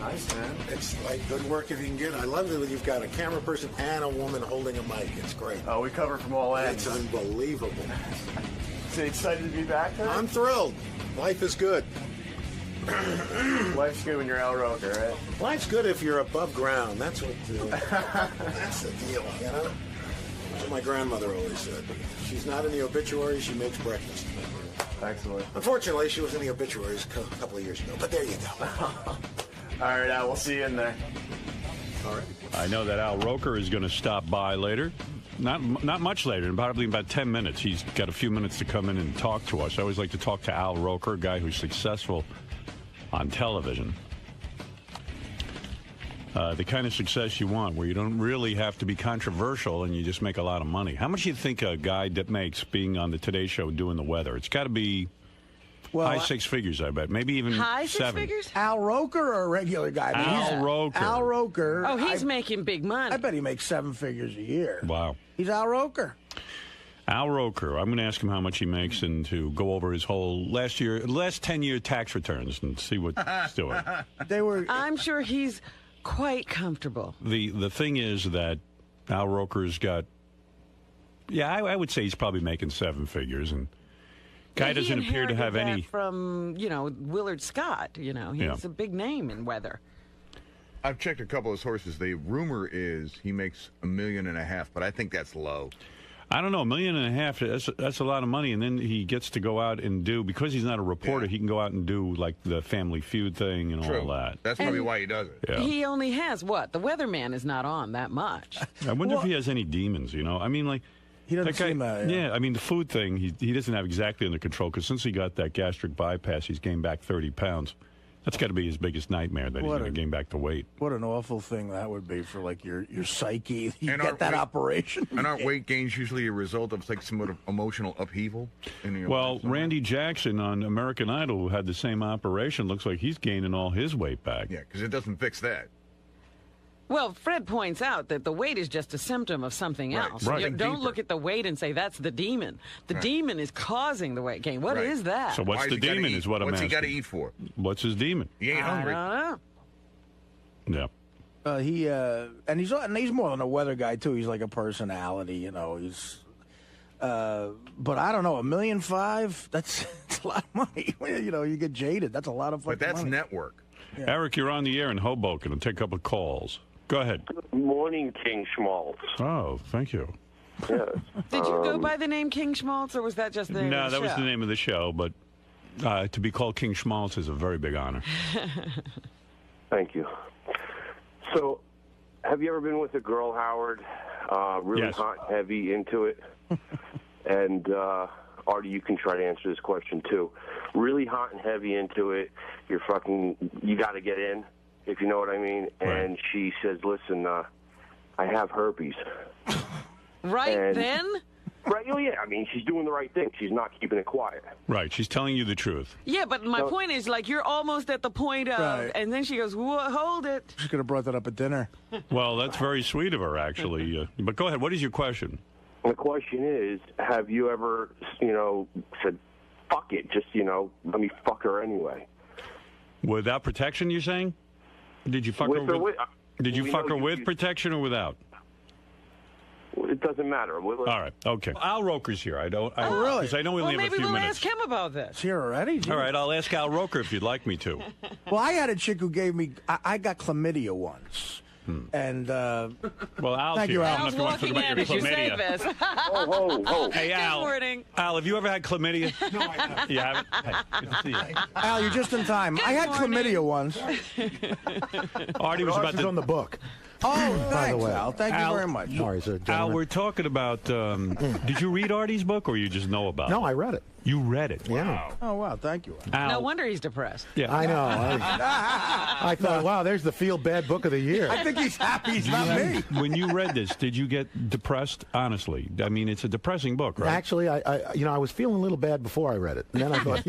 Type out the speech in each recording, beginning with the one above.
Nice, man. It's like good work if you can get it. I love that you've got a camera person and a woman holding a mic. It's great. Oh, we cover from all ends. It's unbelievable. So excited to be back there? I'm thrilled. Life is good. Life's good when you're Al Roker, right? Life's good if you're above ground. That's what. That's the deal, you know. That's what my grandmother always said. She's not in the obituaries. She makes breakfast. Excellent. Unfortunately, she was in the obituaries a couple of years ago. But there you go. All right, Al. We'll see you in there. All right. I know that Al Roker is going to stop by later. Not much later, probably about 10 minutes. He's got a few minutes to come in and talk to us. I always like to talk to Al Roker, a guy who's successful on television. The kind of success you want, where you don't really have to be controversial and you just make a lot of money. How much do you think a guy that makes being on the Today Show doing the weather? It's got to be high six figures, I bet. Maybe even high seven. 6 figures? Al Roker or a regular guy? Al Roker. Al Roker. Oh, he's making big money. I bet he makes 7 figures a year. Wow. He's Al Roker. Al Roker. I'm going to ask him how much he makes and to go over his whole last 10-year tax returns and see what he's doing. I'm sure he's quite comfortable. The thing is that Al Roker's got, I would say he's probably making 7 figures, and guy doesn't appear to have any from Willard Scott. He's a big name in weather. I've checked a couple of sources. The rumor is he makes $1.5 million, but I think that's low. I don't know, $1.5 million, that's a lot of money, and then he gets to go out and do, because he's not a reporter, he can go out and do, like, the Family Feud thing and all that. That's probably why he does it. Yeah. He only has, what? The weatherman is not on that much. I wonder if he has any demons, I mean, like... He doesn't seem yeah, I mean, the food thing, he doesn't have exactly under control, because since he got that gastric bypass, he's gained back 30 pounds. That's got to be his biggest nightmare, that he's going to gain back the weight. What an awful thing that would be for, like, your psyche. You get that operation. And aren't weight gains usually a result of, like, some sort of emotional upheaval? Well, Randy Jackson on American Idol, who had the same operation, looks like he's gaining all his weight back. Yeah, because it doesn't fix that. Well, Fred points out that the weight is just a symptom of something else. Right. Don't look at the weight and say that's the demon. The demon is causing the weight gain. What is that? So what's the demon is what I'm asking. What's he got to eat for? What's his demon? He ain't hungry. I don't know. Yeah. And he's more than a weather guy too. He's like a personality, he's but I don't know, $1.5 million, that's a lot of money. You get jaded. That's a lot of fucking But that's money. network. Yeah. Eric, you're on the air in Hoboken. I'll take a couple of calls. Go ahead. Good morning, King Schmaltz. Oh, thank you. Yes. Did you go by the name King Schmaltz, or was that just the name of the that was the name of the show, but to be called King Schmaltz is a very big honor. Thank you. So, have you ever been with a girl, Howard, really Yes. hot and heavy into it? And, Artie, you can try to answer this question, too. Really hot and heavy into it, you got to get in, if you know what I mean. Right. And she says, listen, I have herpes. Right then? Right, oh, yeah, I mean, she's doing the right thing. She's not keeping it quiet. Right, she's telling you the truth. Yeah, but my point is, like, you're almost at the point of, Right. and then she goes, hold it. She could have brought that up at dinner. Well, that's very sweet of her, actually. But go ahead. What is your question? The question is, have you ever, said, fuck it, just, let me fuck her anyway? Without protection, you're saying? Did you fuck With her or with? Did you fuck her you- with protection or without? It doesn't matter. All right, okay. Al Roker's here. really? Because I know we Well, only have a maybe few we'll minutes. ask him about this. It's here already? All right, I'll ask Al Roker if you'd like me to. Well, I had a chick who gave me... I got chlamydia once. And... Well, Al's Thank here. you, I Al. don't know Al's if you want to talk walking about in your as you say chlamydia. this. Oh. Hey, Al. Good morning. Al, have you ever had chlamydia? No, I haven't. You haven't? Hey, good to see you. Al, you're just in time. I had morning. chlamydia once. Artie was about It's to... on the book. Oh, By the thanks, way. Al. Thank you very much. Sorry, sir. Al, we're talking about... did you read Artie's book, or you just know about it? No, I read it. You read it? Yeah. Oh, wow. Thank you. Al, No wonder he's depressed. yeah. I know. I thought, wow, there's the feel-bad book of the year. I think he's happy he's not me. When you read this, did you get depressed? Honestly, I mean, it's a depressing book, right? Actually, I was feeling a little bad before I read it. And then I thought,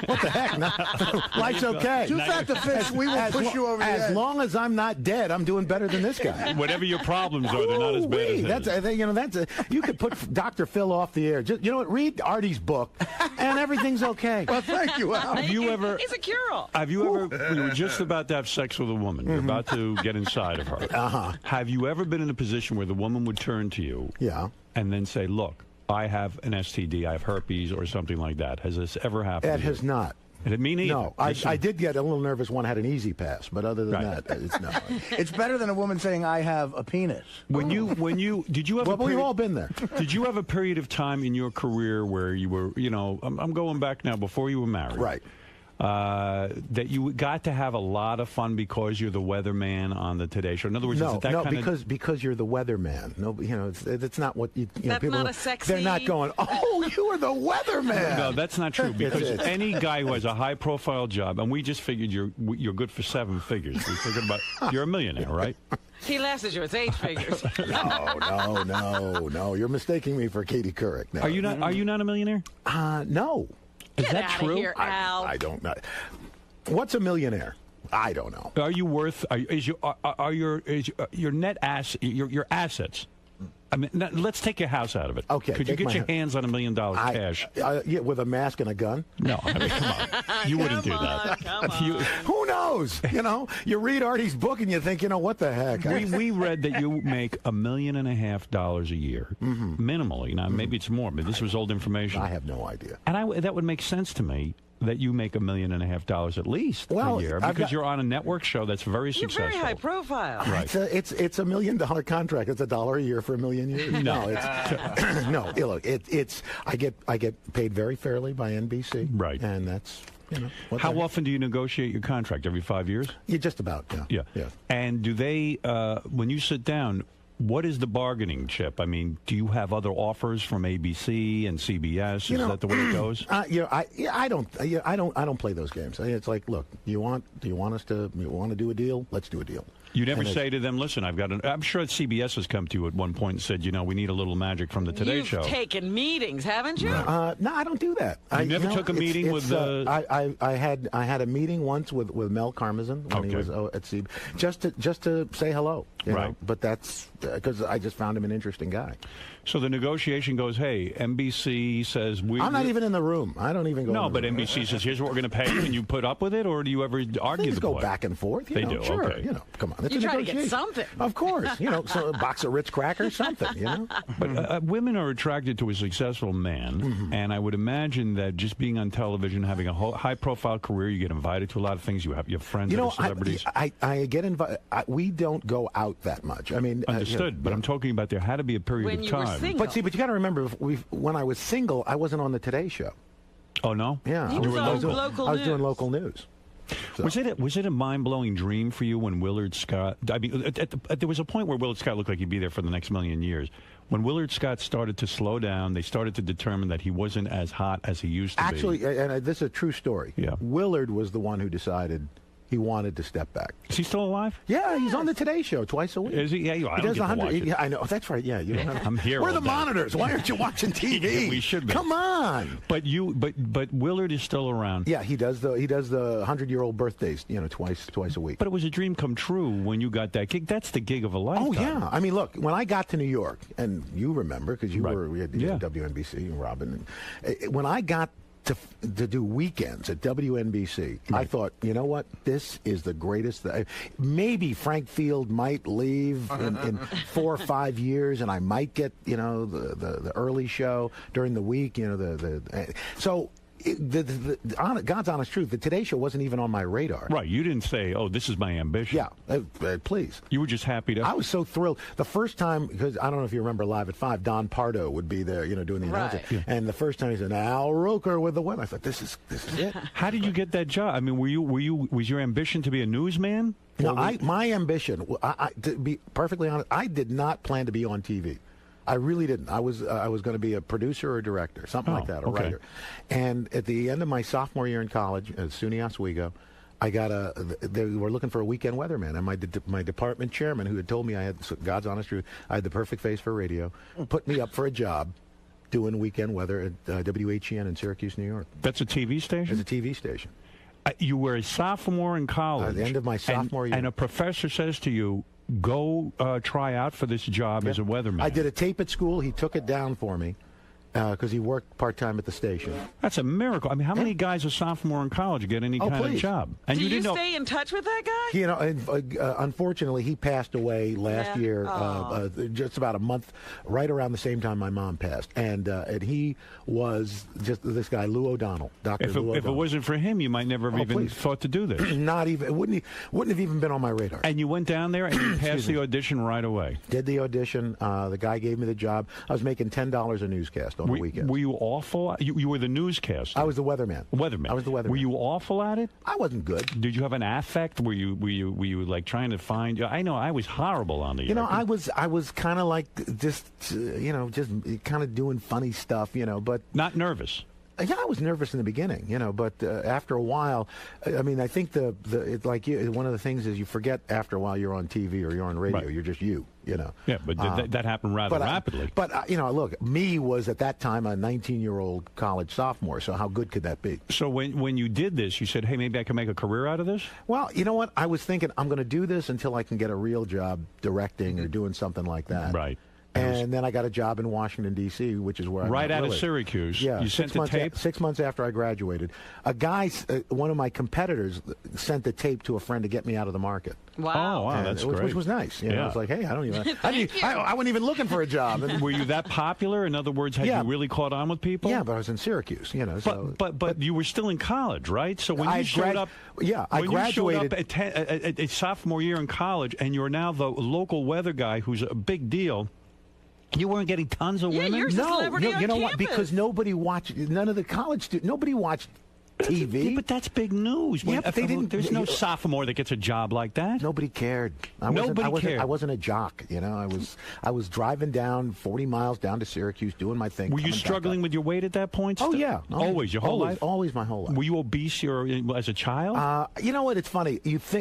what the heck? No, life's okay. Too fat to fish. We will push you over the edge. As long as I'm not dead, I'm doing better than this guy. Whatever your problems are, they're not as bad as his. You could put Dr. Phil off the air. Just, you know what? Read Artie's book, and everything's okay. Well, thank you, Al. Have you ever? He's a cure-all. Have you ever? You were just about to have sex with a woman. You're about to get inside of her. Have you ever been in a position where the woman would turn to you? Yeah. And then say, "Look, I have an STD. I have herpes, or something like that." Has this ever happened? It has not. Me neither. No, I did get a little nervous. One had an easy pass, but other than that, it's no. It's better than a woman saying, "I have a penis." When you did you have? Well, a period, we've all been there. Did you have a period of time in your career where you were, I'm going back now, before you were married, Right. That you got to have a lot of fun because you're the weatherman on the Today Show? In other words, is it that kind because you're the weatherman. No, it's not what you. That's people not a sexy. They're not going. Oh, you are the weatherman. No, that's not true. Because any guy who has a high-profile job, and we just figured you're good for 7 figures. We figured about you're a millionaire, right? He laughs at you. It's 8 figures. No. You're mistaking me for Katie Couric. No. Are you not? Are you not a millionaire? No. Is Get that outta true? here, Al. I don't know. What's a millionaire? I don't know. Are you worth? Is your net your assets? I mean, let's take your house out of it. Okay. Could you get your hands on $1 million cash? Yeah, with a mask and a gun? No, I mean, come on. You wouldn't do that. Come on. Who knows? You read Artie's book and you think, what the heck? We read that you make $1.5 million a year, minimally. Now, maybe it's more, but this was old information. I have no idea. And that would make sense to me. That you make $1.5 million at least a year because you're on a network show that's very successful. You're very high profile. Right. It's $1 million contract. It's $1 a year for $1 million years. No, it's no. Look, I get paid very fairly by NBC. Right. And that's How often do you negotiate your contract? Every 5 years? Yeah, just about. Yeah. And do they when you sit down? What is the bargaining chip? I mean, do you have other offers from ABC and CBS? Is that the way it goes? I don't play those games. It's like, look, you want to do a deal? Let's do a deal. You never say to them, listen, I'm sure CBS has come to you at one point and said, we need a little magic from the Today Show. You've taken meetings, haven't you? No, I don't do that. You never took a meeting with I had a meeting once with Mel Karmazin when he was at CBS, just to say hello. Right. But that's because I just found him an interesting guy. So the negotiation goes, hey, NBC says I'm not even in the room. I don't even go. No, but NBC says, here's what we're going to pay you, and you put up with it, or do you ever argue Things the go point? back and forth. They do. Sure. Okay. Come on. It's You a try to negotiation. get something. Of course. So a box of Ritz crackers, something. But women are attracted to a successful man, and I would imagine that just being on television, having a high-profile career, you get invited to a lot of things. You have your friends that are celebrities. I get invited. We don't go out that much. I mean, understood. But I'm talking about there had to be a period When of you were time. single. But you got to remember, when I was single, I wasn't on the Today Show. Oh no. Yeah, He was on local I was news. doing local news. So. Was it a mind-blowing dream for you when Willard Scott? I mean, there was a point where Willard Scott looked like he'd be there for the next million years. When Willard Scott started to slow down, they started to determine that he wasn't as hot as he used to be. Actually, and this is a true story. Yeah. Willard was the one who decided he wanted to step back. Is he still alive? Yeah, he's on the Today Show twice a week. Is he? Yeah, I don't get to watch it. Yeah, I know. That's right. Yeah, you don't have. I'm here. We're all the day. monitors. Why aren't you watching TV? We should be. Come on. But Willard is still around. Yeah, he does the 100-year-old birthdays, twice a week. But it was a dream come true when you got that gig. That's the gig of a lifetime. Oh yeah. I mean, look, when I got to New York, and you remember because we had WNBC and Robin. And, when I got to do weekends at WNBC, I thought, you know what? This is the greatest. Maybe Frank Field might leave in 4 or 5 years, and I might get the early show during the week. So. God's honest truth, the Today Show wasn't even on my radar. Right. You didn't say, oh, this is my ambition. Yeah, please. You were just happy to. I was so thrilled. The first time, because I don't know if you remember Live at 5, Don Pardo would be there, doing the announcing. Right. Yeah. And the first time he said, Al Roker with the women. I thought, this is it. How did you get that job? I mean, was your ambition to be a newsman? No, my ambition, to be perfectly honest, I did not plan to be on TV. I really didn't. I was going to be a producer or a director, something like that, a writer. And at the end of my sophomore year in college at SUNY Oswego, they were looking for a weekend weatherman, and my department chairman, who had told me I had, God's honest truth, I had the perfect face for radio, put me up for a job doing weekend weather at WHEN in Syracuse, New York. That's a TV station? It's a TV station. You were a sophomore in college. At the end of my sophomore year. And a professor says to you, go try out for this job as a weatherman. I did a tape at school. He took it down for me. because he worked part-time at the station. That's a miracle. I mean, how many guys a sophomore in college get any kind of job? And Do you didn't stay in touch with that guy? You know, unfortunately, he passed away last year, just about a month, right around the same time my mom passed. And he was just this guy, Lou O'Donnell, Dr. Lou O'Donnell. If it wasn't for him, you might never have even thought to do this. Not even. It wouldn't have even been on my radar. And you went down there and you passed the audition right away. Did the audition. The guy gave me the job. I was making $10 a newscast on the weekend. Were you awful? You were the newscaster. I was the weatherman. Weatherman. I was the weatherman. Were you awful at it? I wasn't good. Did you have an affect? Were you like trying to find? I know I was horrible on the air. You know, I was kind of like just kind of doing funny stuff, but not nervous. Yeah, I was nervous in the beginning, but after a while, I mean, I think one of the things is you forget after a while you're on TV or you're on radio. Right. You're just you know. Yeah, but that happened rather rapidly. Look, me was at that time a 19-year-old college sophomore, so how good could that be? So when you did this, you said, hey, maybe I can make a career out of this? Well, you know what? I was thinking I'm going to do this until I can get a real job directing or doing something like that. Right. And then I got a job in Washington, D.C., which is where I right out of Syracuse. Yeah, you sent the tape? 6 months after I graduated. A guy, one of my competitors, sent the tape to a friend to get me out of the market. Wow. Oh, wow, that's great. Which was nice. I was like, hey, I wasn't even looking for a job. Were you that popular? In other words, had you really caught on with people? Yeah, but I was in Syracuse, But you were still in college, right? So when you showed up... Yeah, I graduated... You showed up at a sophomore year in college, and you're now the local weather guy who's a big deal... You weren't getting tons of women? You're a celebrity on you know campus. what? Because nobody watched, none of the college students, nobody watched TV. Yeah, but that's big news. Yeah, but they didn't. There's no sophomore that gets a job like that. Nobody cared. Nobody cared. I wasn't a jock. I was driving down 40 miles down to Syracuse doing my thing. Were you struggling with your weight at that point? Oh yeah, always your whole life. Always my whole life. Were you obese as a child? You know what? It's funny.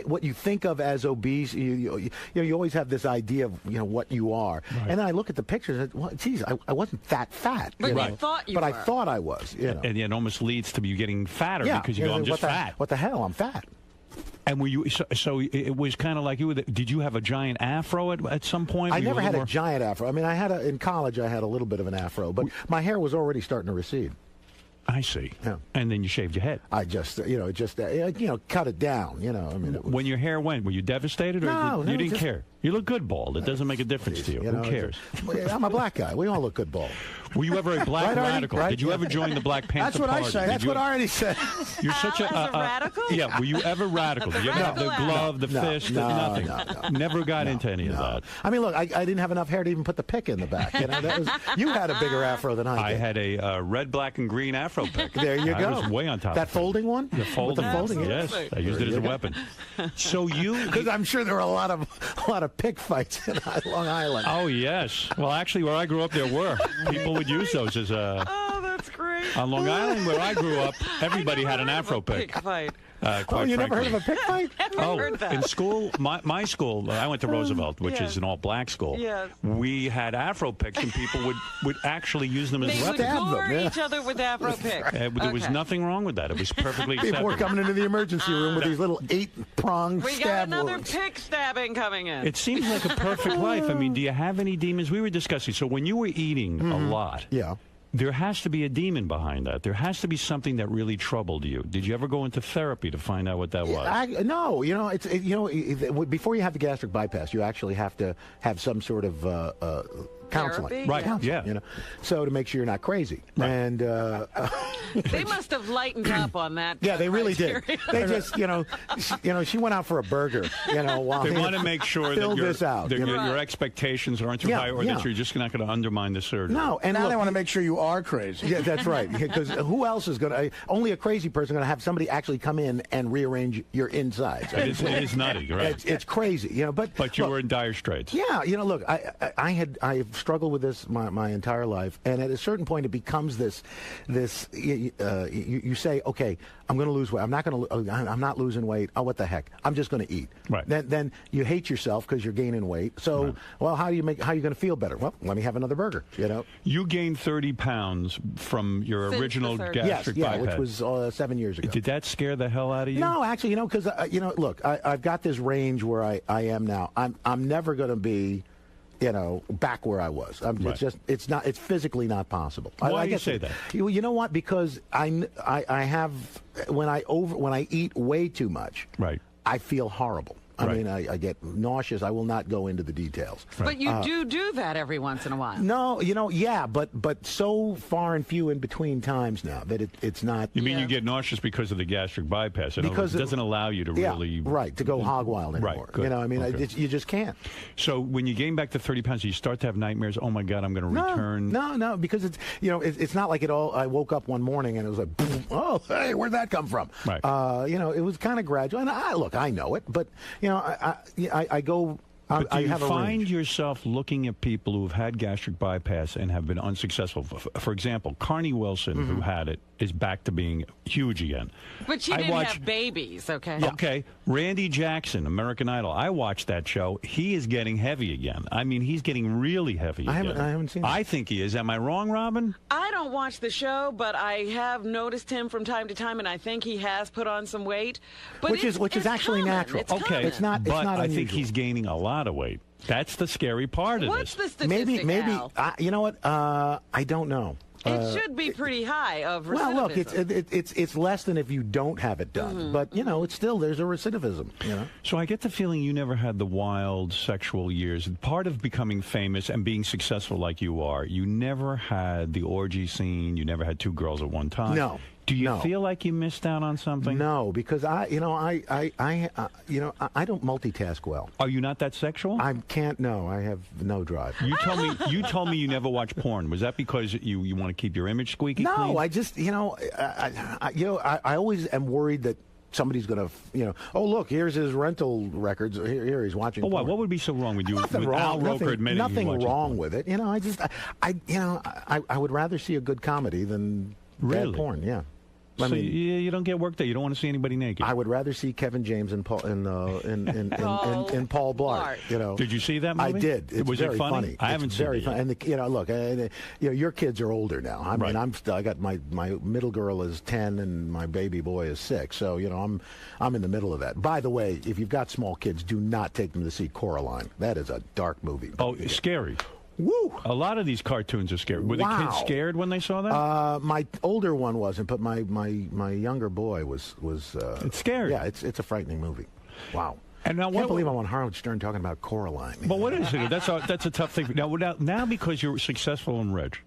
What you think of as obese. You always have this idea of what you are, right. And then I look at the pictures. And, well, geez, I wasn't that fat. But you thought you were. But I thought I was. And it almost leads to you getting fatter because you go, I'm just fat. What the hell? I'm fat. And were you so it was kind of like you? Did you have a giant afro at some point? I never had a giant afro. I mean, in college I had a little bit of an afro, but my hair was already starting to recede. I see. Yeah. And then you shaved your head. I just, cut it down. I mean, when your hair went, were you devastated, or you didn't care? You look good bald. It doesn't make a difference to you. Who cares? I'm a black guy. We all look good bald. Were you ever a black radical? Right? Did you ever join the Black Panther Party? That's what I say. That's what I already said. You're such a radical? Yeah. Were you ever radical? Did you ever have the glove, the fist, nothing? No. Never got into any of that. I mean, look, I didn't have enough hair to even put the pick in the back. You had a bigger afro than I did. I had a red, black, and green afro pick. There you go. I was way on top. That folding one? The folding. Yes, I used it as a weapon. So because I'm sure there were a lot of pick fights in Long Island. Oh yes. Well, actually, where I grew up, there were people would use those as a. Oh, that's great. On Long Island, where I grew up, everybody had an afro pick. Fight. Never heard of a pick fight? Heard that. In school, my school, I went to Roosevelt, which is an all-black school. Yes. We had afro picks, and people would actually use them as weapons. They would gore each other with afro picks. There was nothing wrong with that. It was perfectly acceptable. People were coming into the emergency room with these little 8-pronged stab We got another wounds. pick stabbing coming in. It seems like a perfect life. I mean, do you have any demons? We were discussing. So when you were eating a lot, there has to be a demon behind that. There has to be something that really troubled you. Did you ever go into therapy to find out what that was? No. Before you have the gastric bypass, you actually have to have some sort of counseling. Therapy? Right. Counseling, yeah. So to make sure you're not crazy. Right. And they must have lightened up on that. yeah, they really did. criteria. They just, she went out for a burger. While They want to make sure that your expectations aren't too high, or that you're just not going to undermine the surgery. No, and now they want to make sure you are crazy. Yeah, that's right. Because who else is going to? Only a crazy person going to have somebody actually come in and rearrange your insides. It is nutty, right? It's crazy, But you were in dire straits. Yeah, look, I've struggled with this my entire life, and at a certain point, it becomes this. You say, okay, I'm going to lose weight. I'm not losing weight. Oh, what the heck? I'm just going to eat. Right. Then you hate yourself because you're gaining weight. So, well, how are you going to feel better? Well, let me have another burger. You gained 30 pounds from your original gastric bypass, which was 7 years ago. Did that scare the hell out of you? No, actually, because look, I've got this range where I am now. I'm never going to be back where I was. It's physically not possible. Why do you say that? You know what? Because I have when I eat way too much, right, I feel horrible. I mean, I get nauseous. I will not go into the details. But you do that every once in a while. No, but so far and few in between times now that it's not. You mean you get nauseous because of the gastric bypass? Because it doesn't allow you to really to go hog wild anymore. Right, you just can't. So when you gain back to 30 pounds, you start to have nightmares. Oh my God, I'm going to return. No, because it's not like it all. I woke up one morning and it was like, boom, oh, hey, where'd that come from? Right. It was kind of gradual. And I know it, but I go. But do you have find yourself looking at people who have had gastric bypass and have been unsuccessful? For example, Carney Wilson, who had it, is back to being huge again. But she didn't have babies, okay? Yeah. Okay. Randy Jackson, American Idol. I watched that show. He is getting heavy again. I mean, he's getting really heavy again. I haven't seen it. I think he is. Am I wrong, Robin? I don't watch the show, but I have noticed him from time to time, and I think he has put on some weight. But which is actually common. natural. It's common. It's not. But it's not I unusual. think he's gaining a lot of weight. That's the scary part of What's this. the statistic, maybe. Al? You know what? I don't know. It should be pretty high of recidivism. Well, look, it's less than if you don't have it done, but it's still there's a recidivism. So I get the feeling you never had the wild sexual years. Part of becoming famous and being successful like you are, you never had the orgy scene. You never had two girls at one time. No. Do you feel like you missed out on something? No, because I don't multitask well. Are you not that sexual? I can't. No, I have no drive. You told me you never watch porn. Was that because you want to keep your image squeaky clean? No, I just I always am worried that somebody's going to, oh, look, here's his rental records. Here he's watching porn. What would be so wrong with you? Nothing with wrong. Al Roker admitting nothing wrong porn? with it. I would rather see a good comedy than bad porn. Yeah. So you don't get worked there. You don't want to see anybody naked. I would rather see Kevin James and Paul and Paul Blart. Did you see that movie? I did. Was it funny? I haven't seen it. Very funny. And look, your kids are older now. I mean, I got my middle girl is 10 and my baby boy is 6. So I'm in the middle of that. By the way, if you've got small kids, do not take them to see Coraline. That is a dark movie. Oh, it's scary. Woo! A lot of these cartoons are scary. Were the kids scared when they saw that? My older one wasn't, but my younger boy was. It's scary. Yeah, it's a frightening movie. Wow. And now, I can't believe I'm on Howard Stern talking about Coraline. But what is it? That's a tough thing. Now because you're successful and rich,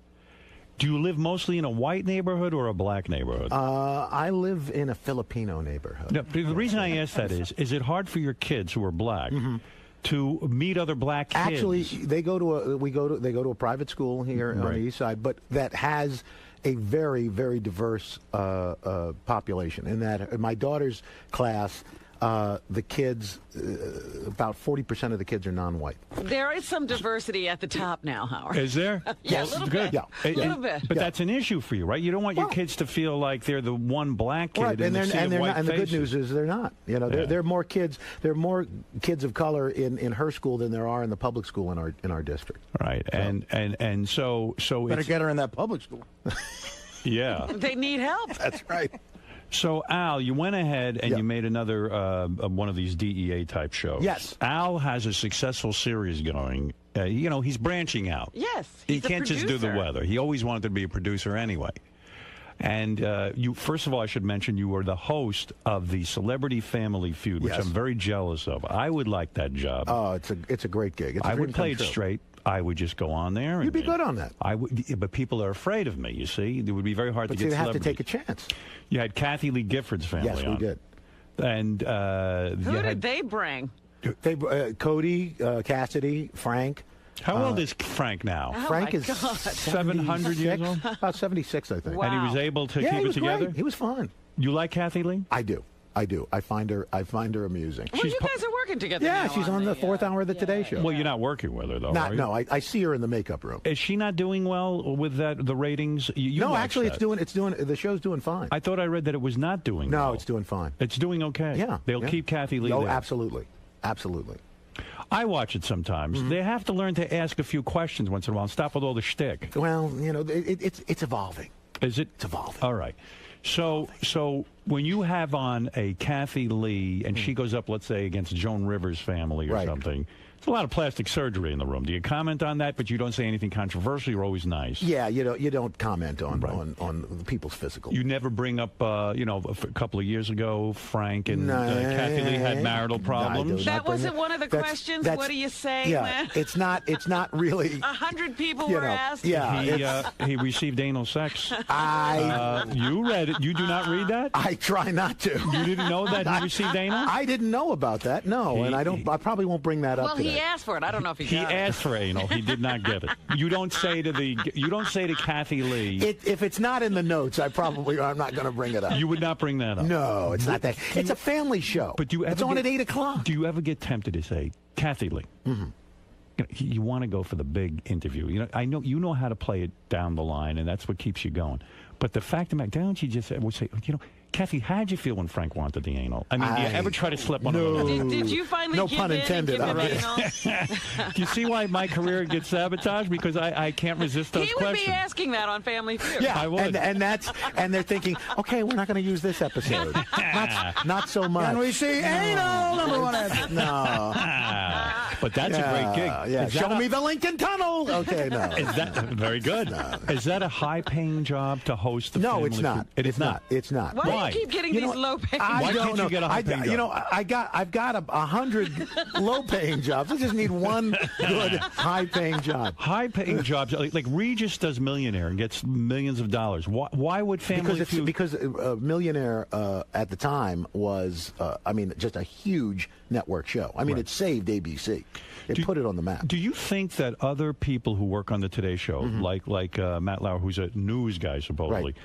do you live mostly in a white neighborhood or a black neighborhood? I live in a Filipino neighborhood. No, the reason I ask that is it hard for your kids who are black to meet other black kids? Actually, they go to a private school here on the east side, but that has a very, very diverse population. In that, my daughter's class, the kids, about 40% of the kids are non-white. There is some diversity at the top now, Howard. Is there? Yeah, a little bit. Yeah. A little bit. But that's an issue for you, right? You don't want your kids to feel like they're the one black kid right. and the good news is they're not. There are more kids. There are more kids of color in her school than there are in the public school in our district. Right. So, so better get her in that public school. Yeah. They need help. That's right. So, Al, you went ahead and you made another one of these DEA-type shows. Yes. Al has a successful series going. He's branching out. Yes, he can't just do the weather. He always wanted to be a producer anyway. And first of all, I should mention you were the host of the Celebrity Family Feud, which I'm very jealous of. I would like that job. Oh, it's a great gig. It's a I dream would play come it true. straight. I would just go on there. You'd be good on that. I would, but people are afraid of me. You see, it would be very hard to get. But you have to celebrities. take a chance. You had Kathy Lee Gifford's family. Yes, we did. And who did they bring? Cody, Cassidy, Frank. How old is Frank now? Oh Frank is 700 years old. About 76, I think. Wow. And he was able to Yeah, keep he it was together. great. He was fun. You like Kathy Lee? I do. I find her amusing. Well, you guys are working together. Yeah, now she's on the fourth hour of the Today Show. Well, you're not working with her though. Not, are you? no, I see her in the makeup room. Is she not doing well with the ratings? You No, watch actually, that. the show's doing fine. I thought I read that it was not doing. No, well. it's doing fine. It's doing okay. Yeah, they'll keep Kathy Lee. Oh, there. absolutely. I watch it sometimes. They have to learn to ask a few questions once in a while and stop with all the shtick. Well, it's evolving. Is it? It's evolving. All right. So when you have on a Kathy Lee and she goes up, let's say, against Joan Rivers' family or something, There's a lot of plastic surgery in the room. Do you comment on that? But you don't say anything controversial. You're always nice. Yeah, you don't comment on people's physical. You never bring up, a couple of years ago, Frank and Kathy Lee had marital problems. That wasn't one of the questions. What do you say? Yeah, it's not really. 100 people were asked. Yeah, he received anal sex. You read it. You do not read that? I try not to. You didn't know that he received anal? I didn't know about that. No, and I probably won't bring that up today. He asked for it. I don't know if he got it. He asked for anal. He did not get it. You don't say to Kathy Lee. If it's not in the notes, I'm not going to bring it up. You would not bring that up. No, it's not that. It's a family show. But it's on at 8 o'clock. Do you ever get tempted to say, Kathy Lee? Mm-hmm. You want to go for the big interview. I know you know how to play it down the line, and that's what keeps you going. But the fact of the matter, don't you just say, Kathy, how'd you feel when Frank wanted the anal? I mean, do you ever try to slip one of them? Did you finally no give pun in intended. And give anal? Do you see why my career gets sabotaged? Because I can't resist those questions. He would be asking that on Family Feud. Yeah, I would. And they're thinking, okay, we're not going to use this episode. not so much. Can we see anal? Number one answer. No. But that's a great gig. Yeah. Show me the Lincoln Tunnel. Okay, no. Is that very good? No. Is that a high-paying job to host the Family No, it's not. It is not. It's not. Why do you keep getting these low-paying jobs? Why can't you get a high-paying job? I've got 100 low-paying jobs. I just need one good high-paying job. High-paying jobs, like Regis does Millionaire and gets millions of dollars. Why would Family Feud? Because Millionaire at the time was, just a huge network show. It saved ABC. It put it on the map. Do you think that other people who work on the Today Show, like Matt Lauer, who's a news guy supposedly, right.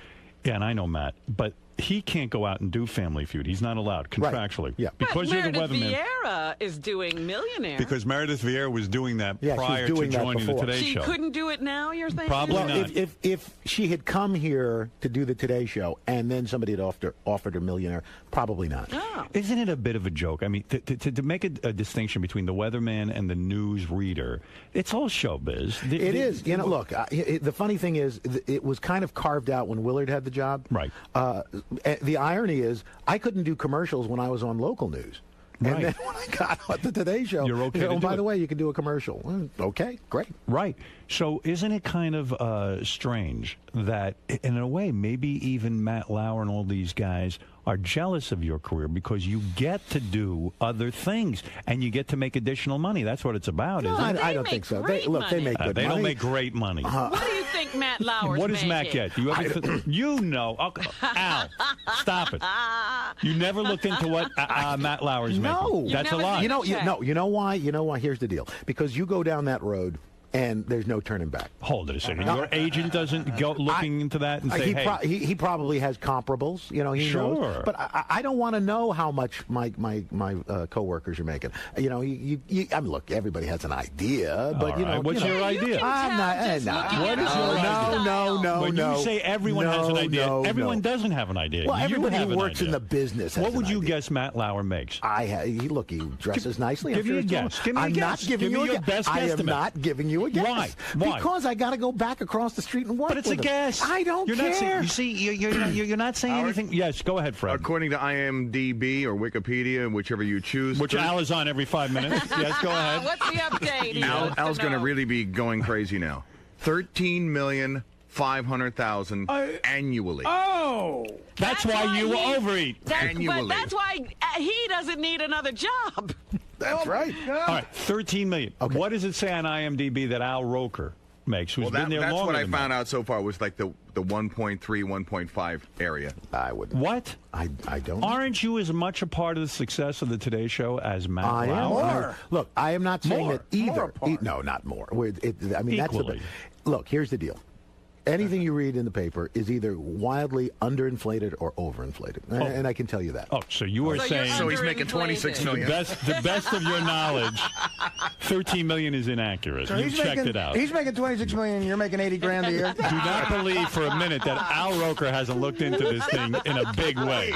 Yeah, and I know Matt, but he can't go out and do Family Feud. He's not allowed contractually. Right. Yeah. Because but you're the Meredith weatherman. Vieira is doing Millionaire. Because Meredith Vieira was doing that prior to joining the Today Show. She couldn't do it now, you're thinking? Probably not. If she had come here to do the Today Show and then somebody had offered her Millionaire, probably not. Oh. Isn't it a bit of a joke? I mean, to make a distinction between the weatherman and the news reader, it's all showbiz. It is. Look, the funny thing is, it was kind of carved out when Willard had the job. Right. The irony is, I couldn't do commercials when I was on local news. And Right. then when I got on the Today Show, You're okay to do by it. the way, you can do a commercial. Well, okay, great. Right. So isn't it kind of strange that, in a way, maybe even Matt Lauer and all these guys are jealous of your career because you get to do other things and you get to make additional money? That's what it's about, No, isn't it? I don't think so. They make good They money. don't make great money. What do you think Matt Lauer's What does Matt making? get? Do you ever you know. Okay. Al, stop it. You never looked into what Matt Lauer's No. making. That's a never lie. seen You know why? Here's the deal. Because you go down that road and there's no turning back. Hold it a second. Your agent doesn't go looking into that and say, hey. He probably has comparables. He Sure. knows. But I don't want to know how much my coworkers are making. Look, everybody has an idea, but All right. What's your idea? I'm not. What is your idea? No. When you say everyone has an idea, everyone doesn't have an idea. Well, You everybody have who an works idea. in the business has What would an you idea. guess Matt Lauer makes? He dresses nicely. Give me a guess. Give me a I'm guess. not giving Give you me a your guess. best I am guesstimate. not giving you a guess. Why? Why? Because I got to go back across the street and work. But it's a with him. guess. I don't You're care. Not saying, you see, you're not saying anything. Yes, go ahead, Fred. According to IMDb or Wikipedia, whichever you choose. Which Al is on every 5 minutes. Yes, go ahead. What's the update? He wants Al's going to know. really be going crazy now. 13,500,000 annually. Oh! That's why you overeat. Annually. But that's why he doesn't need another job. That's right. All right, 13 million. Okay. What does it say on IMDb that Al Roker makes? Who's been there that's longer what I than found that? out so far was like the 1.3, 1.5 area. I wouldn't. What? I don't. Aren't you as much a part of the success of the Today Show as Matt I am. Lauer? Look, I am not saying More. that either. More apart. No, not more. That's Equally. Look, here's the deal. Anything you read in the paper is either wildly underinflated or overinflated, and I can tell you that. Oh, so you are saying So he's making 26 the million. best of your knowledge, 13 million is inaccurate. So You've he's checked making, it out. He's making 26 million. You're making 80 grand a year. Do not believe for a minute that Al Roker hasn't looked into this thing in a big way.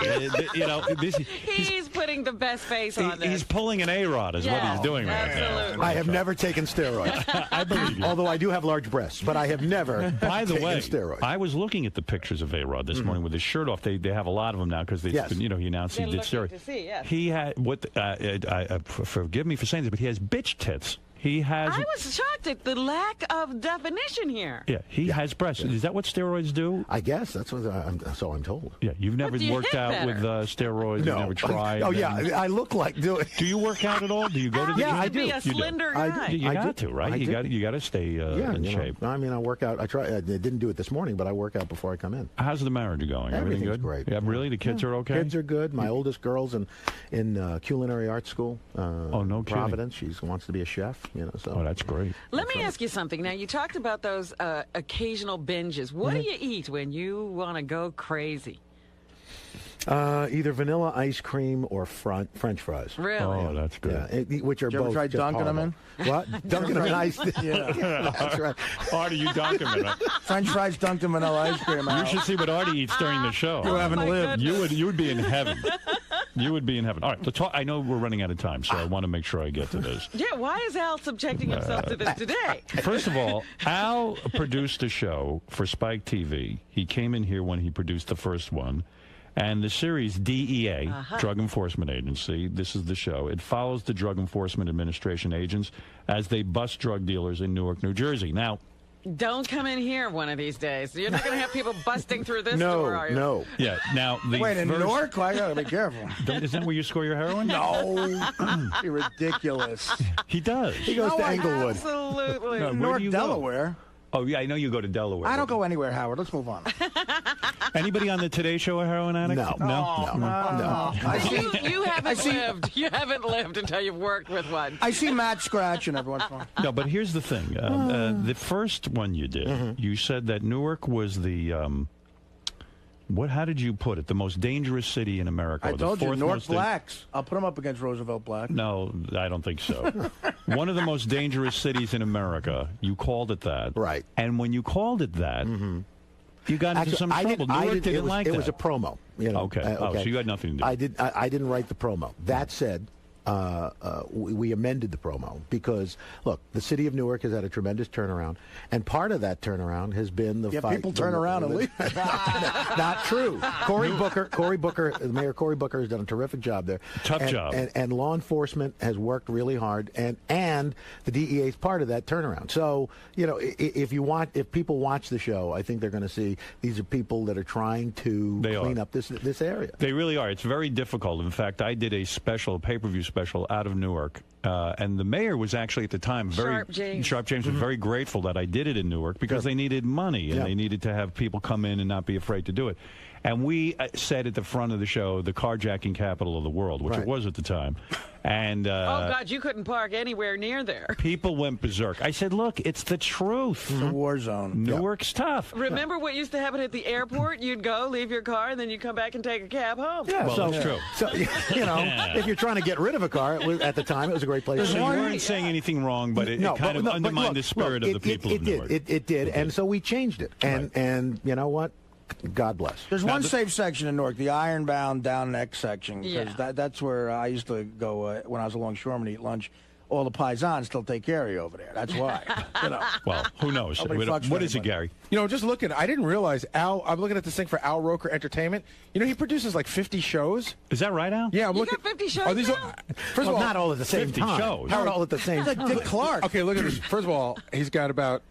He's putting the best face on this. He's pulling an A-Rod is what he's doing right now. I have never taken steroids. I believe you. Although I do have large breasts, but I have never By the taken way, steroids. I was looking at the pictures of A-Rod this morning with his shirt off. They have a lot of them now because he announced he did steroids. He had forgive me for saying this, but he has bitch tits. I was shocked at the lack of definition here. Yeah, he has breasts. Yeah. Is that what steroids do? I guess that's what so I'm told. Yeah, you've never worked out with steroids. No. You've never tried. Oh yeah, I look like doing. Do you work out at all? Do you go to the gym? I do. Be a slender guy. You got to, right? You got to stay in shape. I mean, I work out. I didn't do it this morning, but I work out before I come in. How's the marriage going? Everything good? Great. Yeah, really? The kids are okay? Kids are good. My oldest girl's in culinary arts school. No Providence. She wants to be a chef. So. Oh, that's great. Let me ask you something. Now, you talked about those occasional binges. What do you eat when you want to go crazy? Either vanilla ice cream or French fries. Really? Oh, that's good. Yeah, which are Did you both ever try just dunking horrible. them in? What? Dunking them in ice? Yeah. That's right. Artie, you dunk them in it. French fries dunked in vanilla ice cream. You should see what Artie eats during the show. You haven't lived. You would be in heaven. You would be in heaven. All right, I know we're running out of time, so I want to make sure I get to this. Yeah, why is Al subjecting himself to this today? First of all, Al produced a show for Spike TV. He came in here when he produced the first one. And the series DEA, Drug Enforcement Agency, this is the show. It follows the Drug Enforcement Administration agents as they bust drug dealers in Newark, New Jersey. Now, don't come in here one of these days. You're not going to have people busting through this door, are you? No. Yeah. Now, wait, in Newark? I got to be careful. Isn't that where you score your heroin? No. You're ridiculous. He does. He goes to Englewood. Absolutely. No, Newark, Delaware. Oh, yeah, I know you go to Delaware. I don't go anywhere, Howard. Let's move on. Anybody on the Today Show a heroin addict? No. You haven't lived. You haven't lived until you've worked with one. I see Matt scratching every once in a while. No, but here's the thing. The first one you did, you said that Newark was the... how did you put it? The most dangerous city in America. I told you, Newark most Blacks. I'll put them up against Roosevelt Black. No, I don't think so. One of the most dangerous cities in America. You called it that. Right. And when you called it that, you got into some trouble. Newark didn't like that. It was a promo. Okay. So you had nothing to do. I didn't write the promo. That said, we amended the promo because, look, the city of Newark has had a tremendous turnaround, and part of that turnaround has been the fight. People turn around and leave. Not true. Mayor Cory Booker has done a terrific job there. Tough job. And law enforcement has worked really hard, and the DEA is part of that turnaround. So, if people watch the show, I think they're going to see these are people that are trying to clean up this area. They really are. It's very difficult. In fact, I did a pay-per-view special out of Newark, and the mayor was actually at the time Sharp James was very grateful that I did it in Newark because they needed money and they needed to have people come in and not be afraid to do it. And we said at the front of the show, the carjacking capital of the world, which it was at the time. And oh God, you couldn't park anywhere near there. People went berserk. I said, look, it's the truth. It's a war zone. Newark's tough. Remember what used to happen at the airport? You'd go, leave your car, and then you'd come back and take a cab home. Yeah, well, that's true. So, if you're trying to get rid of a car, at the time, it was a great place. So you weren't saying anything wrong, but it kind of undermined the spirit of the people of Newark. It did, and so we changed it. And you know what? God bless. There's one safe section in Newark, the Ironbound down neck section, because that's where I used to go when I was a longshoreman to eat lunch. All the paisans still take care of you over there. That's why. Well, who knows? What is it, Gary? Just looking, I didn't realize I'm looking at this thing for Al Roker Entertainment. He produces like 50 shows. Is that right, Al? Yeah, I'm looking. Got 50 shows now? First of all, not all at the same 50 time. shows. Not all at the same time. Like Dick Clark. Okay, look at this. First of all, he's got about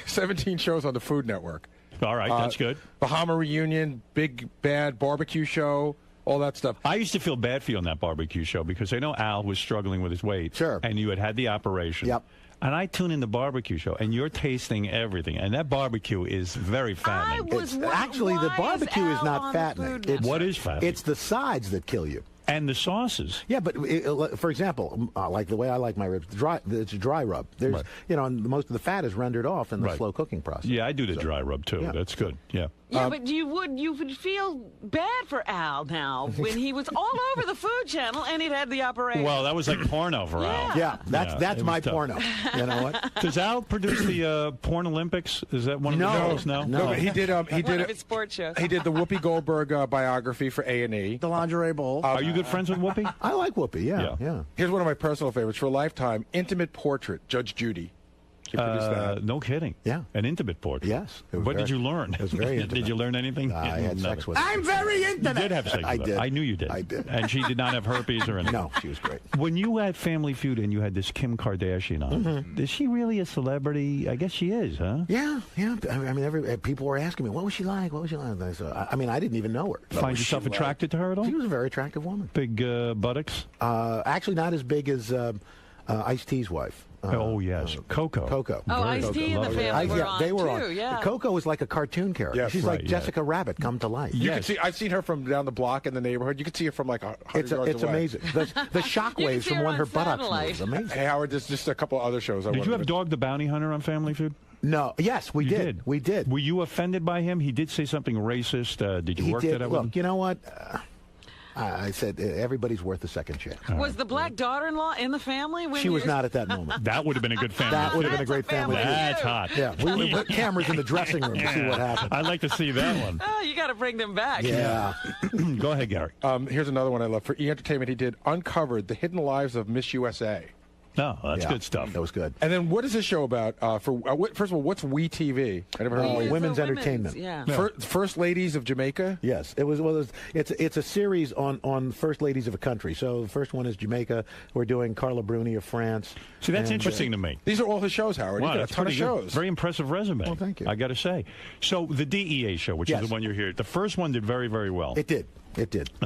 17 shows on the Food Network. All right, that's good. Bahama Reunion, Big Bad Barbecue Show, all that stuff. I used to feel bad for you on that barbecue show because I know Al was struggling with his weight. Sure. And you had the operation. Yep. And I tune in the barbecue show, and you're tasting everything. And that barbecue is very fattening. Actually, the barbecue is not fattening. What is fattening? It's the sides that kill you. And the sauces. Yeah, but for example, like the way I like my ribs, it's a dry rub. There's, and most of the fat is rendered off in the slow cooking process. Yeah, I do the dry rub too. Yeah. That's good. Yeah. Yeah, but you would feel bad for Al now when he was all over the Food Channel and he'd had the operation. Well, that was like porno for Al. Yeah, that's my porno. You know what? Does Al produce the Porn Olympics? Is that one of the shows? No, but he did. He one did of his sports shows. He did the Whoopi Goldberg biography for A&E. The Lingerie Bowl. Are you good friends with Whoopi? I like Whoopi. Yeah. Here's one of my personal favorites for Lifetime: Intimate Portrait, Judge Judy. He produced that. No kidding. Yeah. An intimate portrait. Yes. What did you learn? It was very intimate. Did you learn anything? I had sex with her. I'm very You intimate. did have sex with her. I did. I knew you did. I did. And she did not have herpes or anything. No, she was great. When you had Family Feud and you had this Kim Kardashian on, is she really a celebrity? I guess she is, huh? Yeah. I mean, people were asking me, what was she like? What was she like? I mean, I didn't even know her. Find yourself attracted to her at all? She was a very attractive woman. Big buttocks? Actually, not as big as Ice-T's wife. Oh, yes. Coco. Oh, Ice-T and the family were on, they were too, on. yeah. Coco was like a cartoon character. Yes, She's right, like Jessica Rabbit come to life. You can see. I've seen her from down the block in the neighborhood. You can see her from like 100 yards It's away. amazing. The shockwaves see from her when on her buttocks satellite. moves. Amazing. Hey, Howard, there's just a couple other shows. Did you have Dog the Bounty Hunter on Family Feud? No. Yes, we did. We did. Were you offended by him? He did say something racist. Did you work that out with him? Look, you know what? I said everybody's worth a second chance. Was the black daughter-in-law in the family? When She was not at that moment. That would have been a good family. That would have been a great family. That's hot. Yeah, we put cameras in the dressing room to see what happened. I'd like to see that one. Oh, you got to bring them back. Yeah. Go ahead, Gary. Here's another one I love. For E! Entertainment, he did Uncovered: The Hidden Lives of Miss USA. No, that's good stuff. That was good. And then what is this show about? First of all, what's We TV? I never heard of it. Women's entertainment. Yeah. First Ladies of Jamaica? Yes, it was. Well, it's a series on first ladies of a country. So the first one is Jamaica. We're doing Carla Bruni of France. See, that's interesting to me. These are all his shows, Howard. Wow, He's got that's a ton of pretty good. shows. Very impressive resume. Well, thank you. I got to say. So the DEA show, which is the one you're here, the first one did very, very well. It did.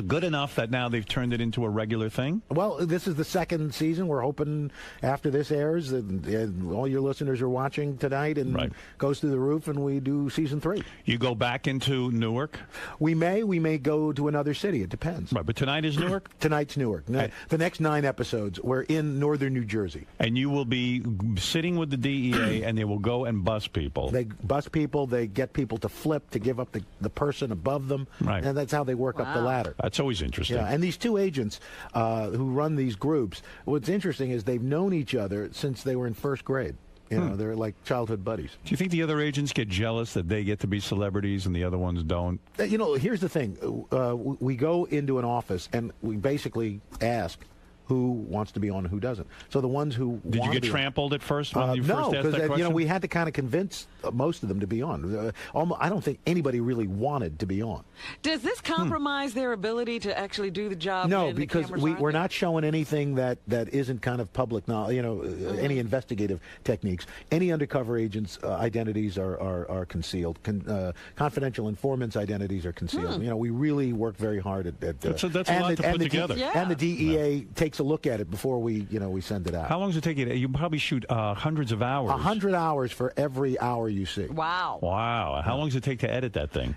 Good enough that now they've turned it into a regular thing? Well, this is the second season. We're hoping after this airs, and all your listeners are watching tonight and goes through the roof, and we do season 3. You go back into Newark? We may go to another city. It depends. Right, but tonight is Newark? Tonight's Newark. The next 9 episodes, we're in northern New Jersey. And you will be sitting with the DEA, and they will go and bust people. They bust people. They get people to flip, to give up the person above them. Right. And that's how they work up the ladder. That's always interesting. Yeah, and these two agents who run these groups, what's interesting is they've known each other since they were in first grade. You know, they're like childhood buddies. Do you think the other agents get jealous that they get to be celebrities and the other ones don't? You know, here's the thing. We go into an office and we basically ask who wants to be on and who doesn't. So the ones who Did you get trampled at first when you no, first asked that question? you know, we had to kind of convince most of them to be on. I don't think anybody really wanted to be on. Does this compromise their ability to actually do the job? No, because we're not showing anything that isn't kind of public knowledge. You know, any investigative techniques. Any undercover agents' identities are concealed. Confidential informants' identities are concealed. You know, we really work very hard at that's a lot to put together. And the DEA takes a look at it before we send it out. How long does it take you? You probably shoot hundreds of hours. 100 hours for every hour you see. Wow. Wow. How long does it take to edit that thing?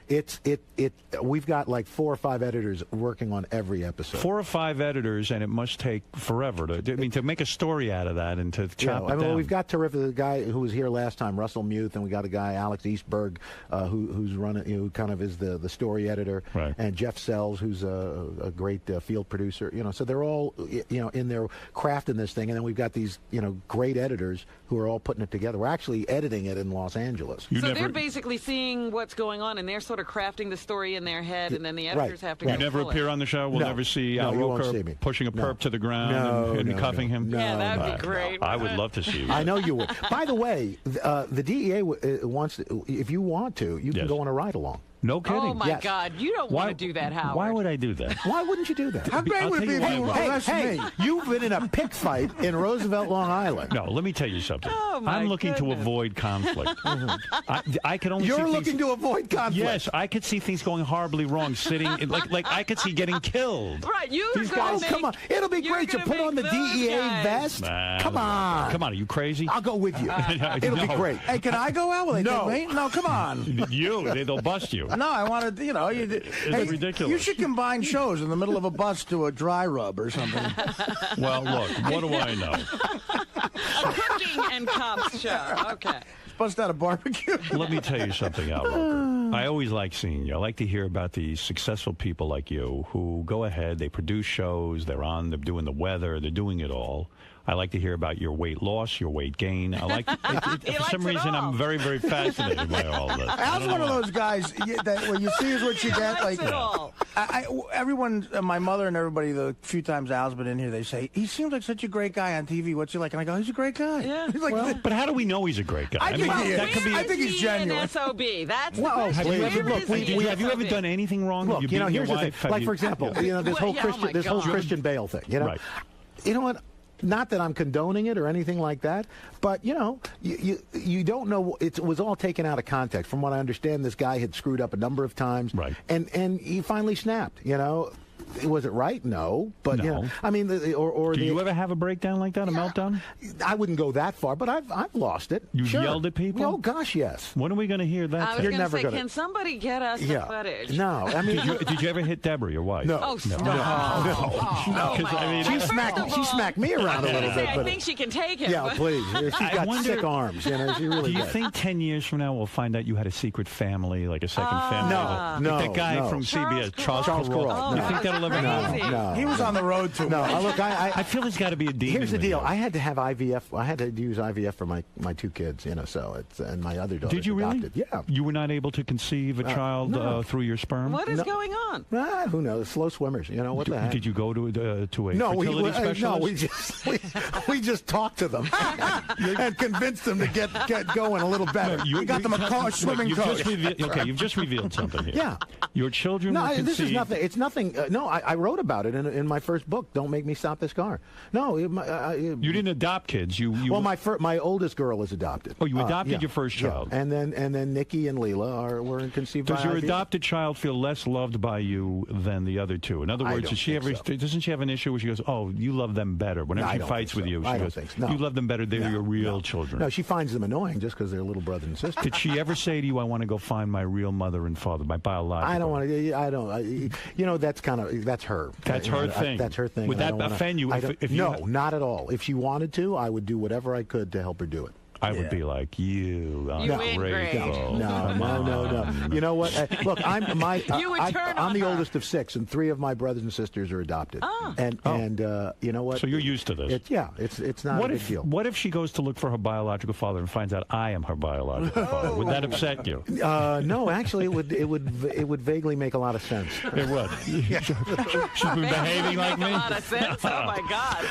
We've got like 4 or 5 editors working on every episode. 4 or 5 editors, and it must take forever to make a story out of that and to chop it down. Well, we've got terrific. The guy who was here last time, Russell Muth, and we got a guy, Alex Eastberg, who's running, who kind of is the story editor, and Jeff Sells, who's a great field producer. You know, so they're all in there crafting this thing, and then we've got these great editors who are all putting it together. We're actually editing it in Los Angeles. So they're basically seeing what's going on, and they're sort of crafting the story in their head, and then the editors have to. You never appear on the show. We'll never see Al Roker pushing a perp to to and cuffing him. Yeah, that'd be great. I would love to see you. I know you would. By the way, the DEA wants to, if you want to, you can go on a ride along. No kidding. Oh, my God. You don't want to do that, Howard. Why would I do that? Why wouldn't you do that? How great would it be if you arrest me? You've been in a pig fight in Roosevelt, Long Island. No, let me tell you something. Oh, my I'm looking goodness. to avoid conflict. I could only You're see looking to avoid conflict. Yes, I could see things going horribly wrong, sitting, like I could see getting killed. Right, These guys, come on. It'll be great. You put on the DEA vest. Come on. Come on, are you crazy? I'll go with you. It'll be great. Hey, can I go out? Will they take me? No, come on. They'll bust you. No, I wanted, It's ridiculous. You should combine shows in the middle of a bus to a dry rub or something. Well, look, what do I know? A cooking and cops show. Okay. Bust out a barbecue. Let me tell you something, Al Roker. I always like seeing you. I like to hear about these successful people like you who go ahead, they produce shows, they're doing the weather, they're doing it all. I like to hear about your weight loss, your weight gain. I like for some reason I'm very, very fascinated by all this. Al's one of those guys that when you see is what you get. Like everyone, my mother and everybody, the few times Al's been in here, they say he seems like such a great guy on TV. What's he like? And I go, he's a great guy. Yeah. He's like, well, but how do we know he's a great guy? I think he is. That could be. I think he's genuine. An SOB. That's well, have you ever done anything wrong? Look, you know, here's the thing. Like for example, you know this whole Christian Bale thing. You know, right. You know what? Not that I'm condoning it or anything like that, but you know, you don't know. It was all taken out of context. From what I understand, this guy had screwed up a number of times, right? And he finally snapped. You know. Was it right? No, but you know, I mean, do you ever have a breakdown like that, a meltdown? I wouldn't go that far, but I've lost it. You yelled at people? Oh gosh, yes. When are we going to hear that? I was going to say, can somebody get us the footage? No, I mean, did you ever hit Deborah, your wife? No, no. No. I mean, she smacked me around a little bit. I think she can take it. Yeah, please. She's got sick arms. You know, she really. Do you think 10 years from now we'll find out you had a secret family, like a second family? No, that guy from CBS, Charles Perrault. You think that'll ever happen? No. He was on the road too. No, look, I feel there's got to be a demon. Here's the deal. I had to have IVF. I had to use IVF for my two kids, you know. So it's and my other daughter. Did you adopted. really? Yeah. You were not able to conceive a child through your sperm? What is going on? Who knows? Slow swimmers. You know what the heck? Did you go to a fertility specialist? No, we just talked to them and convinced them to get going a little better. You got them a swimming coach. You've just revealed something here. Yeah. Your children were conceived. This is nothing. It's nothing. No, I wrote about it in my first book. Don't Make Me Stop This Car. No, you didn't adopt kids. Well, my oldest girl is adopted. Oh, you adopted your first child, and then Nikki and Leela were conceived. Does by your IVF? adopted child feel less loved by you than the other two? In other words, doesn't she have an issue where she goes, "Oh, you love them better"? Whenever she fights with you, she goes, "You love them better. They're your real children." No, she finds them annoying just because they're little brother and sister. Did she ever say to you, "I want to go find my real mother and father, my biological"? I don't want to. I don't. You know, that's her. That's her thing. That's her thing. Would that offend you? No, not at all. If she wanted to, I would do whatever I could to help her do it. I would be like, you ungrateful. No. You know what? Look, I'm the her. oldest of 6, and 3 of my brothers and sisters are adopted. And you know what? So you're used to this. It's not a big deal. What if she goes to look for her biological father and finds out I am her biological father? Would that upset you? No, actually, it would vaguely make a lot of sense. It would. She's been behaving like me. A lot of sense. Oh my God.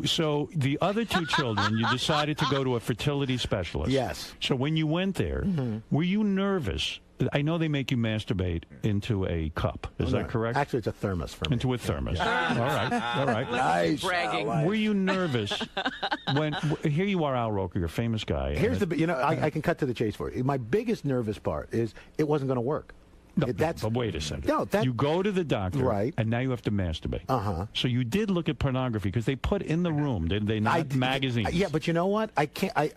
So the other two children, you decided to go to a fertility specialist. Yes. So when you went there, were you nervous? I know they make you masturbate into a cup. Is that correct? Actually, it's a thermos for me. Into a thermos. All right. Nice. Bragging. Were you nervous when here you are, Al Roker, you're a famous guy? Here's I can cut to the chase for you. My biggest nervous part is it wasn't going to work. But wait a second. No, you go to the doctor, right? And now you have to masturbate. So you did look at pornography because they put in the room, did they not? Magazines. Yeah, but you know what? I can't.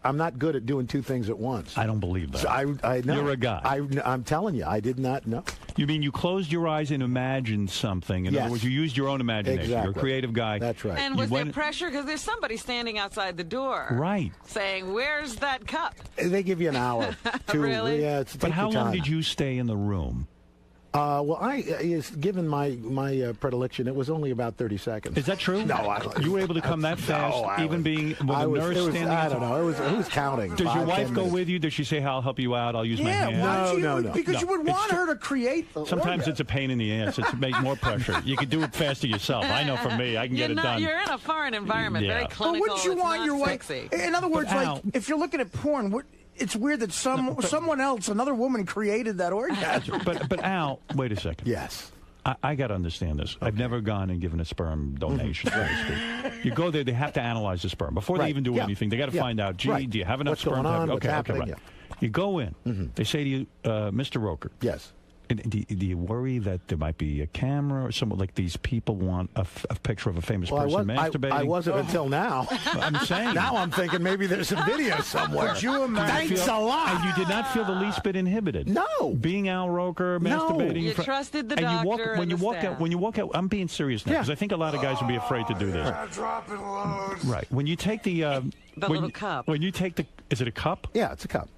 I'm not good at doing two things at once. I don't believe that. So I know. You're a guy. I'm telling you, I did not know. You mean you closed your eyes and imagined something? In other words, you used your own imagination. Exactly. You're a creative guy. That's right. And was there pressure? Because there's somebody standing outside the door. Right. Saying, where's that cup? They give you an hour. Really? Yeah. But how long did you stay in the room? Given my predilection, it was only about 30 seconds. Is that true? No, I don't. You were able to come that fast, even being with a nurse standing. I don't know. Who's counting? Does your wife go with you? Does she say, "I'll help you out. I'll use my hand"? No. Because you would want her to create. Sometimes it's a pain in the ass. It's make more pressure. You can do it faster yourself. I know for me, I can get it done. You're in a foreign environment, very clinical. But wouldn't you want your wife? Sexy. In other words, like if you're looking at porn, it's weird that someone else, another woman, created that orgasm. But Al, wait a second. Yes. I got to understand this. Okay. I've never gone and given a sperm donation, so to speak. You go there, they have to analyze the sperm. Before they even do anything, they got to find out, do you have enough sperm? What's happening? Right. You go in. They say to you, Mr. Roker. Yes. Do you worry that there might be a camera or something like these people want a picture of a famous person masturbating? I wasn't until now. I'm saying. Now I'm thinking maybe there's some video somewhere. Could you imagine? Thanks a lot. And you did not feel the least bit inhibited. No. Being Al Roker, masturbating. You trusted the doctor when you walk out, I'm being serious now because I think a lot of guys would be afraid to do this. Dropping loads. Right. When you take the little cup. When you take is it a cup? Yeah, it's a cup.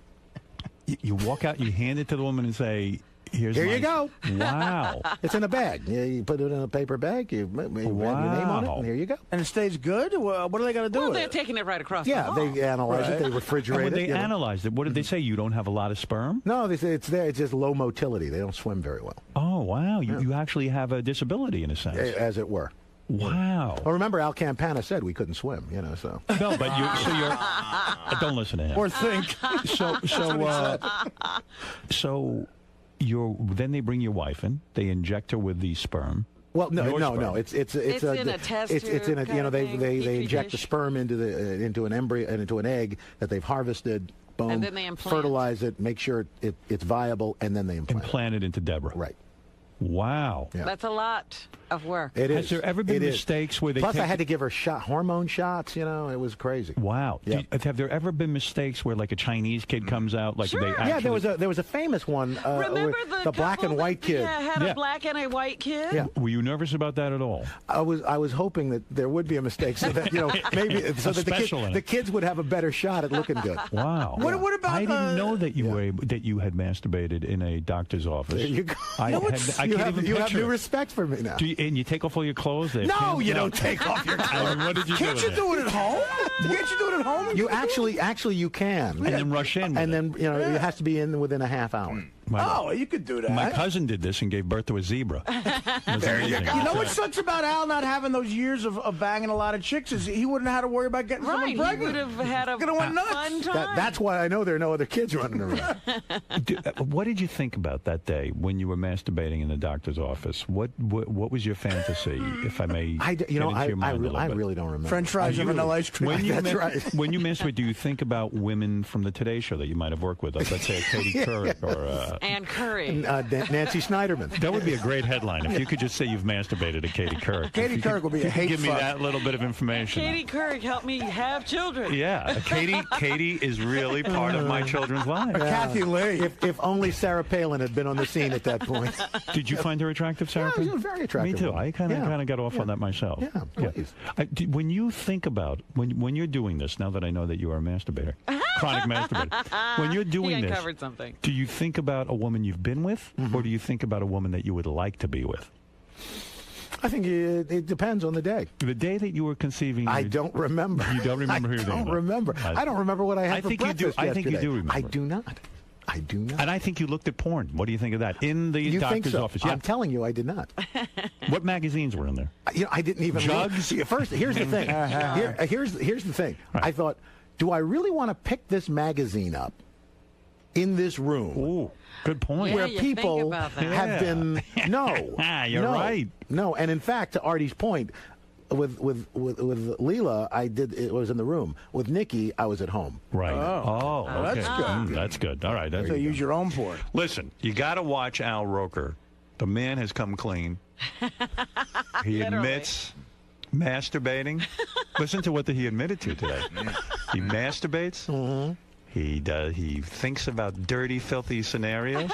You walk out, you hand it to the woman and say, Here you go. Wow. It's in a bag. You put it in a paper bag. You have your name on it, and here you go. And it stays good? What do they got to do Well, with they're it? taking it right across the Yeah, hall. they analyze it. They And refrigerate when it. they analyzed it, what did they say? You don't have a lot of sperm? No, they say it's there. It's just low motility. They don't swim very well, Oh, wow. You actually have a disability in a sense. as it were. Wow. Well, remember, Al Campana said we couldn't swim, so. No, but you're don't listen to him. Or think. So then they bring your wife in. They inject her with the sperm. Well, no. It's in a test It's in a, tube kind of they thing, inject the petri sperm into an embryo and into an egg that they've harvested. Boom. And then they implant. Fertilize it, make sure it's viable, and then they implant It into Deborah. Right. Wow. Yeah. That's a lot of work. It Has is. there ever been It is. mistakes where they Plus, take I had to give her hormone shots. It was crazy. Wow. Yeah. Have there ever been mistakes where like a Chinese kid comes out like Sure. they actually... Yeah, there was a famous one. Remember with the black couple and white that, kid. Yeah, had a black and a white kid. Yeah. Were you nervous about that at all? I was hoping that there would be a mistake so that maybe so that the kids would have a better shot at looking good. Wow. What about I didn't know that you were that you had masturbated in a doctor's office. There you go. I can't even you have picture new it. respect for me now. And you take off all your clothes? No, you don't take off your clothes. I mean, what did you Can't do? you do it at home? Can't you do it at home? You actually you can. And then rush in. And then it has to be in within a half hour. You could do that. My cousin did this and gave birth to a zebra. There you go. You know what sucks about Al not having those years of banging a lot of chicks is he wouldn't have had to worry about getting someone Right, he pregnant. would have had a Gonna went nuts. fun time. That's why I know there are no other kids running around. What did you think about that day when you were masturbating in the doctor's office? What was your fantasy, if I may? I get into your mind a little bit? really don't remember. French fries and vanilla ice cream. When you That's right. When you masturbate, do you think about women from the Today Show that you might have worked with? Like, let's say a Katie Couric or And Curry. Nancy Snyderman. that would be a great headline if you could just say you've masturbated to Katie Couric. Katie Couric would be a hate Give me fuck. that little bit of information. Katie Couric helped me have children. Yeah, Katie is really part of my children's lives. Kathy Lee. If only Sarah Palin had been on the scene at that point. Did you find her attractive, Sarah? Yeah, she was very attractive. Me too. woman. I kind of got off on that myself. Yeah, please. When you think about when you're doing this, now that I know that you are a masturbator, chronic masturbator, when you're doing He this, uncovered something. do you think about a woman you've been with, or do you think about a woman that you would like to be with? I think it depends on the day. The day that you were conceiving, I don't remember. You don't remember who you're I thinking don't about? remember. I don't remember what I had I for think you do. breakfast I think you yesterday. do remember. I do not. I do not. And I think you looked at porn. What do you think of that in the You think doctor's so? office? Yeah. I'm telling you, I did not. What magazines were in there? I didn't even Jugs? look. First, here's the thing. Here's the thing. Right. I thought, do I really want to pick this magazine up in this room? Ooh, good point. Yeah, where you think people about that. have been You're right. No, and in fact, to Artie's point, with Leela, it was in the room. With Nikki, I was at home. Right. Oh. Okay. That's good. That's good. All right. That's So use your own porn. Listen, you got to watch Al Roker. The man has come clean. He admits masturbating. Listen to what he admitted to today. He masturbates. Mm-hmm. He thinks about dirty, filthy scenarios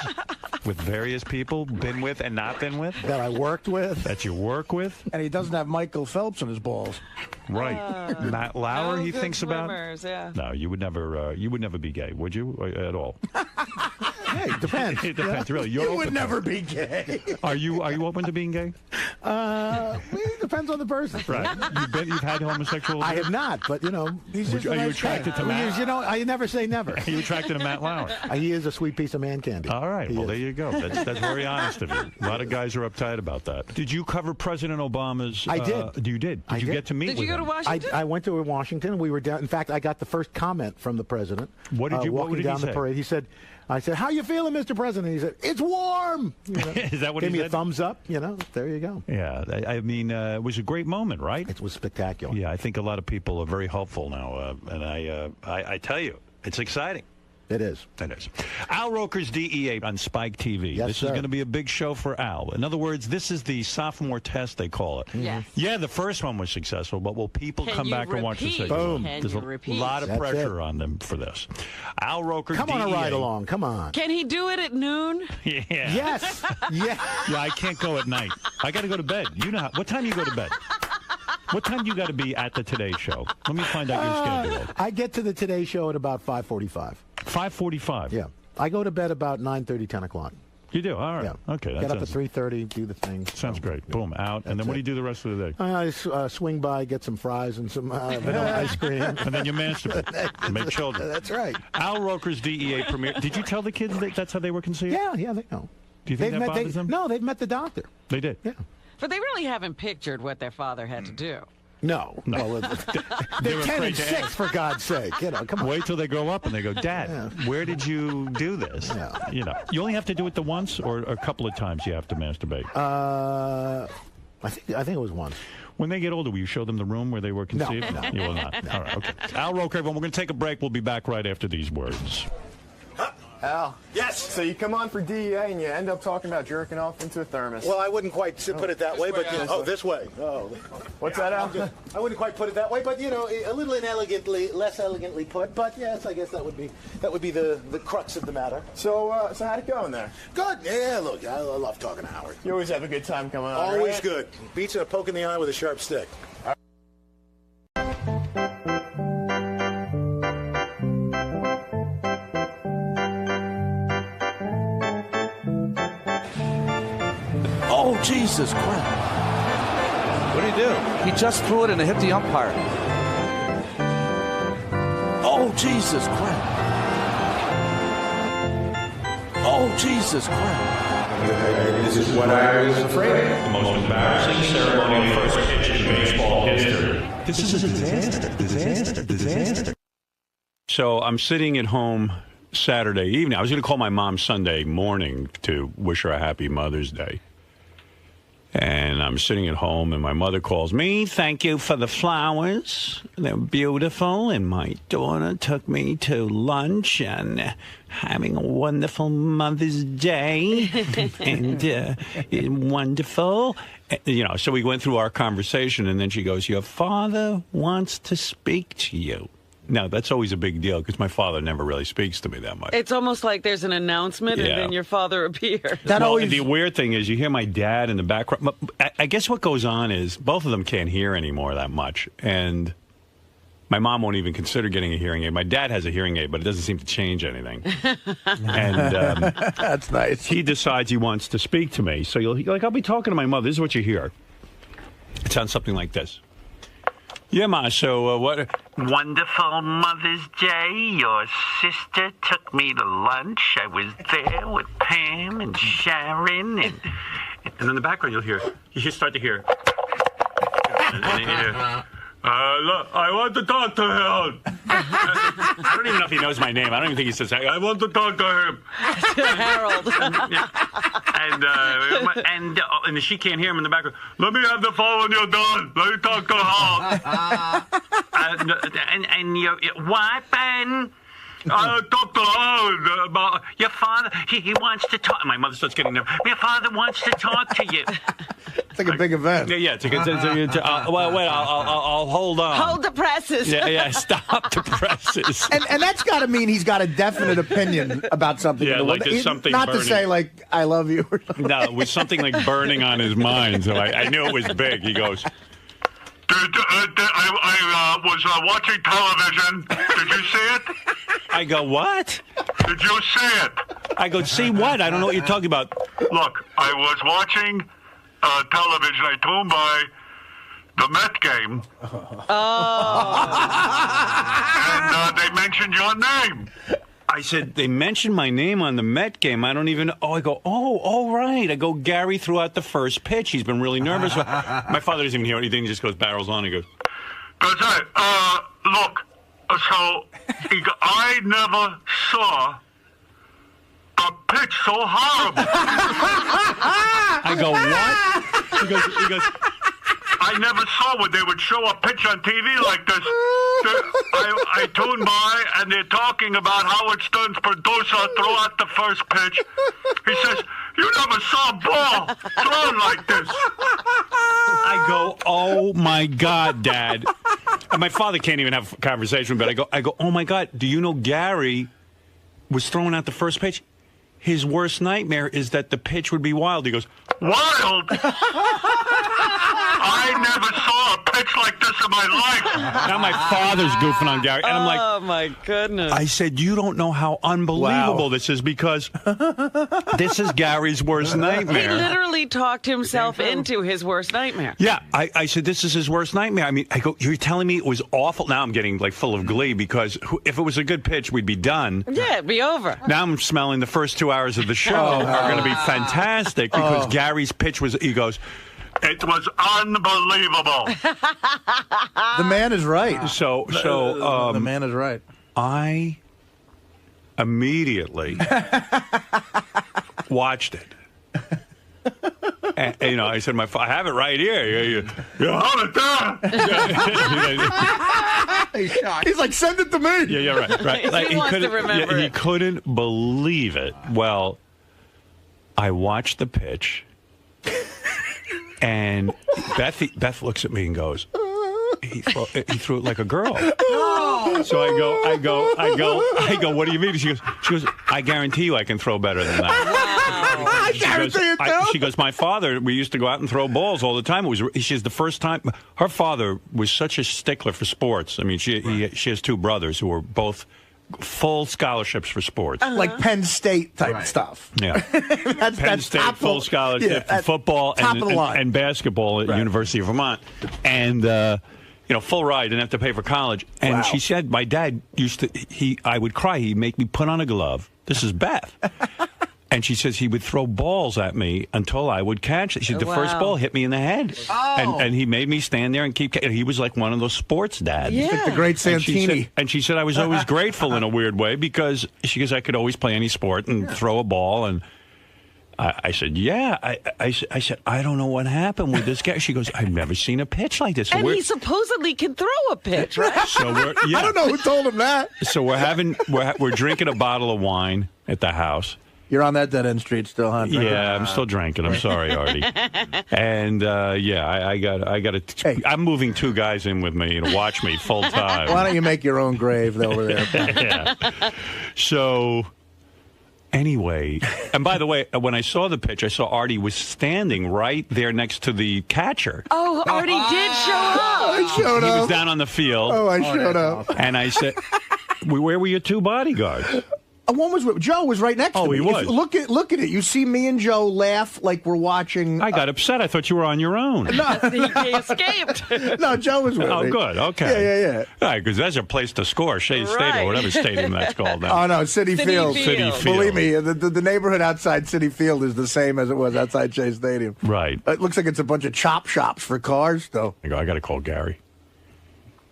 with various people, been with and not been with. That I worked with. That you work with. And he doesn't have Michael Phelps in his balls. Right. Matt Lauer, No he good thinks about. swimmers, yeah. No, you would never be gay, would you? At all? Hey, it depends. It depends, really. You're You open would to never it. be gay. Are you open to being gay? It depends on the person. Right. You've had homosexual. I have not, but He's just Are a you nice guy. attracted to Matt? I never say never. Are you attracted to Matt Lauer? He is a sweet piece of man candy. All right. He Well, is. there you go. That's very honest of you. A lot of guys are uptight about that. Did you cover President Obama's? I did. You did. I Did you did. get to meet Did with you go to him? Washington? I went to Washington. We were down. In fact, I got the first comment from the president. What did you? Walking What did down he the say? parade, he said, "I said, how you feeling, Mr. President?" He said, "It's warm." Is that what Gave he me said? a thumbs up. There you go. Yeah. I mean, it was a great moment, right? It was spectacular. Yeah. I think a lot of people are very hopeful now, and I tell you, it's exciting. It is. It is. Al Roker's DEA on Spike TV. Yes, this sir. is going to be a big show for Al. In other words, this is the sophomore test, they call it. Yes. Yeah, the first one was successful, but will people Can come you back and watch the repeat? second one? Boom. Can There's you a repeat? lot of That's pressure it. on them for this. Al Roker, Come DEA. on a ride along. Come on. Can he do it at noon? Yeah. Yes. Yeah. Yeah, I can't go at night. I got to go to bed. You know what time you go to bed? What time do you got to be at the Today Show? Let me find out your schedule. I get to the Today Show at about 5:45. 5:45. Yeah. I go to bed about 9:30, 10 o'clock. You do? All right. Yeah. Okay. Get up at 3:30, do the thing. Sounds great. Boom, out. And then what do you do the rest of the day? I swing by, get some fries and some vanilla ice cream. And then you masturbate. Make children. That's right. Al Roker's DEA premiere. Did you tell the kids that's how they were conceived? Yeah, they know. Do you think that bothers them? No, they've met the doctor. They did? Yeah. But they really haven't pictured what their father had to do. No. Well, they're 10 and 6, for God's sake. Come on. Wait till they grow up and they go, Dad, where did you do this? Yeah. You only have to do it the once or a couple of times you have to masturbate? I think it was once. When they get older, will you show them the room where they were conceived? No. You will not. All right, okay. Al Roker, everyone, we're going to take a break. We'll be back right after these words. Al. Yes. So you come on for DEA and you end up talking about jerking off into a thermos. Well, I wouldn't quite put it that way, but this way. Oh, what's that, Al? I wouldn't quite put it that way, but a little inelegantly, less elegantly put. But yes, I guess that would be the crux of the matter. So how'd it go in there? Good. Yeah, look, I love talking to Howard. You always have a good time coming on. Always right? good. Beats a poke in the eye with a sharp stick. Oh, Jesus Christ. What did he do? He just threw it and it hit the umpire. Oh, Jesus Christ. Oh, Jesus Christ. This is what I was afraid of. The most embarrassing ceremony of first pitch in baseball history. This is a disaster. So I'm sitting at home Saturday evening. I was going to call my mom Sunday morning to wish her a happy Mother's Day. And I'm sitting at home, and my mother calls me, thank you for the flowers. They're beautiful, and my daughter took me to lunch and having a wonderful Mother's Day. And wonderful. So we went through our conversation, and then she goes, your father wants to speak to you. Now, that's always a big deal because my father never really speaks to me that much. It's almost like there's an announcement and then your father appears. The weird thing is you hear my dad in the background. I guess what goes on is both of them can't hear anymore that much. And my mom won't even consider getting a hearing aid. My dad has a hearing aid, but it doesn't seem to change anything. And that's nice. He decides he wants to speak to me. So I'll be talking to my mother. This is what you hear. It sounds something like this. Yeah, Ma, so what? Wonderful Mother's Day. Your sister took me to lunch. I was there with Pam and Sharon. And in the background, you start to hear. And then you hear, look, I want to talk to him. I don't even know if he knows my name. I don't even think he says, I want to talk to him. Harold. And she can't hear him in the background. Let me have the phone when you're done. Let me talk to Howard. And you, what, Ben? Talk to Howard about your father. He wants to talk. My mother starts getting nervous. Your father wants to talk to you. It's like a big event. Yeah. I'll hold on. Hold the presses. Yeah. Stop the presses. And that's got to mean he's got a definite opinion about something. Yeah, like there's something not burning. To say like I love you. Or something. No, it was something like burning on his mind. So I knew it was big. He goes. I was watching television. Did you see it? I go, what? Did you see it? I go, see what? I don't know what you're talking about. Look, I was watching television. I tuned by the Met game. And they mentioned your name. I said, they mentioned my name on the Met game. I don't even... I go, all right. I go, Gary threw out the first pitch. He's been really nervous. My father doesn't even hear anything. He just goes, barrels on. He goes, look, so I never saw a pitch so horrible. I go, what? He goes, I never saw when they would show a pitch on TV like this. I tuned by, and they're talking about Howard Stern's producer threw out the first pitch. He says, you never saw a ball thrown like this. I go, oh, my God, Dad. And my father can't even have a conversation, but I go, oh, my God, do you know Gary was throwing out the first pitch? His worst nightmare is that the pitch would be wild. He goes, wild? I never saw a pitch like this in my life. Now my father's goofing on Gary. And I'm like, oh, my goodness. I said, you don't know how unbelievable this is because this is Gary's worst nightmare. He literally talked himself into his worst nightmare. Yeah, I said, this is his worst nightmare. I mean, I go, you're telling me it was awful? Now I'm getting like full of glee because if it was a good pitch, we'd be done. Yeah, it'd be over. Now I'm smelling the first 2 hours of the show are going to be fantastic because Gary's pitch was, he goes, it was unbelievable. The man is right. The man is right. I immediately watched it. And, you know, I said, I have it right here. You hold it down. He's like, send it to me. Yeah, right. Like, he wants to remember he couldn't believe it. Well, I watched the pitch, and Beth looks at me and goes, he threw it like a girl. Oh. So I go, what do you mean? She goes, I guarantee you I can throw better than that. She goes, my father, we used to go out and throw balls all the time. She's the first time. Her father was such a stickler for sports. I mean, she has two brothers who were both full scholarships for sports. Like Penn State type stuff. Yeah. Penn State full scholarship for football and basketball at University of Vermont. And, full ride, didn't have to pay for college. And she said, my dad I would cry. He'd make me put on a glove. This is Beth. And she says he would throw balls at me until I would catch it. She said, the first ball hit me in the head. Oh. And he made me stand there and keep. He was like one of those sports dads. Yeah. Like the great Santini. And she said I was always grateful in a weird way because she goes, I could always play any sport and throw a ball. And I said, yeah. I said, I don't know what happened with this guy. She goes, I've never seen a pitch like this. And he supposedly can throw a pitch, right? So I don't know who told him that. So we're drinking a bottle of wine at the house. You're on that dead-end street still, huh? Yeah, I'm still drinking. I'm sorry, Artie. And, I got to... Hey. I'm moving two guys in with me to watch me full time. Why don't you make your own grave over there? Yeah. So, anyway... And by the way, when I saw the pitch, I saw Artie was standing right there next to the catcher. Oh, Artie did show up. I showed up. He was down on the field. Oh, I showed up. Awesome. And I said, where were your two bodyguards? One was Joe was right next to me. Oh, he was. Look at it. You see me and Joe laugh like we're watching. I got upset. I thought you were on your own. No, he escaped. No, Joe was with me. Oh, good. Okay. Yeah. All right, because that's a place to score. Shea Stadium, or whatever stadium that's called now. Oh no, City Field. City Field. Believe me, the neighborhood outside City Field is the same as it was outside Shea Stadium. Right. It looks like it's a bunch of chop shops for cars, though. I got to call Gary.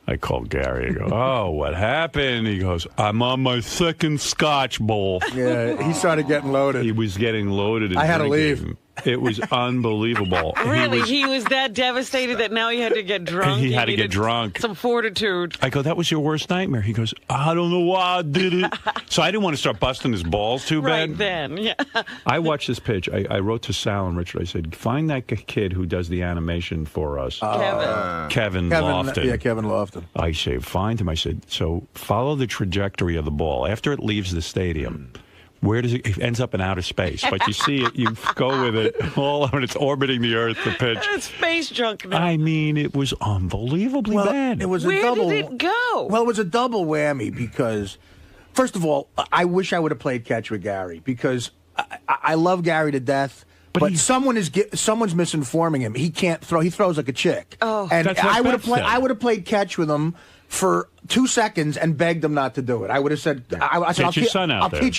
I called Gary. I go, oh, what happened? He goes, I'm on my second Scotch bowl. Yeah, he started getting loaded. He was getting loaded. And I had to drinking. leave. It was unbelievable. Really? He was that devastated that now he had to get drunk? He had to get drunk. Some fortitude. I go, that was your worst nightmare? He goes, I don't know why I did it. So I didn't want to start busting his balls too bad. Right then, yeah. I watched this pitch. I wrote to Sal and Richard. I said, find that kid who does the animation for us. Kevin Lofton. Yeah, Kevin Lofton. I say, find him. I said, so follow the trajectory of the ball. After it leaves the stadium, where does it ends up in outer space? But you see it, you go with it all when it's orbiting the Earth, the pitch. It's space junk now. I mean, it was unbelievably bad. It was Where a double. did it go? Well, it was a double whammy because, first of all, I wish I would have played catch with Gary because I love Gary to death. But someone's misinforming him. He can't throw. He throws like a chick. Oh, and that's what I would have Beth said. I would have played catch with him for 2 seconds and begged him not to do it. I would have said, I'll teach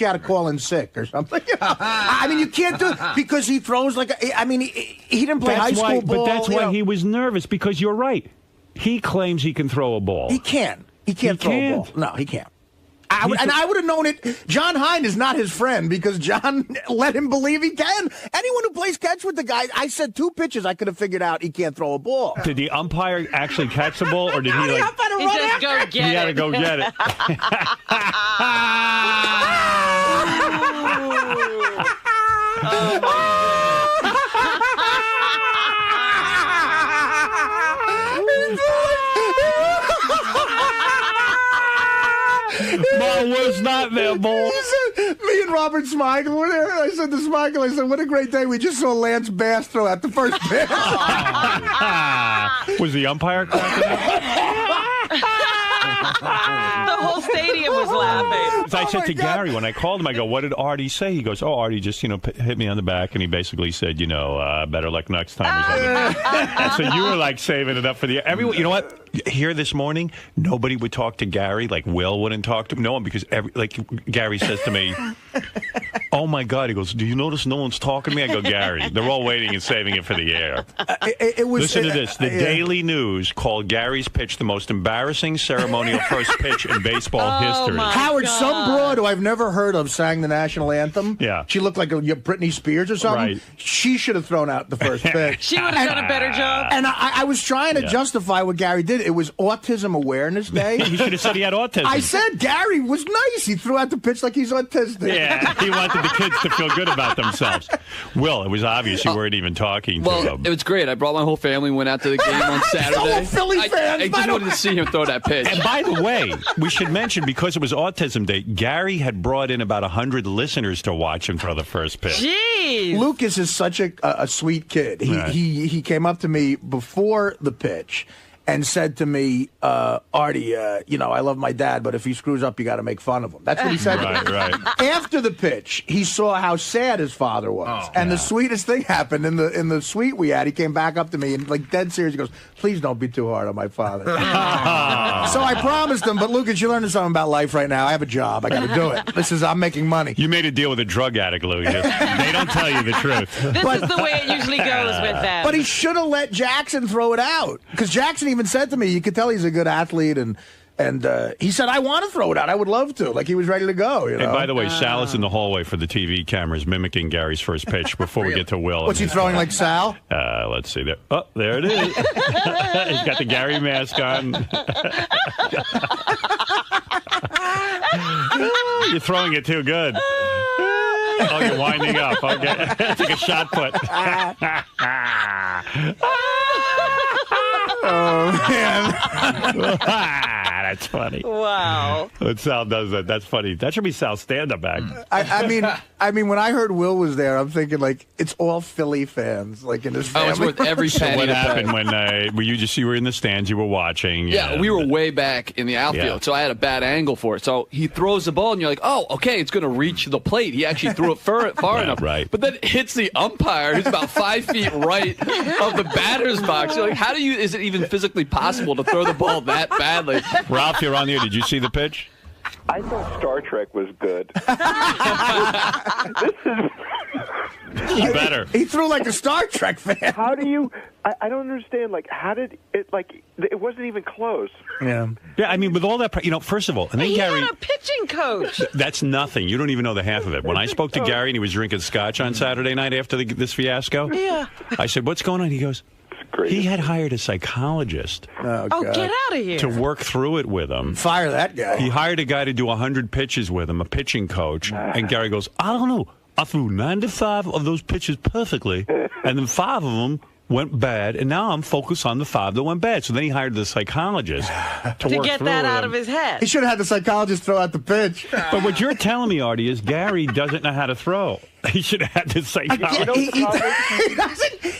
you how to call in sick or something. I mean, you can't do it because he throws like he didn't play high school ball. But that's why he was nervous because you're right. He claims he can throw a ball. He can't. He can't throw a ball. No, he can't. I would have known it. John Hine is not his friend because John let him believe he can. Anyone who plays catch with the guy, I said 2 pitches, I could have figured out he can't throw a ball. Did the umpire actually catch the ball, or did he He says, go get it. He had to go get it. My worst nightmare, boy. Me Me and Robert Smigel were there. I said to Smigel, I said, what a great day. We just saw Lance Bass throw out the first pitch. Was the umpire cracking up? The whole stadium was laughing. I said to Gary when I called him, I go, "What did Artie say?" He goes, "Oh, Artie just hit me on the back, and he basically said, better luck next time." Or something. So you were like saving it up for the everyone. You know what? Here this morning, nobody would talk to Gary. Like Will wouldn't talk to him. No one, because Gary says to me, "Oh my God!" He goes, "Do you notice no one's talking to me?" I go, "Gary, they're all waiting and saving it for the air." Listen to this. The Daily News called Gary's pitch the most embarrassing ceremonial first pitch in baseball history. Howard, some broad who I've never heard of sang the national anthem. Yeah. She looked like a Britney Spears or something. Right. She should have thrown out the first pitch. She would have done a better job. And I was trying to justify what Gary did. It was Autism Awareness Day. He should have said he had autism. I said Gary was nice. He threw out the pitch like he's autistic. Yeah, he wanted the kids to feel good about themselves. Will, it was obvious you weren't even talking to him. It was great. I brought my whole family, went out to the game on Saturday. All Philly fans. I just wanted to see him throw that pitch. And by the way, we should mention, because it was Autism Day, Gary had brought in about 100 listeners to watch him throw the first pitch. Jeez. Lucas is such a sweet kid. He came up to me before the pitch and said to me, Artie, I love my dad, but if he screws up, you got to make fun of him. That's what he said to me. Right. After the pitch, he saw how sad his father was. The sweetest thing happened in the suite we had. He came back up to me and, like, dead serious, he goes, "Please don't be too hard on my father." So I promised him, but Lucas, you're learning something about life right now. I have a job. I got to do it. I'm making money. You made a deal with a drug addict, Lucas. They don't tell you the truth. This is the way it usually goes with them. But he should have let Jackson throw it out, because Jackson even said to me, you could tell he's a good athlete, and he said, "I want to throw it out. I would love to." Like, he was ready to go. And by the way, Sal is in the hallway for the TV cameras mimicking Gary's first pitch before we get to Will. What's he throwing, like Sal? Let's see. There. Oh, there it is. He's got the Gary mask on. You're throwing it too good. Oh, you're winding up. Okay. Take a shot put. Oh, man. That's funny. Wow. When Sal does that, that's funny. That should be Sal's stand-up act. I mean, when I heard Will was there, I'm thinking, like, it's all Philly fans, like, in his family. Oh, it's worth every penny. So what happened when you were in the stands, you were watching? Yeah, we were way back in the outfield, so I had a bad angle for it. So he throws the ball, and you're like, oh, okay, it's going to reach the plate. He actually threw it far enough. Right. But then it hits the umpire, who's about 5 feet right of the batter's box. You're like, is it even physically possible to throw the ball that badly? Ralph, you're on the air. Did you see the pitch? I thought Star Trek was good. Better. He threw like a Star Trek fan. How do you? I don't understand. Like, how did it? Like, it wasn't even close. Yeah. Yeah. I mean, with all that, first of all, and then he Gary had a pitching coach. That's nothing. You don't even know the half of it. When I spoke to Gary and he was drinking scotch on Saturday night after this fiasco, I said, "What's going on?" He goes, he had hired a psychologist. Oh, get out of here. To work through it with him. Fire that guy. He hired a guy to do 100 pitches with him, a pitching coach. And Gary goes, "I don't know. I threw 95 of those pitches perfectly, and then 5 of them went bad, and now I'm focused on the 5 that went bad." So then he hired the psychologist to work get through that with out him. of his head. He should have had the psychologist throw out the pitch. But what you're telling me, Artie, is Gary doesn't know how to throw. He should have had the psychologist.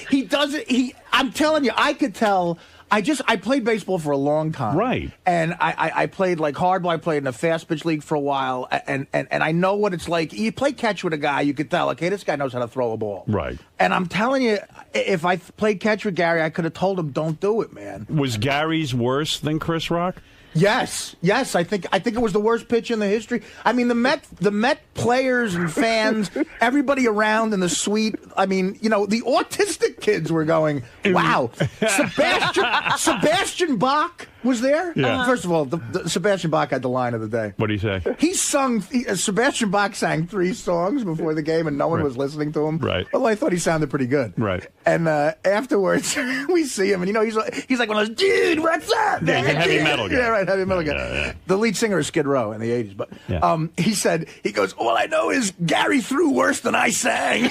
He doesn't. I'm telling you, I could tell. I played baseball for a long time. Right. And I played like hardball. I played in a fast pitch league for a while. And I know what it's like. You play catch with a guy, you could tell, okay, this guy knows how to throw a ball. Right. And I'm telling you, if I played catch with Gary, I could have told him, don't do it, man. Was Gary's worse than Chris Rock? Yes. I think it was the worst pitch in the history. I mean, the Met players and fans, everybody around in the suite. I mean, the autistic kids were going, "Wow!" Sebastian Bach was there. Yeah. First of all, Sebastian Bach had the line of the day. What did he say? Sebastian Bach sang 3 songs before the game, and no one was listening to him. Right. Well, I thought he sounded pretty good. Right. And afterwards, we see him, and he's like one of those, "Dude, what's up?" Yeah, he's a heavy metal guy. Yeah, right. Heavy metal guy. Yeah. The lead singer of Skid Row in the 80s. But he goes, "All I know is Gary threw worse than I sang."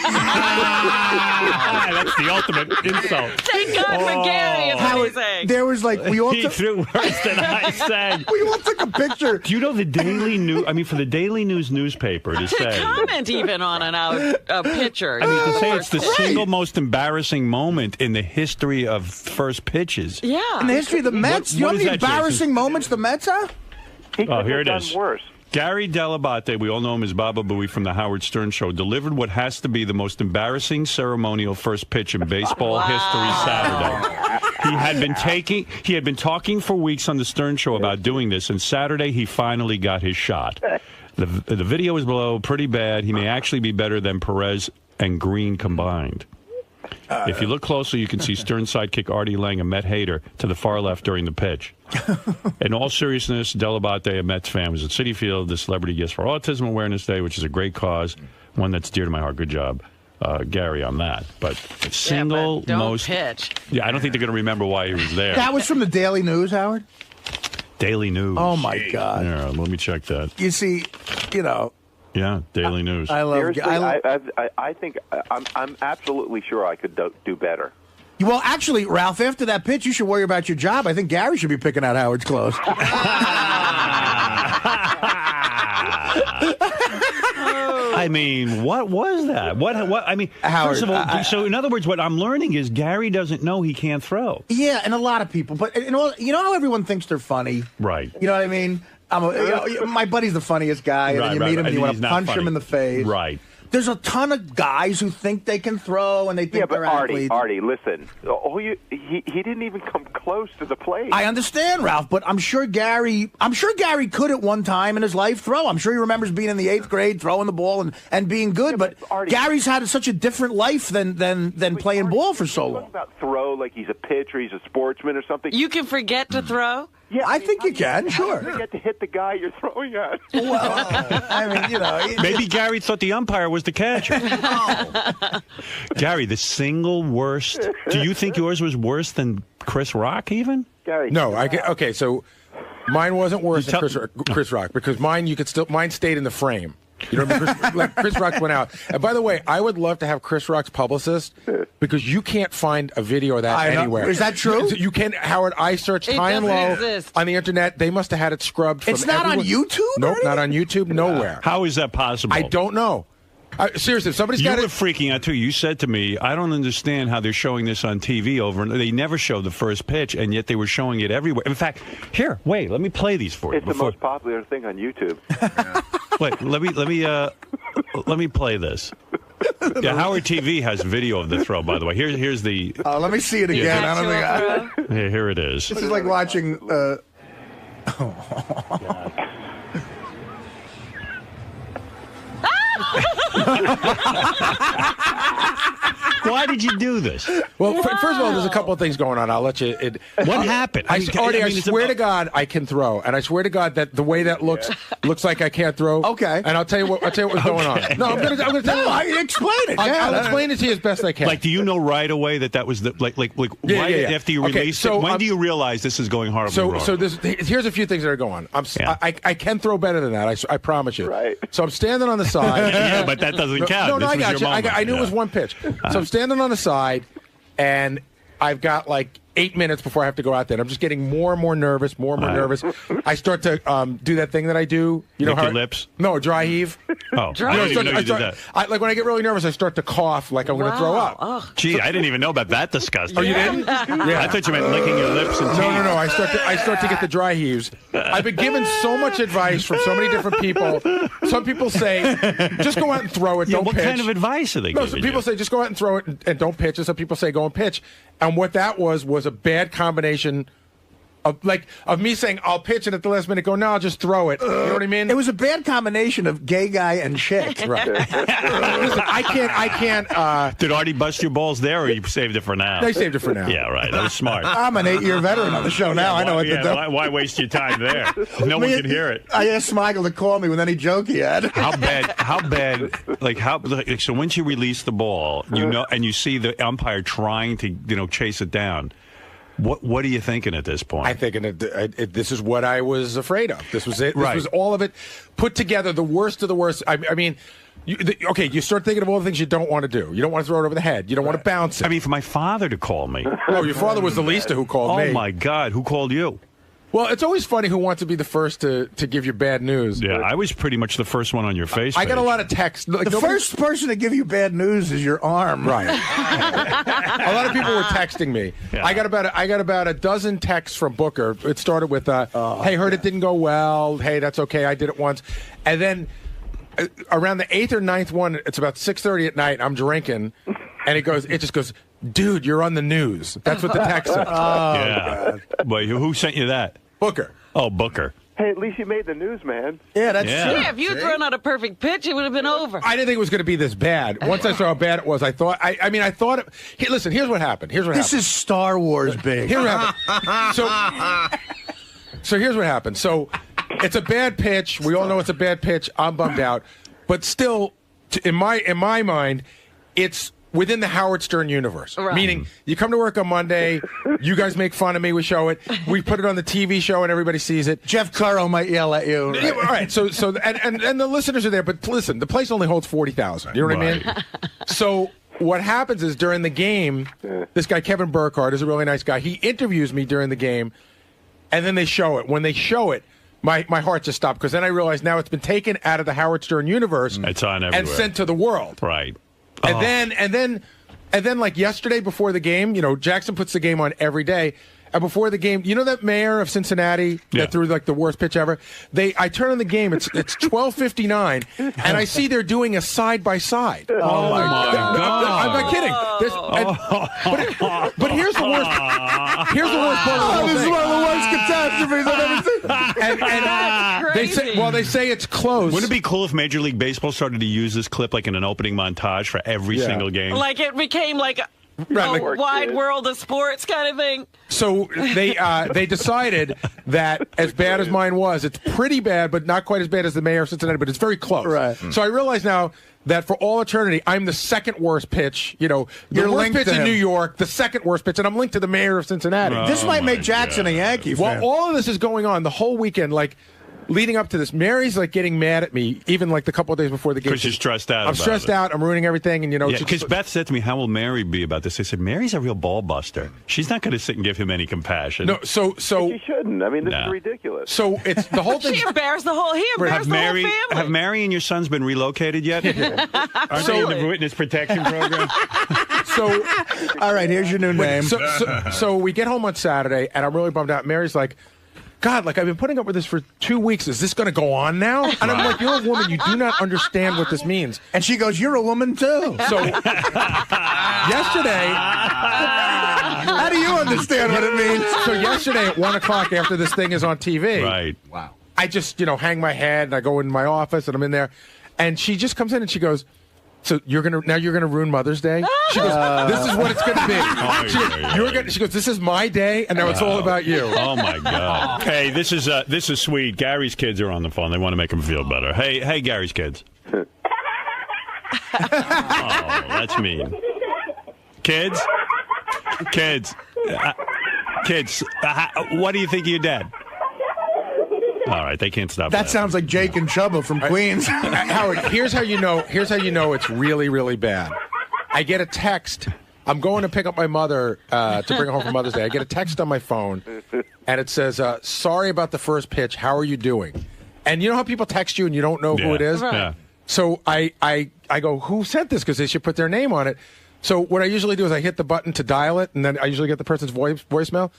That's the ultimate insult. Thank God for Gary, is what he's saying. There was like, we all he threw worse than I said. We all took a picture. Do you know the Daily News? I mean, for the Daily News newspaper to say comment even on a picture. I mean, to say it's the single most embarrassing moment in the history of first pitches. Yeah, in the history of the Mets. You know how many embarrassing moments the Mets have? Oh, here it is. Worse. Gary Dell'Abate, we all know him as Baba Booey from the Howard Stern Show, delivered what has to be the most embarrassing ceremonial first pitch in baseball history Saturday. He had been talking for weeks on the Stern Show about doing this, and Saturday he finally got his shot. The video is below, pretty bad. He may actually be better than Perez and Green combined. If you look closely, you can see Stern sidekick Artie Lang, a Met hater, to the far left during the pitch. In all seriousness, Dell'Abate, a Mets fan, was at Citi Field, the Celebrity Gifts for Autism Awareness Day, which is a great cause, one that's dear to my heart. Good job, Gary, on that. But don't most pitch. Yeah, I don't think they're going to remember why he was there. That was from the Daily News, Howard? Daily News. Oh, my God. Yeah, let me check that. You see, Yeah, Daily News. I think I'm absolutely sure I could do better. Well, actually, Ralph, after that pitch, you should worry about your job. I think Gary should be picking out Howard's clothes. I mean, what was that? What? I mean, Howard, first of all, so in other words, what I'm learning is Gary doesn't know he can't throw. Yeah, and a lot of people. But you know how everyone thinks they're funny? Right. You know what I mean? My buddy's the funniest guy, and then you meet him and you want to punch him in the face. Right. There's a ton of guys who think they can throw and they think they're athletes. Artie, listen. He didn't even come close to the plate. I understand, Ralph, but I'm sure Gary could at one time in his life throw. I'm sure he remembers being in the 8th grade, throwing the ball and being good. But Artie, Gary's had such a different life than playing ball for so long. About throw like he's a pitcher, he's a sportsman or something. You can forget to throw? Yeah, I think you can, sure. You get to hit the guy you're throwing at. Well, I mean, Maybe Gary thought the umpire was the catcher. Gary, the single worst. Do you think yours was worse than Chris Rock even? Gary. No, okay, so mine wasn't worse than Chris Rock because mine stayed in the frame. You know what I mean? Chris Rock went out. And by the way, I would love to have Chris Rock's publicist because you can't find a video of that anywhere. Is that true? You can, Howard. I searched high and low on the internet. They must have had it scrubbed. It's not on YouTube? Nope, not on YouTube. Nowhere. How is that possible? I don't know. Seriously, if somebody's got it. You were freaking out, too. You said to me, I don't understand how they're showing this on TV they never show the first pitch, and yet they were showing it everywhere. In fact, here, wait, let me play these for you. It's the most popular thing on YouTube. Wait, let me play this. Yeah, Howard TV has video of the throw, by the way. Here's the... let me see it again. Yeah. I don't think Here it is. This is like watching... Why did you do this? Well, first of all, there's a couple of things going on. I'll let you. What happened? I swear to God, I can throw, and I swear to God that the way that looks like I can't throw. Okay. And I'll tell you what's going on. No, I'm going to tell you. Explain it. I'll explain it to you as best I can. Like, do you know right away that was the after you released it? When do you realize this is going horribly wrong? So here's a few things that are going on. I can throw better than that. I promise you. Right. So I'm standing on the side. Yeah, but that doesn't count. No, I got you. I knew it was one pitch. So I'm standing on the side, and I've got like 8 minutes before I have to go out there. I'm just getting more and more nervous, nervous. I start to do that thing that I do. You know how your lips? No, dry heave. Oh, dry heave. Like when I get really nervous, I start to cough like I'm going to throw up. Oh. Gee, I didn't even know about that disgusting. Oh, you didn't? Yeah. I thought you meant licking your lips and teeth. No. I start to get the dry heaves. I've been given so much advice from so many different people. Some people say, just go out and throw it. Don't pitch. What kind of advice are they giving some people say, just go out and throw it and don't pitch. And some people say, go and pitch. And what that was a bad combination of me saying I'll pitch and at the last minute go, no, I'll just throw it. You know what I mean? It was a bad combination of gay guy and chick. Right. Listen, I can't. Did Artie bust your balls there, or you saved it for now? They saved it for now. Yeah, right. That was smart. I'm an 8-year veteran on the show now. I know what to do. Why waste your time there? No one can hear it. I asked Smigel to call me with any joke he had. How bad? So once you release the ball, and you see the umpire trying to chase it down. What are you thinking at this point? I'm thinking this is what I was afraid of. This was it. This Right. was all of it put together, the worst of the worst. I mean, you start thinking of all the things you don't want to do. You don't want to throw it over the head. You don't want to bounce it. I mean, for my father to call me. Oh, your father was the least who called me. Oh, my God. Who called you? Well, it's always funny who wants to be the first to give you bad news. Yeah, I was pretty much the first one on your face. I got a lot of texts. Like, the first person to give you bad news is your arm. Right. A lot of people were texting me. Yeah. I got about a dozen texts from Booker. It started with, "Hey, heard it didn't go well. Hey, that's okay. I did it once." And then around the 8th or 9th one, it's about 6:30 at night. I'm drinking, and it just goes, "Dude, you're on the news." That's what the text says. Yeah. Boy, who sent you that? Booker. Oh, Booker. Hey, at least you made the news, man. Yeah, that's true. Yeah, if you had thrown out a perfect pitch, it would have been over. I didn't think it was going to be this bad. Once I saw how bad it was, I thought. I thought. Listen, here's what happened. This is Star Wars big. Here's what happened. So here's what happened. So it's a bad pitch. We all know it's a bad pitch. I'm bummed out, but still, in my mind, it's within the Howard Stern universe. Right. Meaning, you come to work on Monday, you guys make fun of me, we show it, we put it on the TV show and everybody sees it. Jeff Caro might yell at you. Yeah, all right, so and the listeners are there, but listen, the place only holds 40,000. You know what I mean? So what happens is during the game, this guy Kevin Burkhardt is a really nice guy. He interviews me during the game, and then they show it. When they show it, my heart just stopped, because then I realized now it's been taken out of the Howard Stern universe. It's on everywhere. And sent to the world. Right. And then, like yesterday before the game, Jackson puts the game on every day. And before the game, you know that mayor of Cincinnati that threw like the worst pitch ever? I turn on the game. It's 12:59, and I see they're doing a side by side. Oh my God! I'm not kidding. But here's the worst. Here's the worst part of the whole This is thing. one of the worst catastrophes I've ever seen. And they say it's close. Wouldn't it be cool if Major League Baseball started to use this clip like in an opening montage for every single game? Like it became like a wide world of sports kind of thing. So they decided that as bad as mine was, it's pretty bad, but not quite as bad as the mayor of Cincinnati, but it's very close. Right. So I realize now that for all eternity, I'm the second worst pitch. The worst pitch in New York, the second worst pitch, and I'm linked to the mayor of Cincinnati. This might make Jackson a Yankee fan. While all of this is going on, the whole weekend, like leading up to this, Mary's like getting mad at me, even like the couple of days before the game. Because you're stressed out. I'm stressed out. I'm ruining everything, and because Beth said to me, "How will Mary be about this?" I said, "Mary's a real ball buster. She's not going to sit and give him any compassion." No, so she shouldn't. I mean, this is ridiculous. So it's the whole thing. He embarrassed the whole family. Have Mary and your sons been relocated yet? Aren't they in the witness protection program? So, all right, here's your new name. So we get home on Saturday, and I'm really bummed out. Mary's like, "God, like I've been putting up with this for 2 weeks. Is this going to go on now?" And I'm like, "You're a woman. You do not understand what this means." And she goes, "You're a woman too." So yesterday, how do you understand what it means? So yesterday at 1:00 after this thing is on TV, right? Wow. I just hang my head and I go in my office and I'm in there, and she just comes in and she goes, "So you're gonna ruin Mother's Day?" She goes, "This is what it's gonna be." She goes, "This is my day, and now it's all about you." Oh my God! Hey, this is sweet. Gary's kids are on the phone. They want to make him feel better. Hey, Gary's kids. Oh, that's mean. Kids. What do you think of your dad? All right, they can't stop. That sounds like Jake and Chubba from Queens. Howard, here's how you know it's really, really bad. I get a text. I'm going to pick up my mother to bring her home for Mother's Day. I get a text on my phone, and it says, "Sorry about the first pitch. How are you doing?" And you know how people text you and you don't know who it is? Right. Yeah. So I go, "Who sent this?" Because they should put their name on it. So what I usually do is I hit the button to dial it, and then I usually get the person's voicemail. It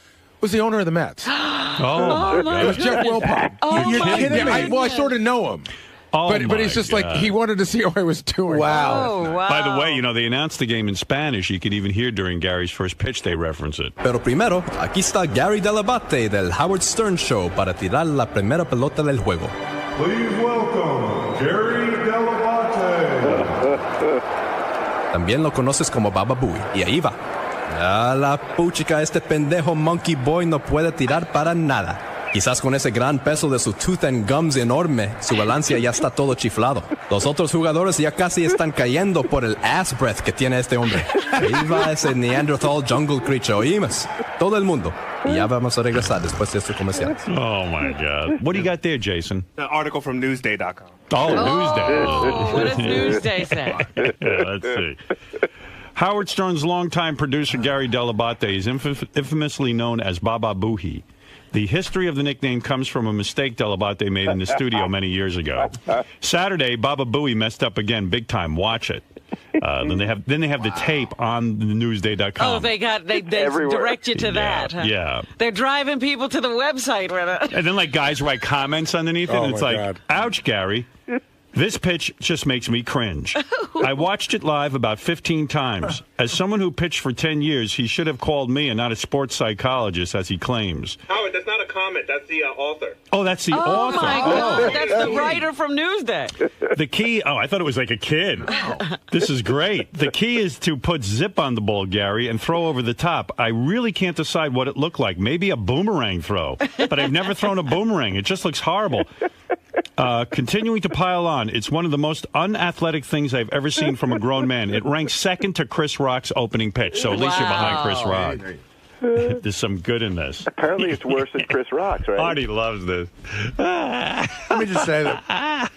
was the owner of the Mets. Oh, my it was Jeff Wilpon. You're kidding me? I sort of know him. But he's just like, he wanted to see how I was doing. Wow. Oh, wow. By the way, they announced the game in Spanish. You could even hear during Gary's first pitch they reference it. Pero primero, aquí está Gary Delabate del Howard Stern Show para tirar la primera pelota del juego. Please welcome Gary Delabate. También lo conoces como Baba Booey. Y ahí va. A la puchica, este pendejo Monkey Boy no puede tirar para nada. Quizás con ese gran peso de su tooth and gums enorme, su balance ya está todo chiflado. Los otros jugadores ya casi están cayendo por el ass breath que tiene este hombre. Ahí va ese Neanderthal jungle creature, ¿oímos? Todo el mundo. Y ya vamos a regresar después de estos comerciales. Oh, my God. What do you got there, Jason? An article from Newsday.com. Oh, Newsday. What does Newsday say? Let's see. Howard Stern's longtime producer, Gary Delabate, is infamously known as Baba Booey. The history of the nickname comes from a mistake Delabate made in the studio many years ago. Saturday, Baba Booey messed up again, big time. Watch it. Then they have the tape on the Newsday.com. Oh, they direct you to that. Huh? Yeah. They're driving people to the website with it. And then guys write comments underneath it, and it's like, God. Ouch, Gary. This pitch just makes me cringe. I watched it live about 15 times. As someone who pitched for 10 years, he should have called me and not a sports psychologist, as he claims. Howard, that's not a comment. That's the author. Oh, that's the author. Oh, my God. That's the writer from Newsday. The key, I thought it was like a kid. This is great. The key is to put zip on the ball, Gary, and throw over the top. I really can't decide what it looked like. Maybe a boomerang throw. But I've never thrown a boomerang. It just looks horrible. Continuing to pile on, it's one of the most unathletic things I've ever seen from a grown man. It ranks second to Chris Rock's opening pitch, so at least you're behind Chris Rock. There's some good in this. Apparently it's worse than Chris Rock's, right? Artie loves this. Let me just say that.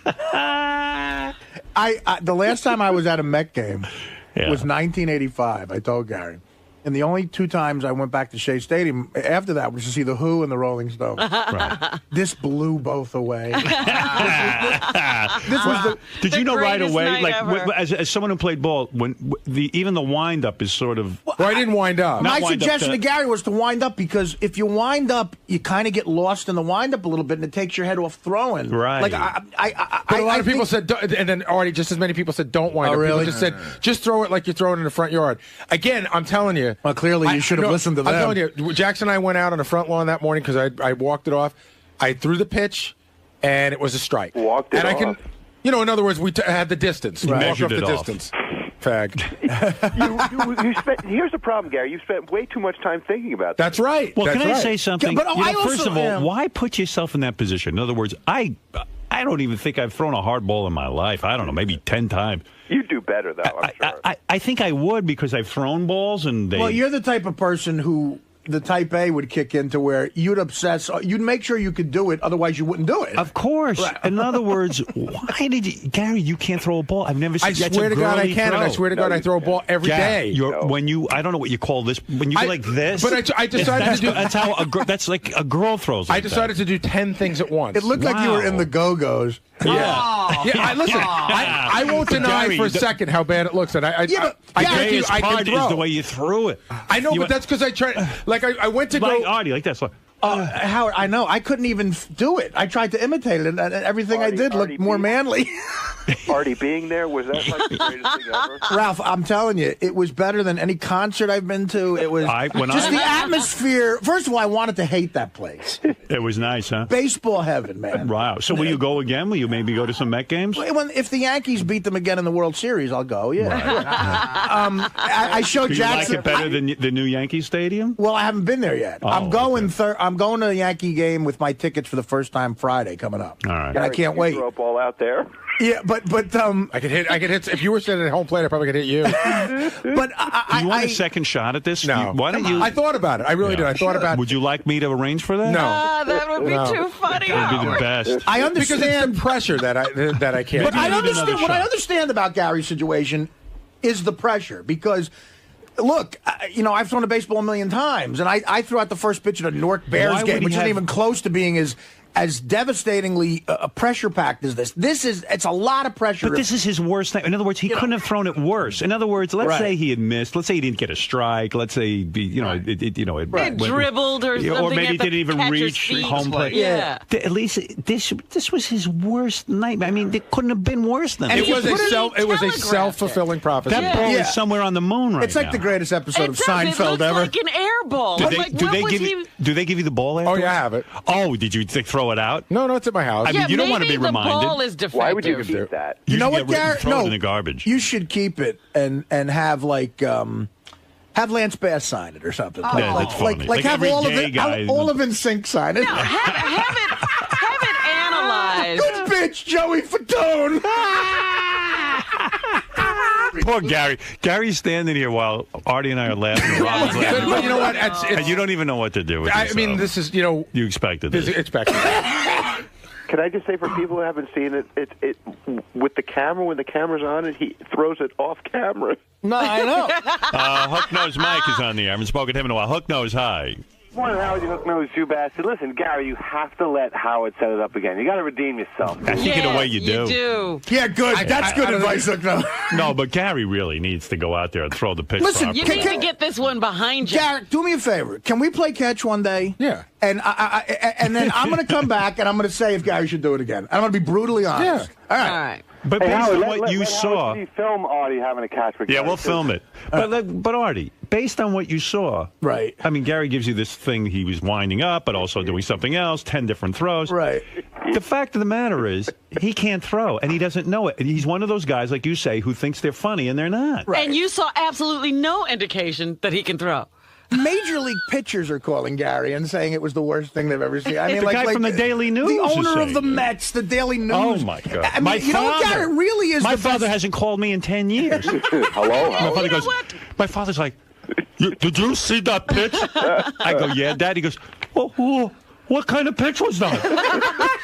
The last time I was at a Met game was 1985, I told Gary. And the only 2 times I went back to Shea Stadium after that was to see The Who and the Rolling Stones. Right. This blew both away. This was did you know right away, like as someone who played ball, when even the wind up is sort of. Well, I didn't wind up. My suggestion to Gary was to wind up, because if you wind up, you kind of get lost in the wind up a little bit, and it takes your head off throwing. Right. Like but a lot of people said, and then already just as many people said, don't wind up. Really? People just said, just throw it like you're throwing in the front yard. Again, I'm telling you. Well, clearly you should have listened to them. I'm telling you, Jackson and I went out on the front lawn that morning because I walked it off. I threw the pitch, and it was a strike. Walked it off. In other words, we had the distance. Right. We walked Measured off the it off. distance. Fag. you spent. Here's the problem, Gary. You spent way too much time thinking about that. That's right. Well, That's can I right. say something? Yeah, but First of all, why put yourself in that position? In other words, I don't even think I've thrown a hard ball in my life. I don't know, maybe 10 times. You do better, though, I'm sure. I think I would, because I've thrown balls and they... Well, you're the type of person who the type A would kick into, where you'd obsess, you'd make sure you could do it, otherwise you wouldn't do it. Of course. Right. In other words, why did you... Gary, you can't throw a ball. I've never seen... I swear to God I can, and I swear to God I throw a ball every day. When you... I don't know what you call this. When you go like this... But I decided to do... That's how that's like a girl throws. I decided to do 10 things at once. It looked like you were in the Go-Go's. Yeah. Listen, I won't deny for a second how bad it looks. And I the biggest part is the way you threw it. I know, but that's because I tried. Like I went to go. Artie, like that. Howard, I know. I couldn't even do it. I tried to imitate it, and everything I did looked more manly. Artie being there, was that like the greatest thing ever? Ralph, I'm telling you, it was better than any concert I've been to. It was the atmosphere. First of all, I wanted to hate that place. It was nice, huh? Baseball heaven, man. Wow. So will you go again? Will you maybe go to some Met games? If the Yankees beat them again in the World Series, I'll go, yeah. Right. I showed Jackson. You like it better than the new Yankee Stadium? Well, I haven't been there yet. Oh, I'm going I'm going to a Yankee game with my tickets for the first time Friday coming up. All right. And I can't wait. Throw a ball out there. Yeah, but I could hit. If you were sitting at home plate, I probably could hit you. But do you want a second shot at this? No. Why don't you? I thought about it. I really did. I thought about it. Would you like me to arrange for that? No. That would be too funny. That would be the best. I understand because it's the pressure that I can't. But I understand what I understand about Gary's situation is the pressure, because. Look, I've thrown a baseball a million times, and I threw out the first pitch at a Newark Bears game, which isn't even close to being as devastatingly pressure-packed as this. It's a lot of pressure. But this is his worst thing. In other words, he couldn't have thrown it worse. In other words, let's say he had missed. Let's say he didn't get a strike. Let's say, it dribbled or something. Or maybe he didn't even reach home plate. Yeah. At least this was his worst nightmare. I mean, it couldn't have been worse than that. It was a self-fulfilling prophecy. That ball is somewhere on the moon right now. It's like the greatest episode of Seinfeld ever. It looks like an air ball. Do they give you the ball afterwards? Oh, yeah, I have it. Oh, did you throw it out? No, it's at my house. I mean, you don't want to be reminded. The ball is defective. Why would you keep that? You know what, Garrett? Throw it in the garbage. You should keep it and have have Lance Bass sign it or something. Oh. Yeah, that's funny. Like have every all of gay it, guy all of NSYNC sign it. No, have it analyzed. Good bitch, Joey Fatone. Poor Gary. Gary's standing here while Artie and I are laughing. Robin's laughing. But you know what? And you don't even know what to do with yourself. I mean, this is, You expected this. Expected. Can I just say, for people who haven't seen it with the camera, when the camera's on it, he throws it off camera. No, I know. Hook Nose Mike is on the air. I haven't spoken to him in a while. Hook Nose, hi. Morning, Howard. You look really too bastard. Listen, Gary, you have to let Howard set it up again. You got to redeem yourself. I think in a way you do. You do. Yeah, good. That's good advice. No, but Gary really needs to go out there and throw the pitch. Listen, You need to get this one behind you. Gary, do me a favor. Can we play catch one day? Yeah. And and then I'm going to come back and I'm going to say if Gary should do it again. I'm going to be brutally honest. Yeah. All right. But Hey, based Howard, on what you saw, Howard film Artie having a catch for yeah, Gary, we'll too. film it. But Artie, based on what you saw, right? I mean, Gary gives you this thing. He was winding up, but also doing something else. 10 different throws. Right. The fact of the matter is, he can't throw, and he doesn't know it. And he's one of those guys, like you say, who thinks they're funny, and they're not. Right. And you saw absolutely no indication that he can throw. Major League pitchers are calling Gary and saying it was the worst thing they've ever seen. I mean, the guy from the Daily News, the is owner of saying the it. Mets, the Daily News. Oh my God! I mean, My you know what, father, Gary, really is. My the father best. hasn't called me in 10 years. Hello. My father goes. My father's like, "Did you see that pitch?" I go, "Yeah, Dad." He goes, "Well, what kind of pitch was that?"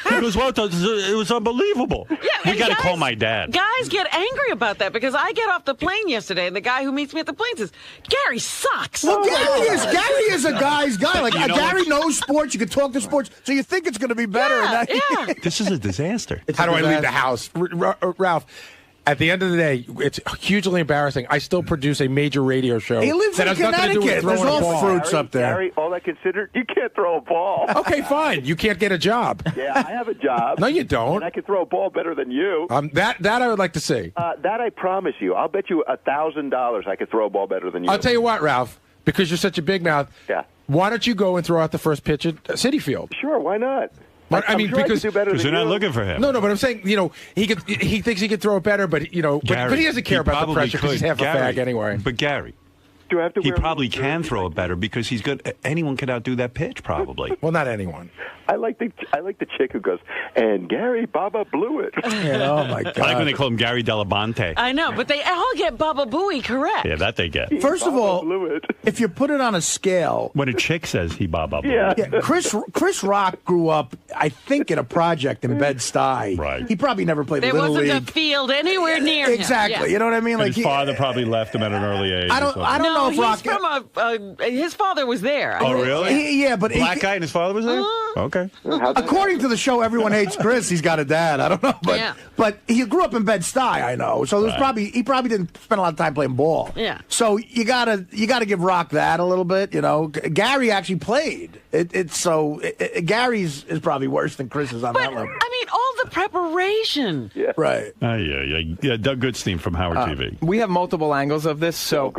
He goes, "Well, it was unbelievable." Yeah, we got to call my dad. Guys get angry about that because I get off the plane yesterday and the guy who meets me at the plane says, Gary sucks. Well, Gary is a guy's guy. Like You know Gary what? knows sports. You can talk to sports, so you think it's going to be better. Yeah. This is a disaster. How do I leave the house? Ralph, at the end of the day, it's hugely embarrassing. I still produce a major radio show. He lives that in has nothing to do with Connecticut. There's throwing a all ball. fruits up there. Gary, all that considered, you can't throw a ball. Okay, fine. You can't get a job. Yeah, I have a job. No, you don't. And I can throw a ball better than you. That I would like to see. That I promise you. I'll bet you $1,000 I could throw a ball better than you. I'll tell you what, Ralph, because you're such a big mouth. Yeah. Why don't you go and throw out the first pitch at Citi Field? Sure, why not? I mean, I'm sure I because could do better than they're not you. looking for him. No, but I'm saying, he thinks he could throw it better, but but he doesn't care about the pressure because he's half a fag anyway. But Gary, Do I have to he wear probably a little can jersey throw like it better because he's good. Anyone could outdo that pitch, probably. Well, not anyone. I like the chick who goes, and Gary Baba blew it. Oh my God! I like when they call him Gary Delabonte. I know, but they all get Baba Booey correct. Yeah, that they get. First of all, if you put it on a scale, When a chick says he Baba, yeah, Chris Rock grew up, I think, in a project in Bed-Stuy. Right. He probably never played There Little wasn't League. a field anywhere near him. Exactly. Yeah. You know what I mean? And Like his father probably left him at an early age. I don't know if he's Rock. from his father was there. Oh, really? Yeah, but Black guy and his father was there? Okay. According to the show, everyone hates Chris. He's got a dad. I don't know, but he grew up in Bed-Stuy. I know, so there's he probably didn't spend a lot of time playing ball. Yeah. So you gotta give Rock that a little bit. You know, Gary actually played. Gary's is probably worse than Chris is on that level. I mean, all the preparation. Yeah. Right. Yeah. Doug Goodstein from Howard TV. We have multiple angles of this, so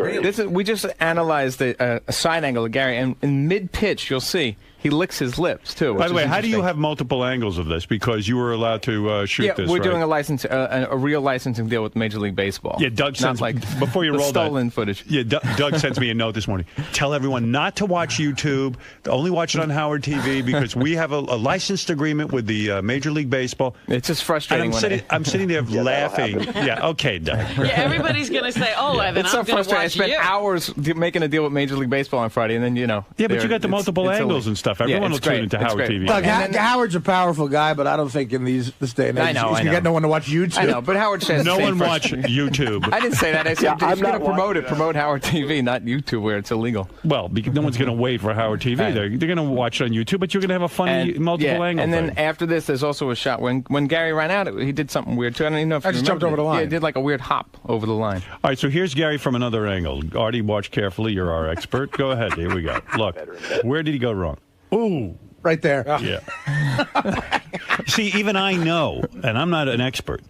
we just analyzed a side angle of Gary, and in mid-pitch, you'll see he licks his lips, too. By the way, how do you have multiple angles of this? Because you were allowed to shoot this, we're right? doing a real licensing deal with Major League Baseball. Yeah, Doug sends not like before you the roll stolen footage. Yeah, Doug sends me a note this morning. Tell everyone not to watch YouTube. Only watch it on Howard TV because we have a licensed agreement with the Major League Baseball. It's just frustrating. And I'm sitting there laughing. Yeah, okay, Doug. Yeah, everybody's going to say, "Oh, Evan, it's so I'm going to frustrating. I watch spent you." hours making a deal with Major League Baseball on Friday, and then Yeah, but you got the multiple angles and stuff. Everyone will tune into Howard TV. Doug, Howard's a powerful guy, but I don't think in this day and age he's going to get no one to watch YouTube. I know, but Howard says no one watch YouTube. I didn't say that. I said if you're going to promote Howard TV, not YouTube, where it's illegal. Well, because no one's going to wait for Howard TV. They're going to watch it on YouTube, but you're going to have a funny multiple angle. And then thing. after this, there's also a shot when Gary ran out. He did something weird too. I don't even know if I you just remember jumped over the line. Yeah, he did like a weird hop over the line. All right, so here's Gary from another angle. Artie, watch carefully. You're our expert. Go ahead. Here we go. Look, where did he go wrong? Ooh, right there. Yeah. See, even I know, and I'm not an expert.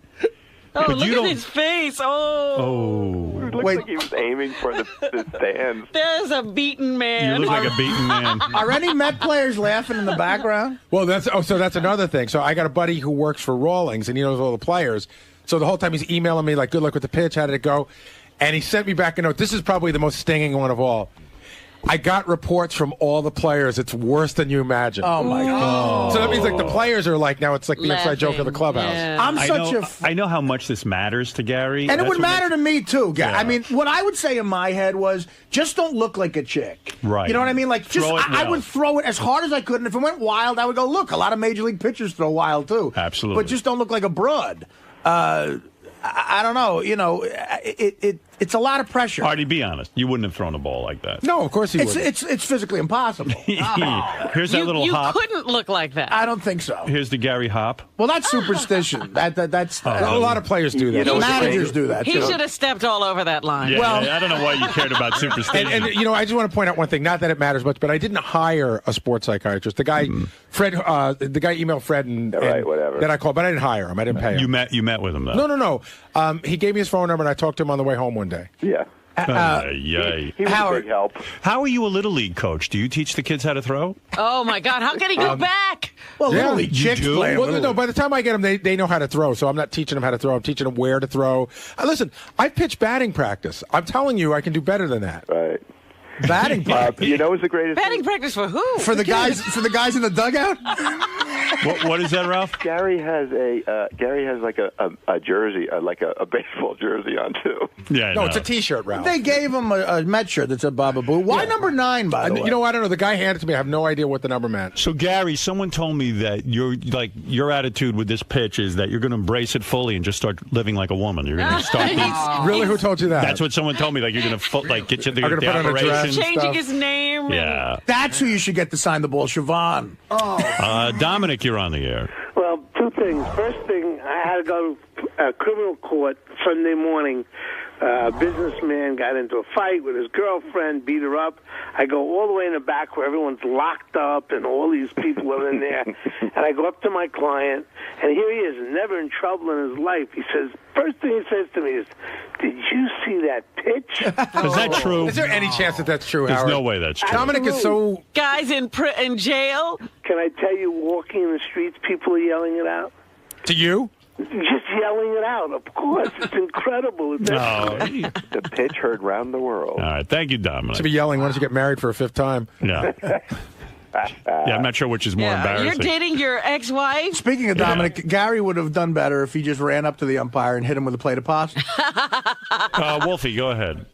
Oh, but look you at don't... his face. Oh. It looks like he was aiming for the stands. There's a beaten man. You look like a beaten man. Are any Met players laughing in the background? Well, that's another thing. So I got a buddy who works for Rawlings, and he knows all the players. So the whole time he's emailing me like, "Good luck with the pitch. How did it go?" And he sent me back a note. This is probably the most stinging one of all. I got reports from all the players. It's worse than you imagine. Oh, my God. So that means like the players are like, now it's like the inside joke of the clubhouse. Yeah. I know how much this matters to Gary. And it would matter to me, too. Yeah. I mean, what I would say in my head was, just don't look like a chick. Right. You know what I mean? Like, just Throw it I well. would throw it as hard as I could, and if it went wild, I would go, look, a lot of Major League pitchers throw wild, too. Absolutely. But just don't look like a broad. I don't know. You know, it's a lot of pressure. Artie, be honest. You wouldn't have thrown a ball like that. No, of course he wouldn't. It's physically impossible. Here's that little hop. You couldn't look like that. I don't think so. Here's the Gary hop. Well, that's superstition. That's a lot of players do that. Managers do that. He should have stepped all over that line. Yeah, well, I don't know why you cared about superstition. And I just want to point out one thing. Not that it matters much, but I didn't hire a sports psychiatrist. The guy, Fred, the guy emailed Fred and whatever. that I called, but I didn't hire him. I didn't pay him. You met with him though? No. He gave me his phone number, and I talked to him on the way home one day. Yeah. He was a big help. How are you a Little League coach? Do you teach the kids how to throw? Oh, my God. How can he go back? Well, Little League chicks play. Well, no, by the time I get them, they know how to throw, so I'm not teaching them how to throw. I'm teaching them where to throw. Listen, I pitch batting practice. I'm telling you, I can do better than that. Right. Batting practice. You know what's the greatest Batting practice for who? For the guys in the dugout? What is that, Ralph? Gary has like a jersey, like a baseball jersey on too. Yeah, no, it's a T-shirt, Ralph. They gave him a Met shirt that said Baba Boo. Why number 9? By the way, you know, I don't know. The guy handed it to me. I have no idea what the number meant. So Gary, someone told me that your attitude with this pitch is that you're going to embrace it fully and just start living like a woman. You're going to start. Really? Who told you that? That's what someone told me. Like you're going to get you the operation. Changing his name. Yeah. That's who you should get to sign the ball, Siobhan. Dominic, you're on the air. Well, two things. First thing, I had to go to criminal court Sunday morning. A businessman got into a fight with his girlfriend, beat her up. I go all the way in the back where everyone's locked up and all these people are in there. And I go up to my client, and here he is, never in trouble in his life. He says, first thing he says to me is, did you see that pitch? Is that true? Is there any chance that that's true, There's Howard? no way that's true. Dominic is so... Guys in jail? Can I tell you, walking in the streets, people are yelling it out? To you? Just yelling it out, of course. It's incredible. The pitch heard round the world. All right. Thank you, Dominic. To be yelling once you get married for a 5th time. Yeah. I'm not sure which is more embarrassing. You're dating your ex-wife? Speaking of Dominic, Gary would have done better if he just ran up to the umpire and hit him with a plate of pasta. Wolfie, go ahead.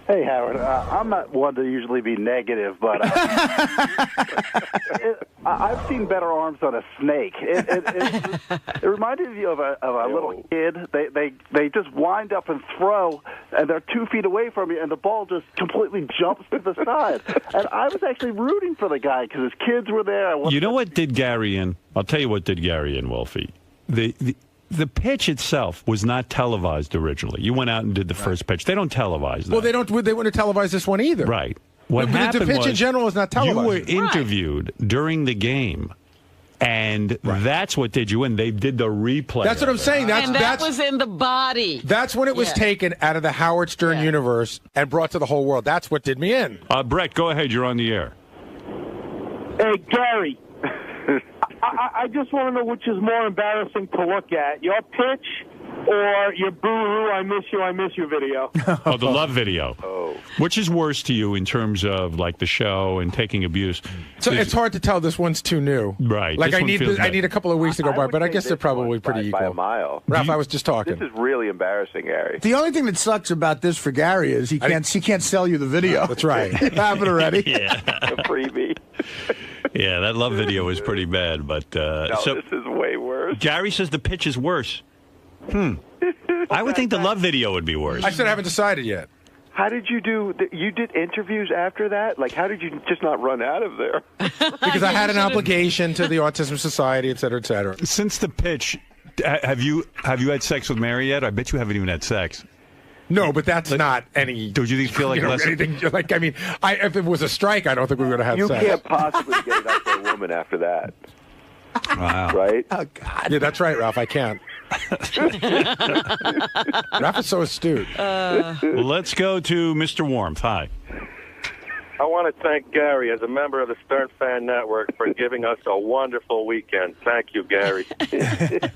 Hey, Howard. I'm not one to usually be negative, but I've seen better arms on a snake. It reminded you of a little kid. They just wind up and throw, and they're 2 feet away from you, and the ball just completely jumps to the side. And I was actually rooting for the guy because his kids were there. You know what did Gary in? I'll tell you what did Gary in, Wolfie. The pitch itself was not televised originally. You went out and did the first pitch. They don't televise that. Well, they wouldn't televise this one either. Right. What happened the pitch was, in general is not televised. You were interviewed during the game, and that's what did you in. They did the replay. That's what I'm saying. That was in the body. That's when it was taken out of the Howard Stern universe and brought to the whole world. That's what did me in. Brett, go ahead. You're on the air. Hey, Gary. I just want to know which is more embarrassing to look at, your pitch or your boo-hoo, I miss you video. Oh, the love video. Oh. Which is worse to you in terms of, like, the show and taking abuse? So it's hard to tell. This one's too new. Right. Like, I need a couple of weeks to go by, but I guess they're probably pretty equal. By a mile. Ralph, I was just talking. This is really embarrassing, Gary. The only thing that sucks about this for Gary is he can't sell you the video. That's right. It happened already. Yeah. A freebie. Yeah, that love video was pretty bad, but this is way worse. Gary says the pitch is worse. I would think the love video would be worse. I still haven't decided yet. How did you do? You did interviews after that? Like, how did you just not run out of there? Because I had an obligation to the Autism Society, et cetera, et cetera. Since the pitch, have you had sex with Mary yet? I bet you haven't even had sex. No, but that's not any. Don't you feel like less? Anything, like, I mean, if it was a strike, I don't think we were going to have sex. You can't possibly get it out to a woman after that. Wow. Right? Oh, God. Yeah, that's right, Ralph. I can't. Ralph is so astute. Let's go to Mr. Warmth. Hi. I want to thank Gary, as a member of the Stern Fan Network, for giving us a wonderful weekend. Thank you, Gary.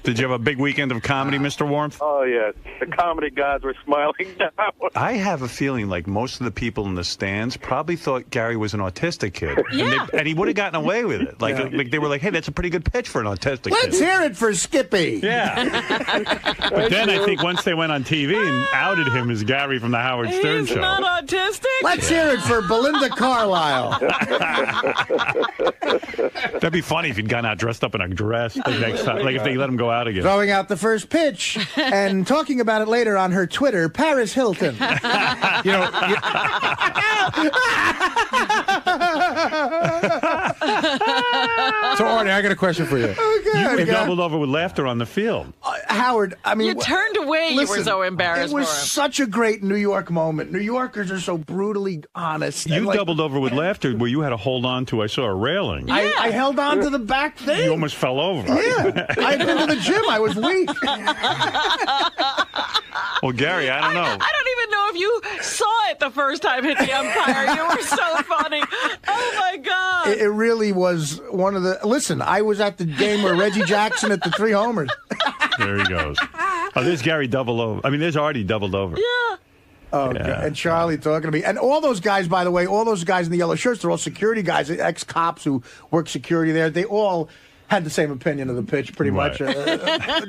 Did you have a big weekend of comedy, Mr. Warmth? Oh, yes. The comedy gods were smiling down. I have a feeling like most of the people in the stands probably thought Gary was an autistic kid. Yeah. And he would have gotten away with it. Like they were like, hey, that's a pretty good pitch for an autistic kid. Let's hear it for Skippy. Yeah. But then I think once they went on TV and outed him as Gary from the Howard Stern He's Show. not autistic? Let's hear it for Belinda Carlisle. That'd be funny if he'd gone out dressed up in a dress the next time, like if they let him go out again. Throwing out the first pitch and talking about it later on her Twitter, Paris Hilton. So, Artie, I got a question for you. You doubled over with laughter on the field. Howard, I mean... You turned away. Listen, you were so embarrassed It was for him. such a great New York moment. New Yorkers are so brutally honest. You doubled over with laughter where you had to hold on to, I saw a railing. Yeah. I held on to the back thing. You almost fell over. Yeah. I had been to the gym. I was weak. Well, Gary, I don't know. I don't even know if you saw it the first time hit the umpire. You were so funny. Oh, my God. It really was one of the... Listen, I was at the game where Reggie Jackson hit the 3 homers. There he goes. Oh, there's Gary doubled over. I mean, there's Artie doubled over. Yeah. Oh, yeah. God. And Charlie talking to me. And all those guys, by the way, all those guys in the yellow shirts, they're all security guys, ex-cops who work security there. They all had the same opinion of the pitch, pretty much.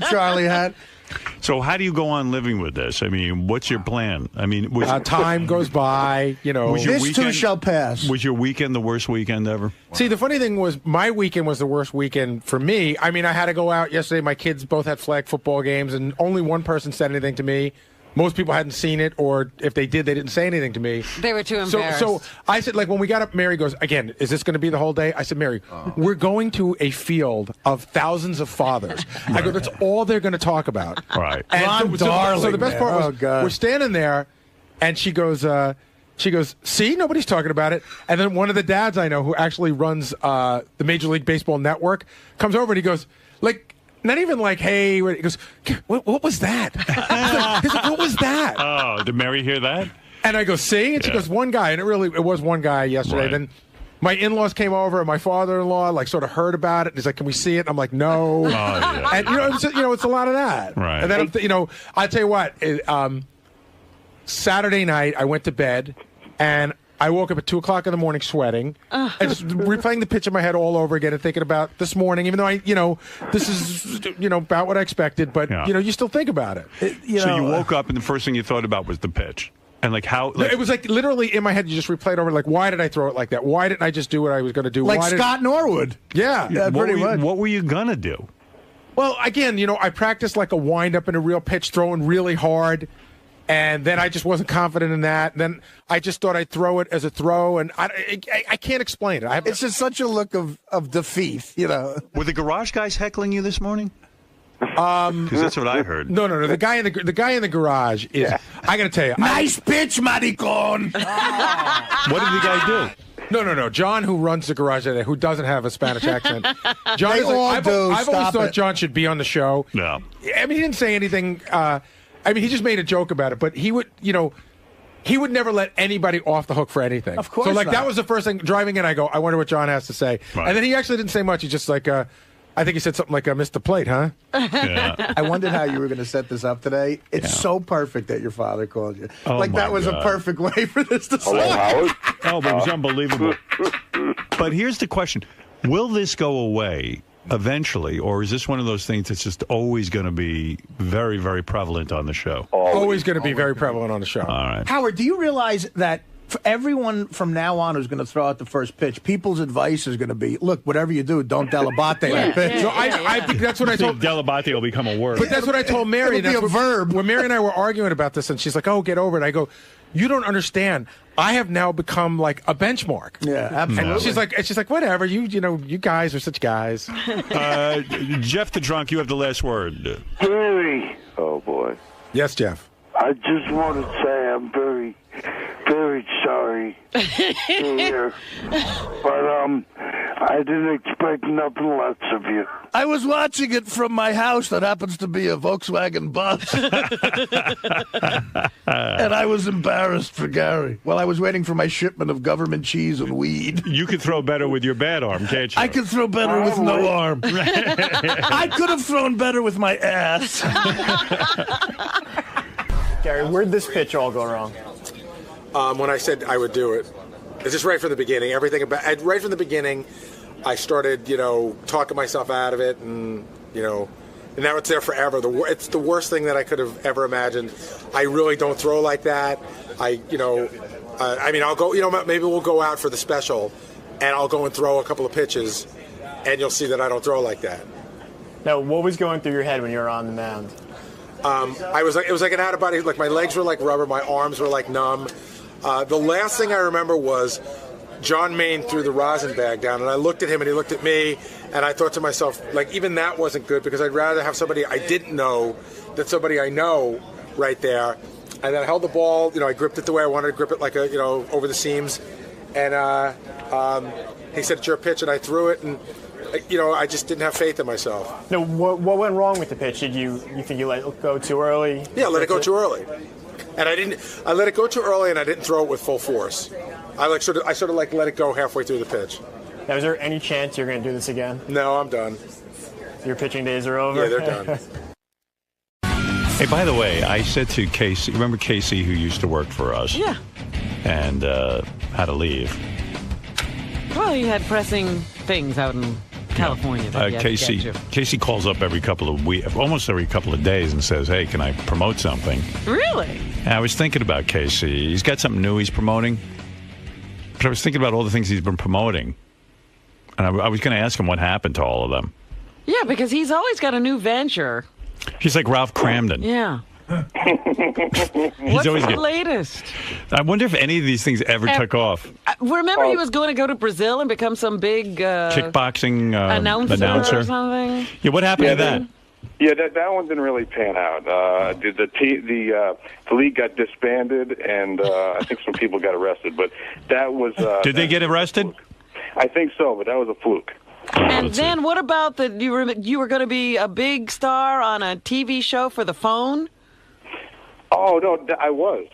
Charlie had. So how do you go on living with this? I mean, what's your plan? I mean, time goes by, you know. This too shall pass. Was your weekend the worst weekend ever? See, the funny thing was my weekend was the worst weekend for me. I mean, I had to go out yesterday. My kids both had flag football games, and only one person said anything to me. Most people hadn't seen it, or if they did, they didn't say anything to me. They were too embarrassed. So I said, like, when we got up, Mary goes, again, is this going to be the whole day? I said, Mary, we're going to a field of thousands of fathers. I go, that's all they're going to talk about. Right. And so the best part was, we're standing there, and she goes, see, nobody's talking about it. And then one of the dads I know who actually runs the Major League Baseball network comes over and he goes, like, not even like, hey, he goes, what was that? He's like, what was that? Oh, did Mary hear that? And I go, see? And she goes, one guy. And it was one guy yesterday. Right. Then my in-laws came over, and my father-in-law, like, sort of heard about it. And he's like, can we see it? And I'm like, no. Oh, yeah. And, it's a lot of that. Right. And then, I'll tell you what, Saturday night, I went to bed, and I woke up at 2 o'clock in the morning sweating and just replaying the pitch in my head all over again and thinking about this morning, even though this is, about what I expected, but, you still think about it. So you woke up and the first thing you thought about was the pitch. And like how... it was like literally in my head, you just replayed over, like, why did I throw it like that? Why didn't I just do what I was going to do? Like Scott Norwood. Yeah. Pretty much. What were you going to do? Well, again, I practiced like a wind-up in a real pitch, throwing really hard. And then I just wasn't confident in that. And then I just thought I'd throw it as a throw, and I can't explain it. It's just such a look of defeat, Were the garage guys heckling you this morning? Because that's what I heard. No. The guy in the garage is. Yeah. I got to tell you, nice pitch, maricon. What did the guy do? No. John, who runs the garage today, who doesn't have a Spanish accent. John, I've always thought John should be on the show. No, I mean, he didn't say anything. He just made a joke about it, but he would, he would never let anybody off the hook for anything. Of course. So, like, that was the first thing. Driving in, I go, I wonder what John has to say. Right. And then he actually didn't say much. He just like, I think he said something like, I missed the plate, huh? Yeah. I wondered how you were going to set this up today. It's so perfect that your father called you. Oh, like, that was God. a perfect way for this to Hello, start. Howard. Oh, but it was unbelievable. But here's the question. Will this go away eventually, or is this one of those things that's just always going to be very, very prevalent on the show? Always going to be very prevalent on the show. All right. Howard, do you realize that for everyone from now on who's going to throw out the first pitch, people's advice is going to be, look, whatever you do, don't delabate that pitch. So I think that's what I told. Delabate will become a word. But that's what I told Mary. It'll be a verb. When Mary and I were arguing about this, and she's like, oh, get over it. I go, you don't understand. I have now become like a benchmark. Yeah, absolutely. And she's like, whatever. You guys are such guys. Jeff the drunk, you have the last word. Gary. Oh, boy. Yes, Jeff. I just want to say I'm very, very sorry to hear. But I didn't expect nothing less of you. I was watching it from my house that happens to be a Volkswagen bus. And I was embarrassed for Gary while I was waiting for my shipment of government cheese and weed. You could throw better with your bad arm, can't you? I could throw better with no arm. I could have thrown better with my ass. Gary, where'd this pitch all go wrong? When I said I would do it. It's just right from the beginning. Right from the beginning, I started, talking myself out of it, and now it's there forever. It's the worst thing that I could have ever imagined. I really don't throw like that. I mean, I'll go. Maybe we'll go out for the special, and I'll go and throw a couple of pitches, and you'll see that I don't throw like that. Now, what was going through your head when you were on the mound? It was like an out of body. Like my legs were like rubber, my arms were like numb. The last thing I remember was John Maine threw the rosin bag down, and I looked at him, and he looked at me, and I thought to myself, like, even that wasn't good, because I'd rather have somebody I didn't know than somebody I know right there. And then I held the ball, I gripped it the way I wanted to grip it, like over the seams. And he said, "It's your pitch," and I threw it, and I just didn't have faith in myself. No, what went wrong with the pitch? Did you think you let it go too early? Yeah, I let it go too early. And I let it go too early, and I didn't throw it with full force. I sort of let it go halfway through the pitch. Now, is there any chance you're going to do this again? No, I'm done. Your pitching days are over? Yeah, they're done. Hey, by the way, I said to Casey, remember Casey who used to work for us? Yeah. And had to leave. Well, he had pressing things out in California. That he had to get to. Casey calls up every couple of weeks, almost every couple of days, and says, "Hey, can I promote something?" Really? And I was thinking about Casey. He's got something new he's promoting. But I was thinking about all the things he's been promoting. And I was going to ask him what happened to all of them. Yeah, because he's always got a new venture. He's like Ralph Cramden. Yeah. What's the latest? I wonder if any of these things ever took off. Remember he was going to go to Brazil and become some big kickboxing announcer or something? Yeah, what happened to that? Yeah, that one didn't really pan out. The league got disbanded, and I think some people got arrested. But that was... Did they get arrested? I think so, but that was a fluke. And then what about you were going to be a big star on a TV show for the phone? Oh, no, I was.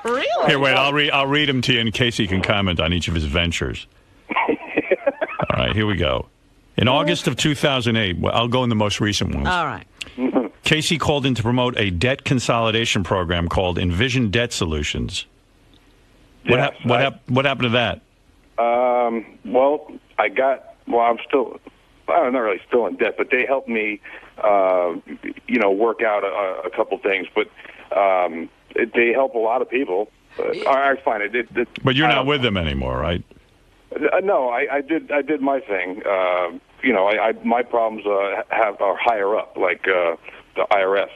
Really? Here, wait, I'll read them to you in case he can comment on each of his ventures. All right, here we go. In August of 2008, I'll go in the most recent ones. All right. Casey called in to promote a debt consolidation program called Envision Debt Solutions. What happened to that? I'm not really still in debt, but they helped me, work out a couple things. But they help a lot of people. I find it. But you're not with them anymore, right? No, I did my thing. My problems are higher up, like the IRS.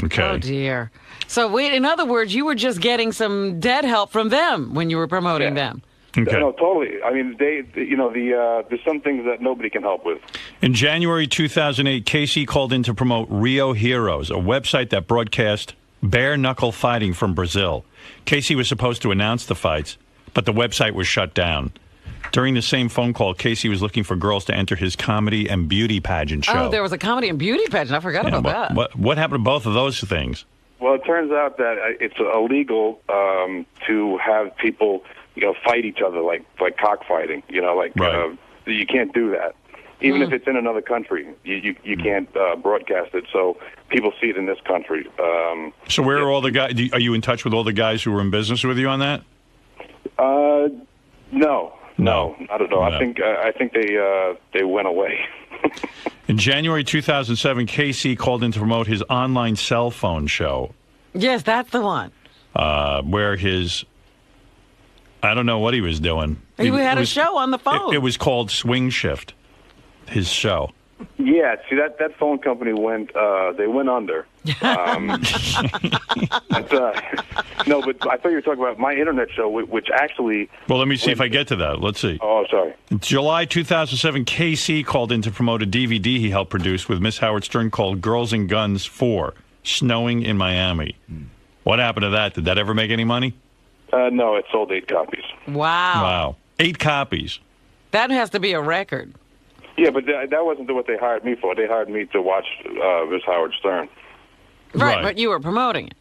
Okay. Oh dear. So in other words, you were just getting some debt help from them when you were promoting them. Okay. No, totally. I mean, there's some things that nobody can help with. In January 2008, Casey called in to promote Rio Heroes, a website that broadcast bare-knuckle fighting from Brazil. Casey was supposed to announce the fights, but the website was shut down. During the same phone call, Casey was looking for girls to enter his comedy and beauty pageant show. Oh, there was a comedy and beauty pageant. I forgot about that. What happened to both of those things? Well, it turns out that it's illegal to have people, fight each other like cockfighting. You can't do that. Even if it's in another country, you can't broadcast it. So people see it in this country. So where are all the guys? Are you in touch with all the guys who were in business with you on that? No, not at all. No. I think they went away. In January 2007, Casey called in to promote his online cell phone show. Yes, that's the one. Where I don't know what he was doing. He had a show on the phone. It was called Swing Shift, his show. Yeah, see, that phone company went under. No, but I thought you were talking about my internet show, which actually... Well, let me see if I get to that. Let's see. Oh, sorry. In July 2007, KC called in to promote a DVD he helped produce with Miss Howard Stern called Girls and Guns 4, Snowing in Miami. What happened to that? Did that ever make any money? No, it sold 8 copies. Wow. 8 copies. That has to be a record. Yeah, but that wasn't what they hired me for. They hired me to watch Miss Howard Stern. Right, but you were promoting it.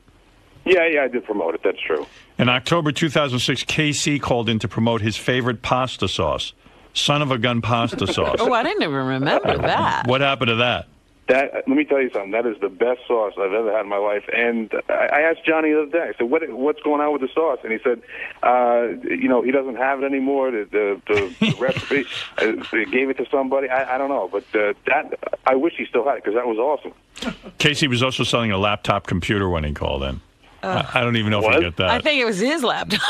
Yeah, I did promote it. That's true. In October 2006, KC called in to promote his favorite pasta sauce, Son of a Gun pasta sauce. Oh, I didn't even remember that. What happened to that? Let me tell you something. That is the best sauce I've ever had in my life. And I asked Johnny the other day. I said, "What's going on with the sauce?" And he said, he doesn't have it anymore. The recipe, they gave it to somebody. I don't know, but I wish he still had it because that was awesome. Casey was also selling a laptop computer when he called in. I don't even know if I get that. I think it was his laptop.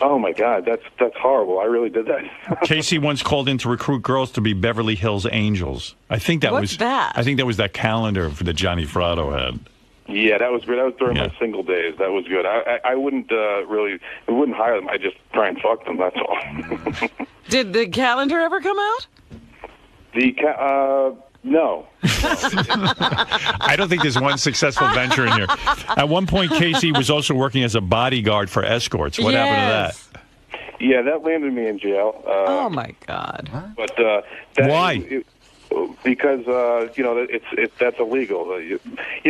Oh my God, that's horrible. I really did that. Casey once called in to recruit girls to be Beverly Hills Angels. I think that What's was that? I think that was that calendar that Johnny Fratto had. Yeah, that was good. That was during my single days. That was good. I wouldn't I wouldn't hire them. I just try and fuck them. That's all. Did the calendar ever come out? No. I don't think there's one successful venture in here. At one point, Casey was also working as a bodyguard for escorts. What happened to that? Yeah, that landed me in jail. Oh my God! But why? Because that's illegal.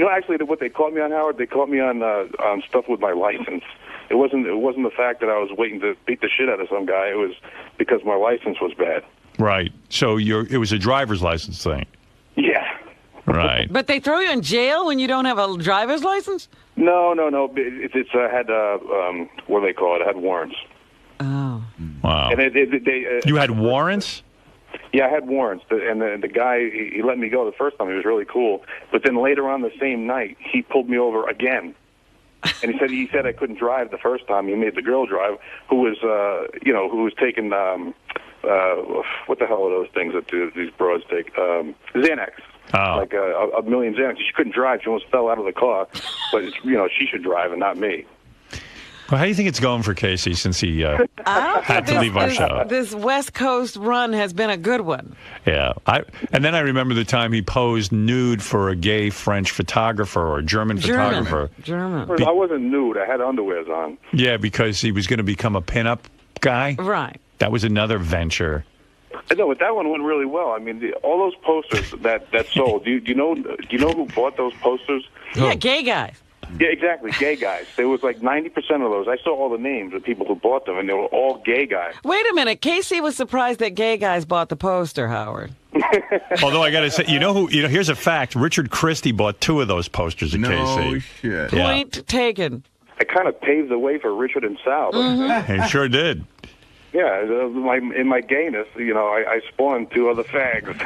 Actually, what they caught me on, Howard, they caught me on stuff with my license. It wasn't the fact that I was waiting to beat the shit out of some guy. It was because my license was bad. Right. So it was a driver's license thing. Yeah. Right. But they throw you in jail when you don't have a driver's license? No. It's had what do they call it? It had warrants. Oh. Wow. And they you had warrants? Yeah, I had warrants. And the guy, he let me go the first time. He was really cool. But then later on the same night, he pulled me over again. And he said I couldn't drive the first time. He made the girl drive, who was taking what the hell are those things that these bros take? Xanax. Oh. Like a million Xanax. She couldn't drive. She almost fell out of the car. But she should drive and not me. Well, how do you think it's going for Casey since he had to leave our show? This West Coast run has been a good one. Yeah. And then I remember the time he posed nude for a gay French photographer or German photographer. German. I wasn't nude. I had underwears on. Yeah, because he was going to become a pinup guy. Right. That was another venture. I know, but that one went really well. I mean, all those posters that sold. Do you know who bought those posters? Yeah, gay guys. Yeah, exactly, gay guys. There was like 90% of those. I saw all the names of people who bought them, and they were all gay guys. Wait a minute. Casey was surprised that gay guys bought the poster, Howard. Although I got to say, here's a fact. Richard Christie bought 2 of those posters of Casey. No shit. Yeah. Point taken. I kind of paved the way for Richard and Sal. He sure did. Yeah, in my gayness, I spawned 2 other fags.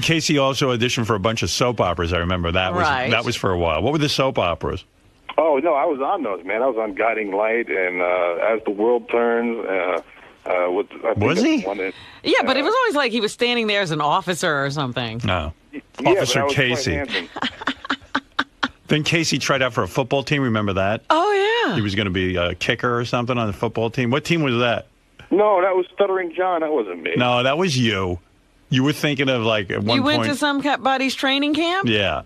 Casey also auditioned for a bunch of soap operas. I remember that was for a while. What were the soap operas? Oh no, I was on those, man. I was on Guiding Light and As the World Turns. Was he? Yeah, but it was always like he was standing there as an officer or something. No, yeah, Officer Casey. Then Casey tried out for a football team. Remember that? Oh, yeah. He was going to be a kicker or something on the football team. What team was that? No, that was Stuttering John. That wasn't me. No, that was you. You were thinking of like at one point. You went to some body's training camp? Yeah.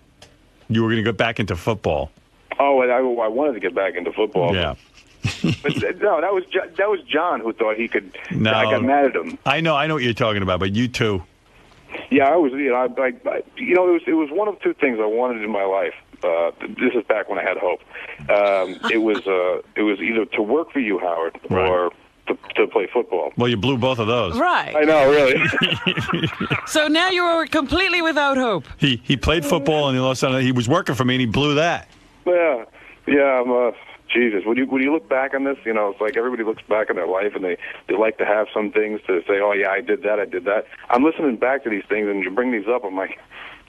You were going to go back into football. Oh, and I wanted to get back into football. Yeah. But no, that was John who thought he could. No, I got mad at him. I know what you're talking about, but you too. Yeah, I was. It was one of 2 things I wanted in my life. This is back when I had hope. It was either to work for you, Howard, or to play football. Well, you blew both of those. Right. I know, really. So now you are completely without hope. He played football and he lost out. He was working for me and he blew that. Yeah. Jesus, when you look back on this, it's like everybody looks back on their life and they like to have some things to say, oh, yeah, I did that. I'm listening back to these things and you bring these up. I'm like,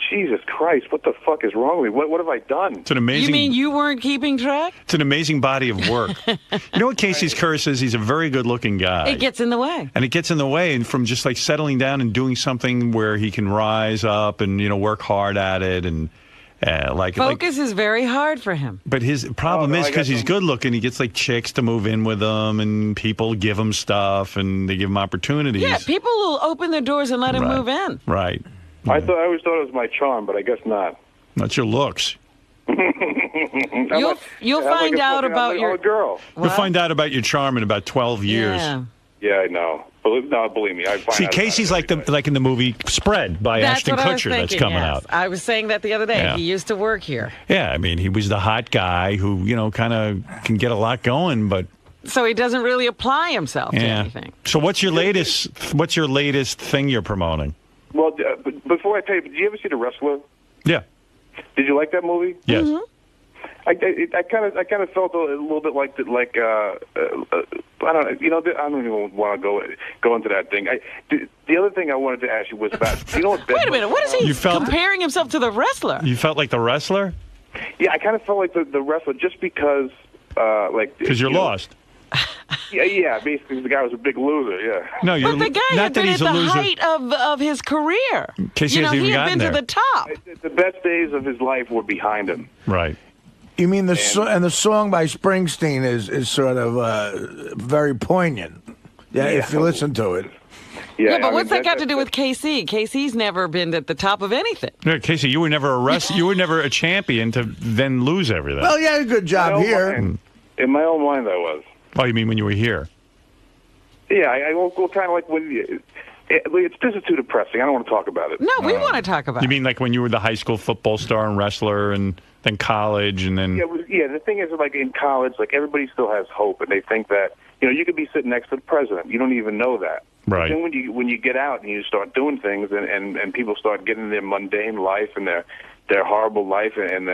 Jesus Christ, what the fuck is wrong with me? What have I done? It's an amazing. You mean you weren't keeping track? It's an amazing body of work. You know what Casey's curse is? He's a very good-looking guy. It gets in the way. And it gets in the way, and from just like settling down and doing something where he can rise up and work hard at it and. Focus is very hard for him. But his problem is because he's good looking, he gets like chicks to move in with him, and people give him stuff, and they give him opportunities. Yeah, people will open their doors and let him move in. Right. I always thought it was my charm, but I guess not. That's your looks. You'll find out about your girl. You'll find out about your charm in about 12 years. Yeah, I know. Believe me, I find See, Casey's like in the movie Spread by Ashton Kutcher that's coming out. I was saying that the other day. Yeah. He used to work here. Yeah, I mean, he was the hot guy who, kind of can get a lot going, but so he doesn't really apply himself to anything. So what's your latest thing you're promoting? Well, before I tell you, did you ever see The Wrestler? Yeah. Did you like that movie? Yes. Mm-hmm. I kind of felt a little bit like I don't even want to go into that thing. The other thing I wanted to ask you was about, what? Wait a minute, what is he comparing himself to the wrestler? You felt like the wrestler? Yeah, I kind of felt like the wrestler just because, because you're lost. Yeah, basically the guy was a big loser. Yeah. No, but the guy had been at the height of his career. Casey hasn't even gotten there. He had been to the top. The best days of his life were behind him. Right. You mean the song by Springsteen is sort of very poignant. Yeah, if you listen to it. Yeah, but what's that got to do with KC? KC's never been at the top of anything. Yeah, Casey, you were never you were never a champion to then lose everything. Well, yeah, good job here. In my own mind, I was. Oh, you mean when you were here? Yeah, I will kind of like when this is too depressing. I don't want to talk about it. No, we want to talk about it. You mean like when you were the high school football star and wrestler and then college and then... Yeah, the thing is, like in college, like everybody still has hope and they think that, you could be sitting next to the president. You don't even know that. Right. But then when you get out and you start doing things and people start getting their mundane life and their horrible life and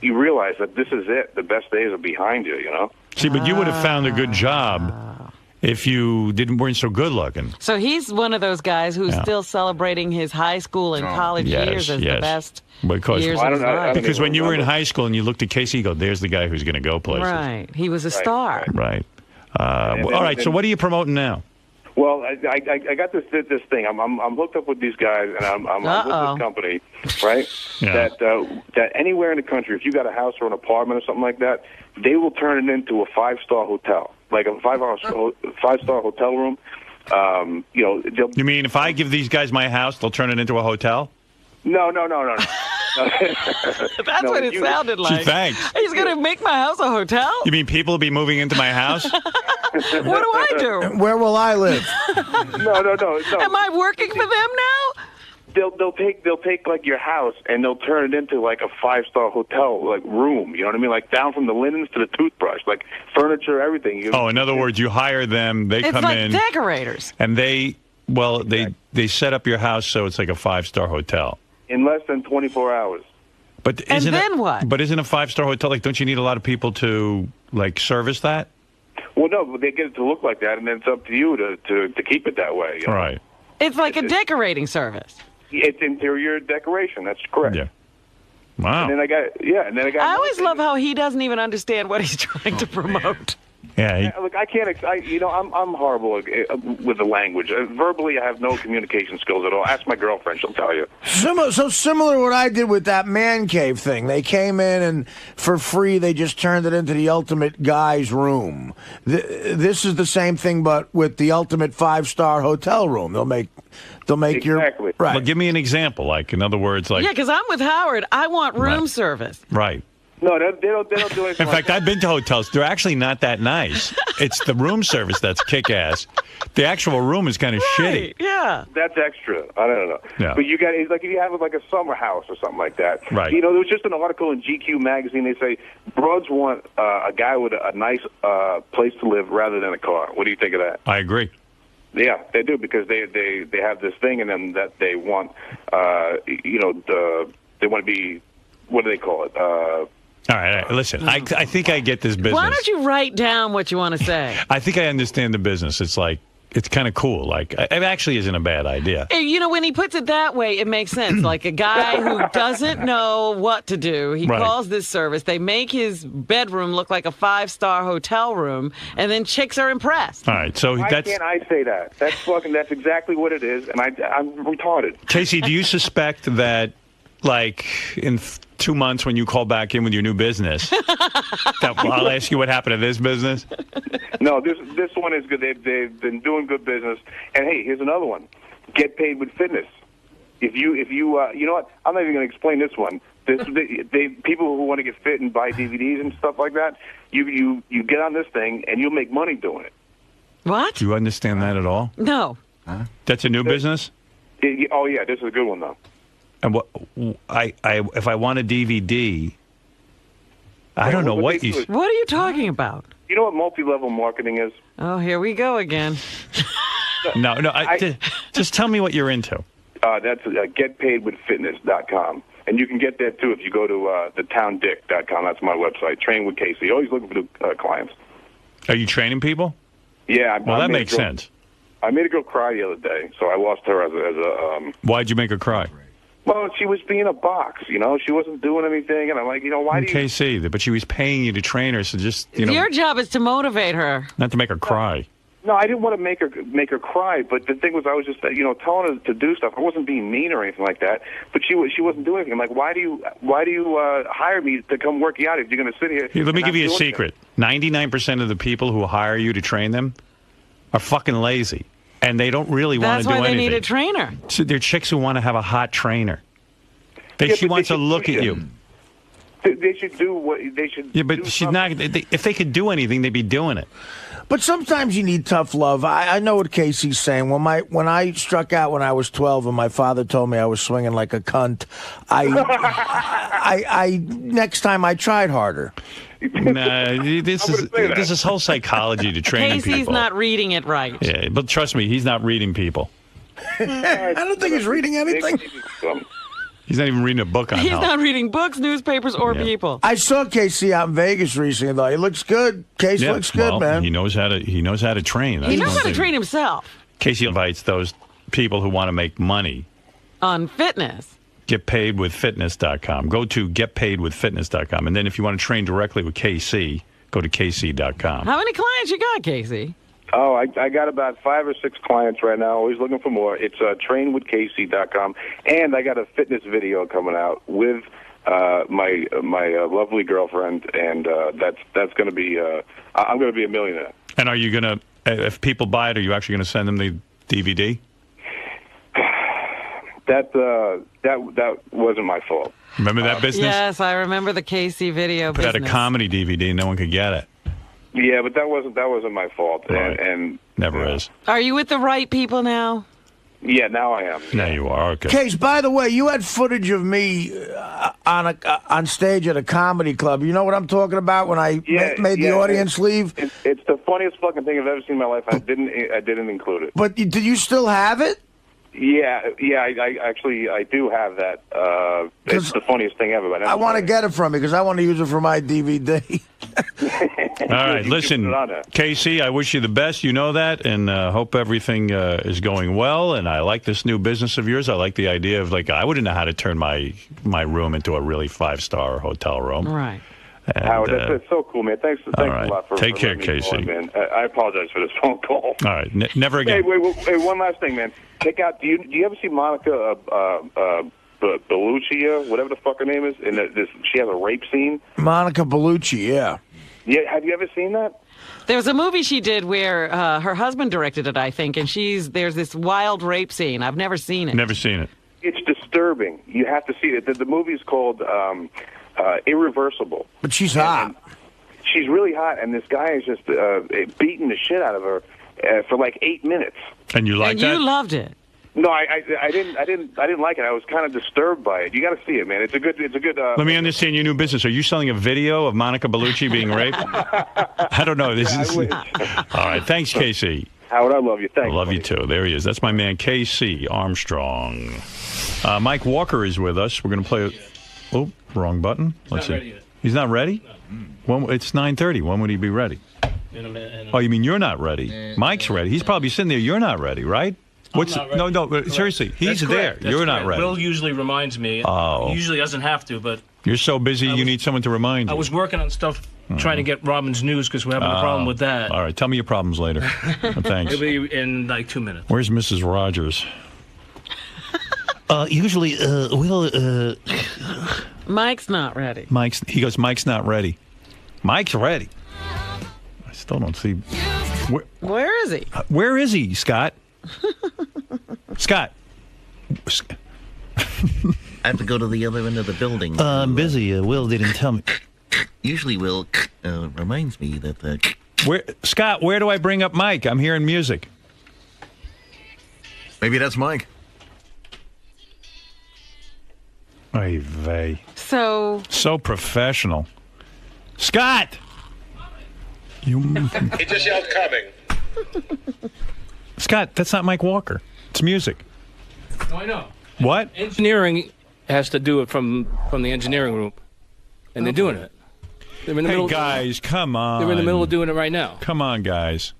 you realize that this is it. The best days are behind you, See, but you would have found a good job if you weren't so good looking. So he's one of those guys who's still celebrating his high school and college years as the best years of his life. Because when you were in high school and you looked at Casey, you go, there's the guy who's going to go places. Right. He was a star. Right. All right, so what are you promoting now? Well, I got this thing. I'm hooked up with these guys, and I'm with this company, right? Yeah. That anywhere in the country, if you got a house or an apartment or something like that, they will turn it into a 5-star hotel, like a 5-star hotel room. You mean if I give these guys my house, they'll turn it into a hotel? No. That's what it sounded like. Thanks. He's going to make my house a hotel? You mean people will be moving into my house? What do I do? Where will I live? No. Am I working for them now? They'll take like your house and they'll turn it into like a 5-star hotel like room. You know what I mean? Like down from the linens to the toothbrush, like furniture, everything. In other words, you hire them, they come in. It's like decorators. And they set up your house so it's like a 5-star hotel. In less than 24 hours. But what? But isn't a 5-star hotel, like, don't you need a lot of people to, like, service that? Well, no, but they get it to look like that, and then it's up to you to keep it that way. Right. It's like a decorating service. It's interior decoration. That's correct. Yeah. Wow. And then I got. I always love how he doesn't even understand what he's trying to promote. Yeah. Look, I can't. I'm horrible with the language. Verbally, I have no communication skills at all. Ask my girlfriend; she'll tell you. So similar to what I did with that man cave thing. They came in and for free, they just turned it into the ultimate guy's room. This is the same thing, but with the ultimate 5-star hotel room. They'll make your right. Well, give me an example. Like, in other words, like because I'm with Howard. I want room service. Right. No, they don't do anything. In fact, I've been to hotels. They're actually not that nice. It's the room service that's kick-ass. The actual room is kind of shitty. Yeah. That's extra. I don't know. Yeah. But it's like if you have like a summer house or something like that. Right. There was just an article in GQ magazine. They say broads want a guy with a nice place to live rather than a car. What do you think of that? I agree. Yeah, they do because they have this thing in them that they want. They want to be. What do they call it? All right, listen, I think I get this business. Why don't you write down what you want to say? I think I understand the business. It's like, it's kind of cool. Like, it actually isn't a bad idea. When he puts it that way, it makes sense. Like a guy who doesn't know what to do, he calls this service. They make his bedroom look like a 5-star hotel room, and then chicks are impressed. All right, so why can't I say that? That's exactly what it is, and I'm retarded. Casey, do you suspect that, like, in 2 months when you call back in with your new business, I'll ask you what happened to this business? No, this one is good. They've been doing good business. And hey, here's another one: get paid with fitness. If you you know what? I'm not even going to explain this one. People who want to get fit and buy DVDs and stuff like that, you get on this thing and you'll make money doing it. What? Do you understand that at all? No. That's a new business? Oh yeah, this is a good one though. And if I want a DVD, I don't know what you. What are you talking about? You know what multi-level marketing is? Oh, here we go again. No. Just tell me what you're into. That's getpaidwithfitness.com. And you can get there, too, if you go to thetowndick.com. That's my website. Train with Casey. Always looking for new clients. Are you training people? Yeah. Well, that makes sense. I made a girl cry the other day, so I lost her as a Why'd you make her cry? Well, she was being a box, you know. She wasn't doing anything, and I'm like, why do you... KC, but she was paying you to train her, so just, Your job is to motivate her. Not to make her cry. No, I didn't want to make her cry, but the thing was, I was just, telling her to do stuff. I wasn't being mean or anything like that, but she wasn't doing anything. I'm like, why do you hire me to come work you out if you're going to sit here? Hey, let me give you a secret. 99% of the people who hire you to train them are fucking lazy. And they don't really want to do anything. That's why they need a trainer. So they're chicks who want to have a hot trainer. She wants to look at you. They should do what they should. Yeah, but she's not. If they could do anything, they'd be doing it. But sometimes you need tough love. I know what Casey's saying. When I struck out when I was 12 and my father told me I was swinging like a cunt, I next time I tried harder. Nah, this is whole psychology to train people. Casey's not reading it right. Yeah, but trust me, he's not reading people. I don't think he's reading anything. He's not even reading a book on He's health. not reading books, newspapers, or people. I saw Casey out in Vegas recently, though. He looks good. Casey looks good, man. He knows how to train. He knows how to train himself. Casey invites those people who want to make money on fitness. GetPaidWithFitness.com. Go to GetPaidWithFitness.com. And then if you want to train directly with KC, go to KC.com. How many clients you got, Casey? Oh, I got about 5 or 6 clients right now. Always looking for more. It's trainwithkc.com. And I got a fitness video coming out with my lovely girlfriend, and that's going to be I'm going to be a millionaire. And are you going to, if people buy it, are you actually going to send them the DVD? That wasn't my fault. Remember that business? Yes, I remember the Casey video business. Put out a comedy DVD and no one could get it. Yeah, but that wasn't my fault. Right. And never is. Are you with the right people now? Yeah, now I am. Now you are. Okay. Case, by the way, you had footage of me on stage at a comedy club. You know what I'm talking about when I made the audience leave? It's the funniest fucking thing I've ever seen in my life. I didn't include it. But do you still have it? Yeah. I do have that. It's the funniest thing ever. I want to get it from you because I want to use it for my DVD. All right, listen, Casey, I wish you the best. You know that, and hope everything is going well. And I like this new business of yours. I like the idea of, I wouldn't know how to turn my room into a really 5-star hotel room. Right. And, Howard, that's so cool, man. Thanks a lot for Take care, Casey. On, man. I apologize for this phone call. All right, never again. Hey, one last thing, man. Check out. Do you ever see Monica Bellucci, whatever the fuck her name is? And she has a rape scene. Monica Bellucci, yeah. Yeah, have you ever seen that? There was a movie she did where her husband directed it, I think, and there's this wild rape scene. I've never seen it. Never seen it. It's disturbing. You have to see it. The movie's called Irreversible. But she's hot. She's really hot, and this guy is just beating the shit out of her for like 8 minutes. And you liked that? And you loved it. No, I didn't like it. I was kind of disturbed by it. You got to see it, man. It's a good. Let me understand your new business. Are you selling a video of Monica Bellucci being raped? I don't know. This is all right. Thanks, Casey. Howard, I love you. Thanks. I love you too. There he is. That's my man, KC Armstrong. Mike Walker is with us. We're going to play. Oh, wrong button. Let's see. He's not ready. It's 9:30. When would he be ready? Oh, you mean you're not ready? Mike's ready. He's probably sitting there. You're not ready, right? No, seriously, he's there. You're not ready. Will usually reminds me. Oh. He usually doesn't have to, but... You're so busy, you need someone to remind you. I was working on stuff, trying to get Robin's news, because we're having a problem with that. All right, tell me your problems later. Thanks. It'll be in like 2 minutes. Where's Mrs. Rogers? Usually, Will... Mike's not ready. He goes, Mike's not ready. Mike's ready. I still don't see... Where is he? Where is he, Scott? Scott. I have to go to the other end of the building. I'm busy. Will didn't tell me. Usually Will reminds me that... Scott, where do I bring up Mike? I'm hearing music. Maybe that's Mike. Ay vey. So professional. Scott! He just yelled coming. Scott, that's not Mike Walker. It's music. No, I know. What? Engineering has to do it from the engineering room, and they're doing it. They're in the middle. Guys, come on. They're in the middle of doing it right now. Come on, guys.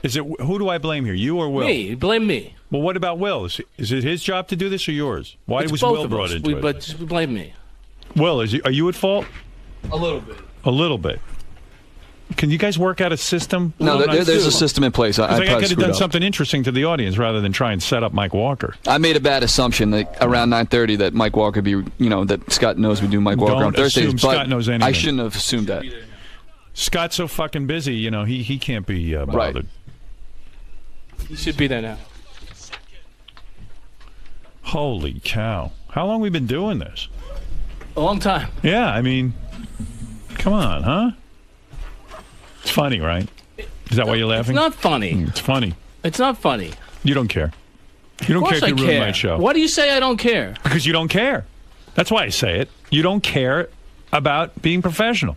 Who do I blame here? You or Will? Me. Blame me. Well, what about Will? Is it his job to do this or yours? Why It's was both Will of brought us. into it? But just blame me. Will, are you at fault? A little bit. A little bit. Can you guys work out a system? No, there's a system in place. I could have done something interesting to the audience rather than try and set up Mike Walker. I made a bad assumption that around 9:30 that Mike Walker that Scott knows we do Mike Walker on Thursdays. Assume Scott knows anything. I shouldn't have assumed that. Scott's so fucking busy, he can't be bothered. Right. You should be there now. Holy cow. How long have we been doing this? A long time. Yeah, I mean, come on, huh? It's funny, right? Is that why you're laughing? It's not funny. It's funny. It's not funny. You don't care. You don't care if you ruin my show. Why do you say I don't care? Because you don't care. That's why I say it. You don't care about being professional.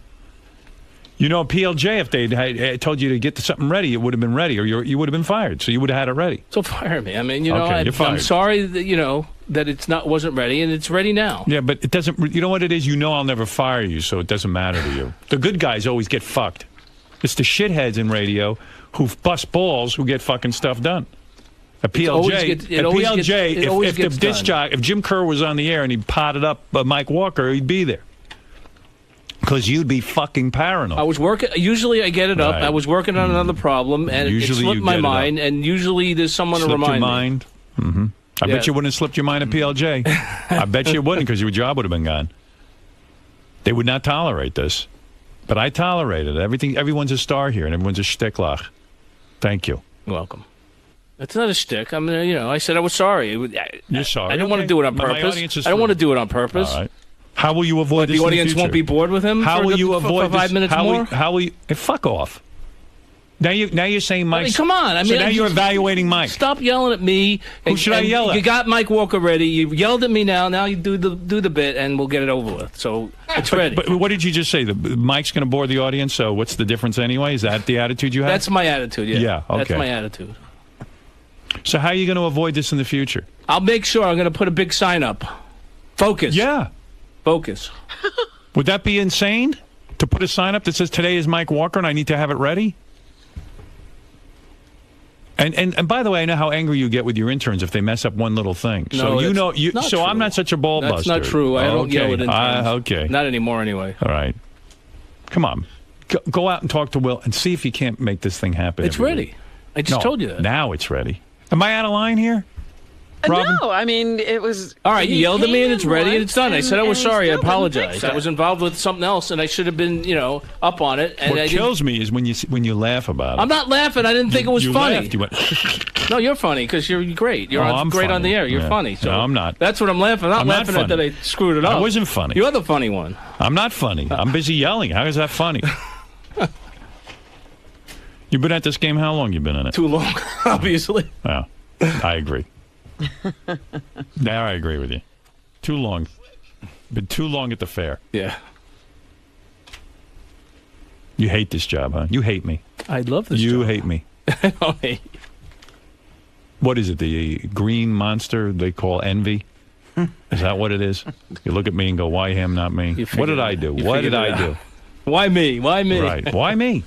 PLJ, if they had told you to get something ready, it would have been ready, or you would have been fired. So you would have had it ready. So fire me. I mean, Okay, you're fired. I'm sorry that that wasn't ready, and it's ready now. Yeah, but it doesn't. You know what it is? I'll never fire you, so it doesn't matter to you. The good guys always get fucked. It's the shitheads in radio who bust balls who get fucking stuff done. At PLJ, if Jim Kerr was on the air and he potted up Mike Walker, he'd be there. Because you'd be fucking paranoid. I was working. Usually I get it up. I was working on another problem, and it slipped my mind. And usually there's someone to remind me. Mind? Mm-hmm. I bet you wouldn't have slipped your mind at PLJ. I bet you wouldn't, because your job would have been gone. They would not tolerate this. But I tolerated it. Everyone's a star here, and everyone's a shticklach. Thank you. You're welcome. It's not a shtick. I mean, I said I was sorry. You're sorry. I didn't want to do it on purpose. I don't want to do it on purpose. All right. How will you avoid this the in the audience future? won't be bored with him? How will you avoid for 5 this? minutes more? How will you? Fuck off. Now you're saying Mike. Come on. So now you're evaluating Mike. Stop yelling at me. Who should I yell at? You got Mike Walker ready. You yelled at me now. Now you do the bit, and we'll get it over with. So it's ready. But what did you just say? Mike's going to bore the audience. So what's the difference anyway? Is that the attitude you have? That's my attitude. Yeah. Yeah. Okay. That's my attitude. So how are you going to avoid this in the future? I'll make sure. I'm going to put a big sign up. Focus. Yeah. Focus. Would that be insane to put a sign up that says today is Mike Walker and I need to have it ready? And by the way, I know how angry you get with your interns if they mess up one little thing. No, So I'm not such a ball buster. That's not true. I don't yell at interns. Okay. Not anymore anyway. All right. Come on. Go out and talk to Will and see if you can't make this thing happen. It's ready. I just told you that. Now it's ready. Am I out of line here? Robin? No, I mean, it was... All right, you yelled at me and it's ready and it's done. I said I was sorry. I apologize. I was involved with something else and I should have been, up on it. And what kills me is when you laugh about it. I'm not laughing. I didn't think it was funny. Laughed. You went... No, you're funny because you're great. You're great on the air. You're funny. So no, I'm not. That's what I'm laughing. I'm not laughing at that I screwed it up. I wasn't funny. You're the funny one. I'm not funny. I'm busy yelling. How is that funny? You've been at this game? How long you been in it? Too long, obviously. Yeah, I agree. Now I agree with you. Too long. Been too long at the fair. Yeah. You hate this job, huh? You hate me. I love this job. You hate me. I don't hate you. What is it? The green monster they call envy? Is that what it is? You look at me and go, why him, not me? What did I do? What did I do? Why me? Why me? Right. Why me?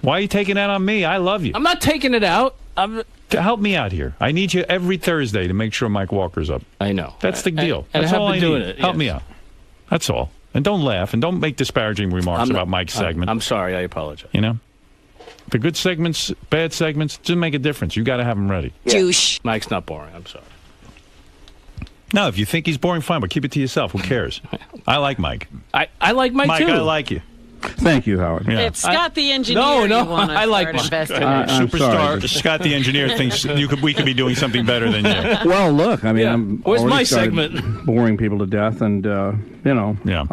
Why are you taking that on me? I love you. I'm not taking it out. Help me out here. I need you every Thursday to make sure Mike Walker's up. I know. That's the deal. And That's I have all been I doing need. it. Help me out. That's all. And don't laugh and don't make disparaging remarks about Mike's segment. I'm sorry. I apologize. The good segments, bad segments, doesn't make a difference. You got to have them ready. Douche. Mike's not boring. I'm sorry. No, if you think he's boring, fine, but keep it to yourself. Who cares? I like Mike. I like Mike too. Mike, I like you. Thank you, Howard. Yeah. It's Scott the engineer. No, you want to I like start Mike. investigating. Superstar Scott the engineer thinks we could be doing something better than you. Well, look, I mean, Where's my started segment? boring people to death, and Yeah.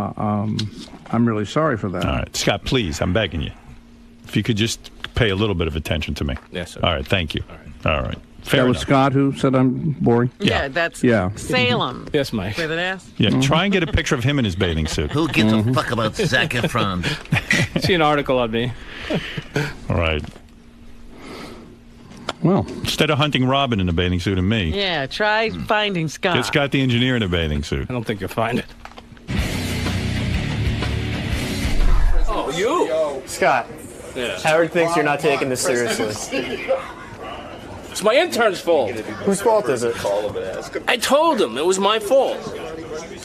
I'm really sorry for that. All right, Scott, please, I'm begging you. If you could just pay a little bit of attention to me. Yes, sir. All right, thank you. All right. Fair that was enough. Scott who said I'm boring? Yeah, that's Salem. Yes, Mike. With an S? Yeah, try and get a picture of him in his bathing suit. Who gives a fuck about Zac Efron? See an article on me. All right. Well, instead of hunting Robin in a bathing suit and me, Yeah, try finding Scott. get Scott the engineer in a bathing suit. I don't think you'll find it. Oh, you? Scott. Yeah. Howard thinks you're not taking this seriously. It's my intern's fault. Whose fault is it? I told him it was my fault.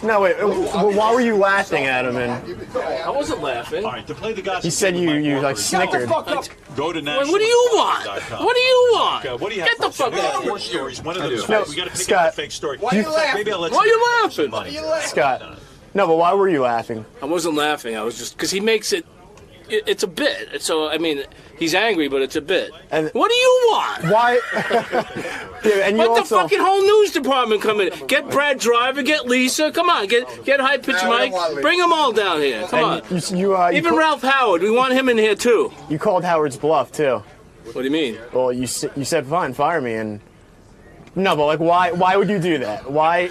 No, wait. Well, why were you laughing at him? And I wasn't laughing. All right, to play the gossip. he said you like snickered. Go to What do you want? What do you want? What do you Get the fuck out of Four here. stories. One of them is No, fake. We got to pick Scott. up a fake story. Why are you laughing? Maybe I'll let Why are you laughing? Scott. No, but why were you laughing? I wasn't laughing. I was just because he makes it's a bit. So I mean, he's angry, but it's a bit. And what do you want? Why? Yeah, and you Let also, the fucking whole news department come in. Get Brad Driver, get Lisa. Come on, get High Pitch Mike. Bring them all down here. Come on. Even Ralph Howard. We want him in here too. You called Howard's bluff too. What do you mean? Well, you said fine, fire me, and no, but like why would you do that? Why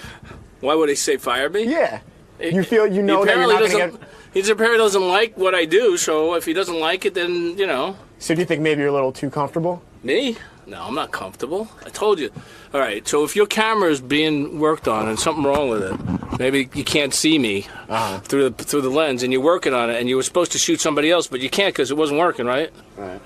would he say fire me? Yeah. You feel that you're not going to get. He apparently doesn't like what I do, so if he doesn't like it, then, you know. So do you think maybe you're a little too comfortable? Me? No, I'm not comfortable. I told you. All right, so if your camera is being worked on and something wrong with it, maybe you can't see me through the lens, and you're working on it, and you were supposed to shoot somebody else, but you can't because it wasn't working, right? Right.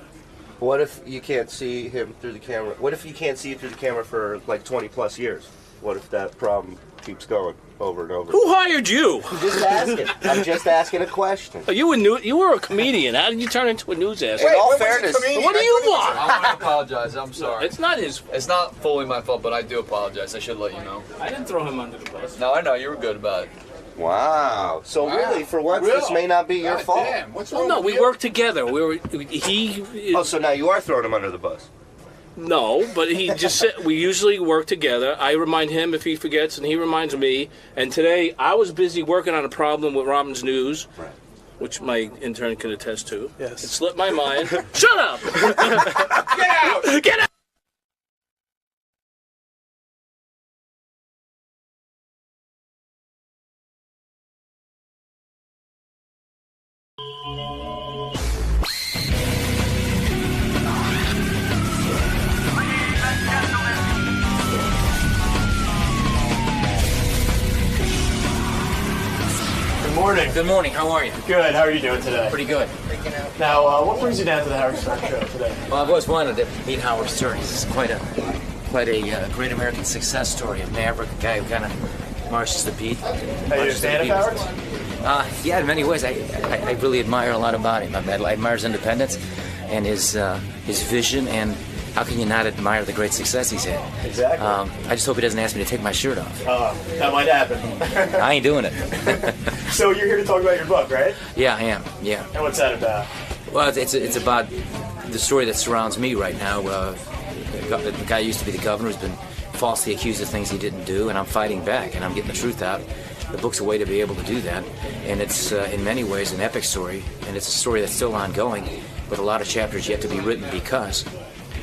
What if you can't see him through the camera? What if you can't see it through the camera for like 20 plus years? What if that problem keeps going over and over? Who hired you? I'm just asking. I'm just asking a question. Oh, you were a comedian. How did you turn into a news ass? In all fairness, what do you want? I want to apologize. I'm sorry. It's not his. It's not fully my fault, but I do apologize. I should let you know. I didn't throw him under the bus. No, I know you were good about it. Wow. So really, for once, this may not be your fault. Well, no, we worked together. Oh, so now you are throwing him under the bus. No, but he just said we usually work together. I remind him if he forgets, and he reminds me. And today I was busy working on a problem with Robin's News, which my intern can attest to. Yes. It slipped my mind. Shut up! Get out! Get out! Good morning. Good morning. How are you? Good. How are you doing today? Pretty good. Now, what brings you down to the Howard Stern show today? Well, I've always wanted to meet Howard Stern. He's quite a great American success story. A maverick, a guy who kind of marches the beat. Are you a fan of Howard's? Yeah, in many ways. I really admire a lot about him. I admire his independence and his vision, and how can you not admire the great success he's had? Exactly. I just hope he doesn't ask me to take my shirt off. That might happen. I ain't doing it. So you're here to talk about your book, right? Yeah, I am. Yeah. And what's that about? Well, it's about the story that surrounds me right now. The guy who used to be the governor has been falsely accused of things he didn't do, and I'm fighting back, and I'm getting the truth out. The book's a way to be able to do that, and it's in many ways an epic story, and it's a story that's still ongoing, with a lot of chapters yet to be written because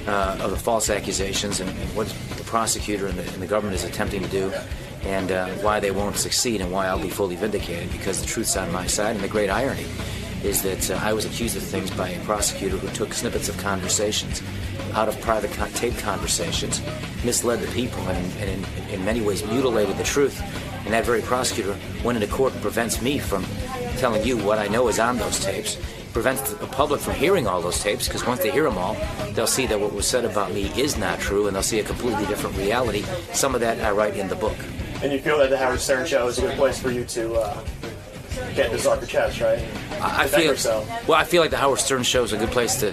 of the false accusations and what the prosecutor and the government is attempting to do, and why they won't succeed, and why I'll be fully vindicated because the truth's on my side. And the great irony is that I was accused of things by a prosecutor who took snippets of conversations out of private tape conversations, misled the people, and in many ways mutilated the truth. And that very prosecutor went into court and prevents me from telling you what I know is on those tapes, prevents the public from hearing all those tapes, because once they hear them all, they'll see that what was said about me is not true, and they'll see a completely different reality. Some of that I write in the book. And you feel that the Howard Stern show is a good place for you to get this off your chest, right? I feel like the Howard Stern show is a good place to,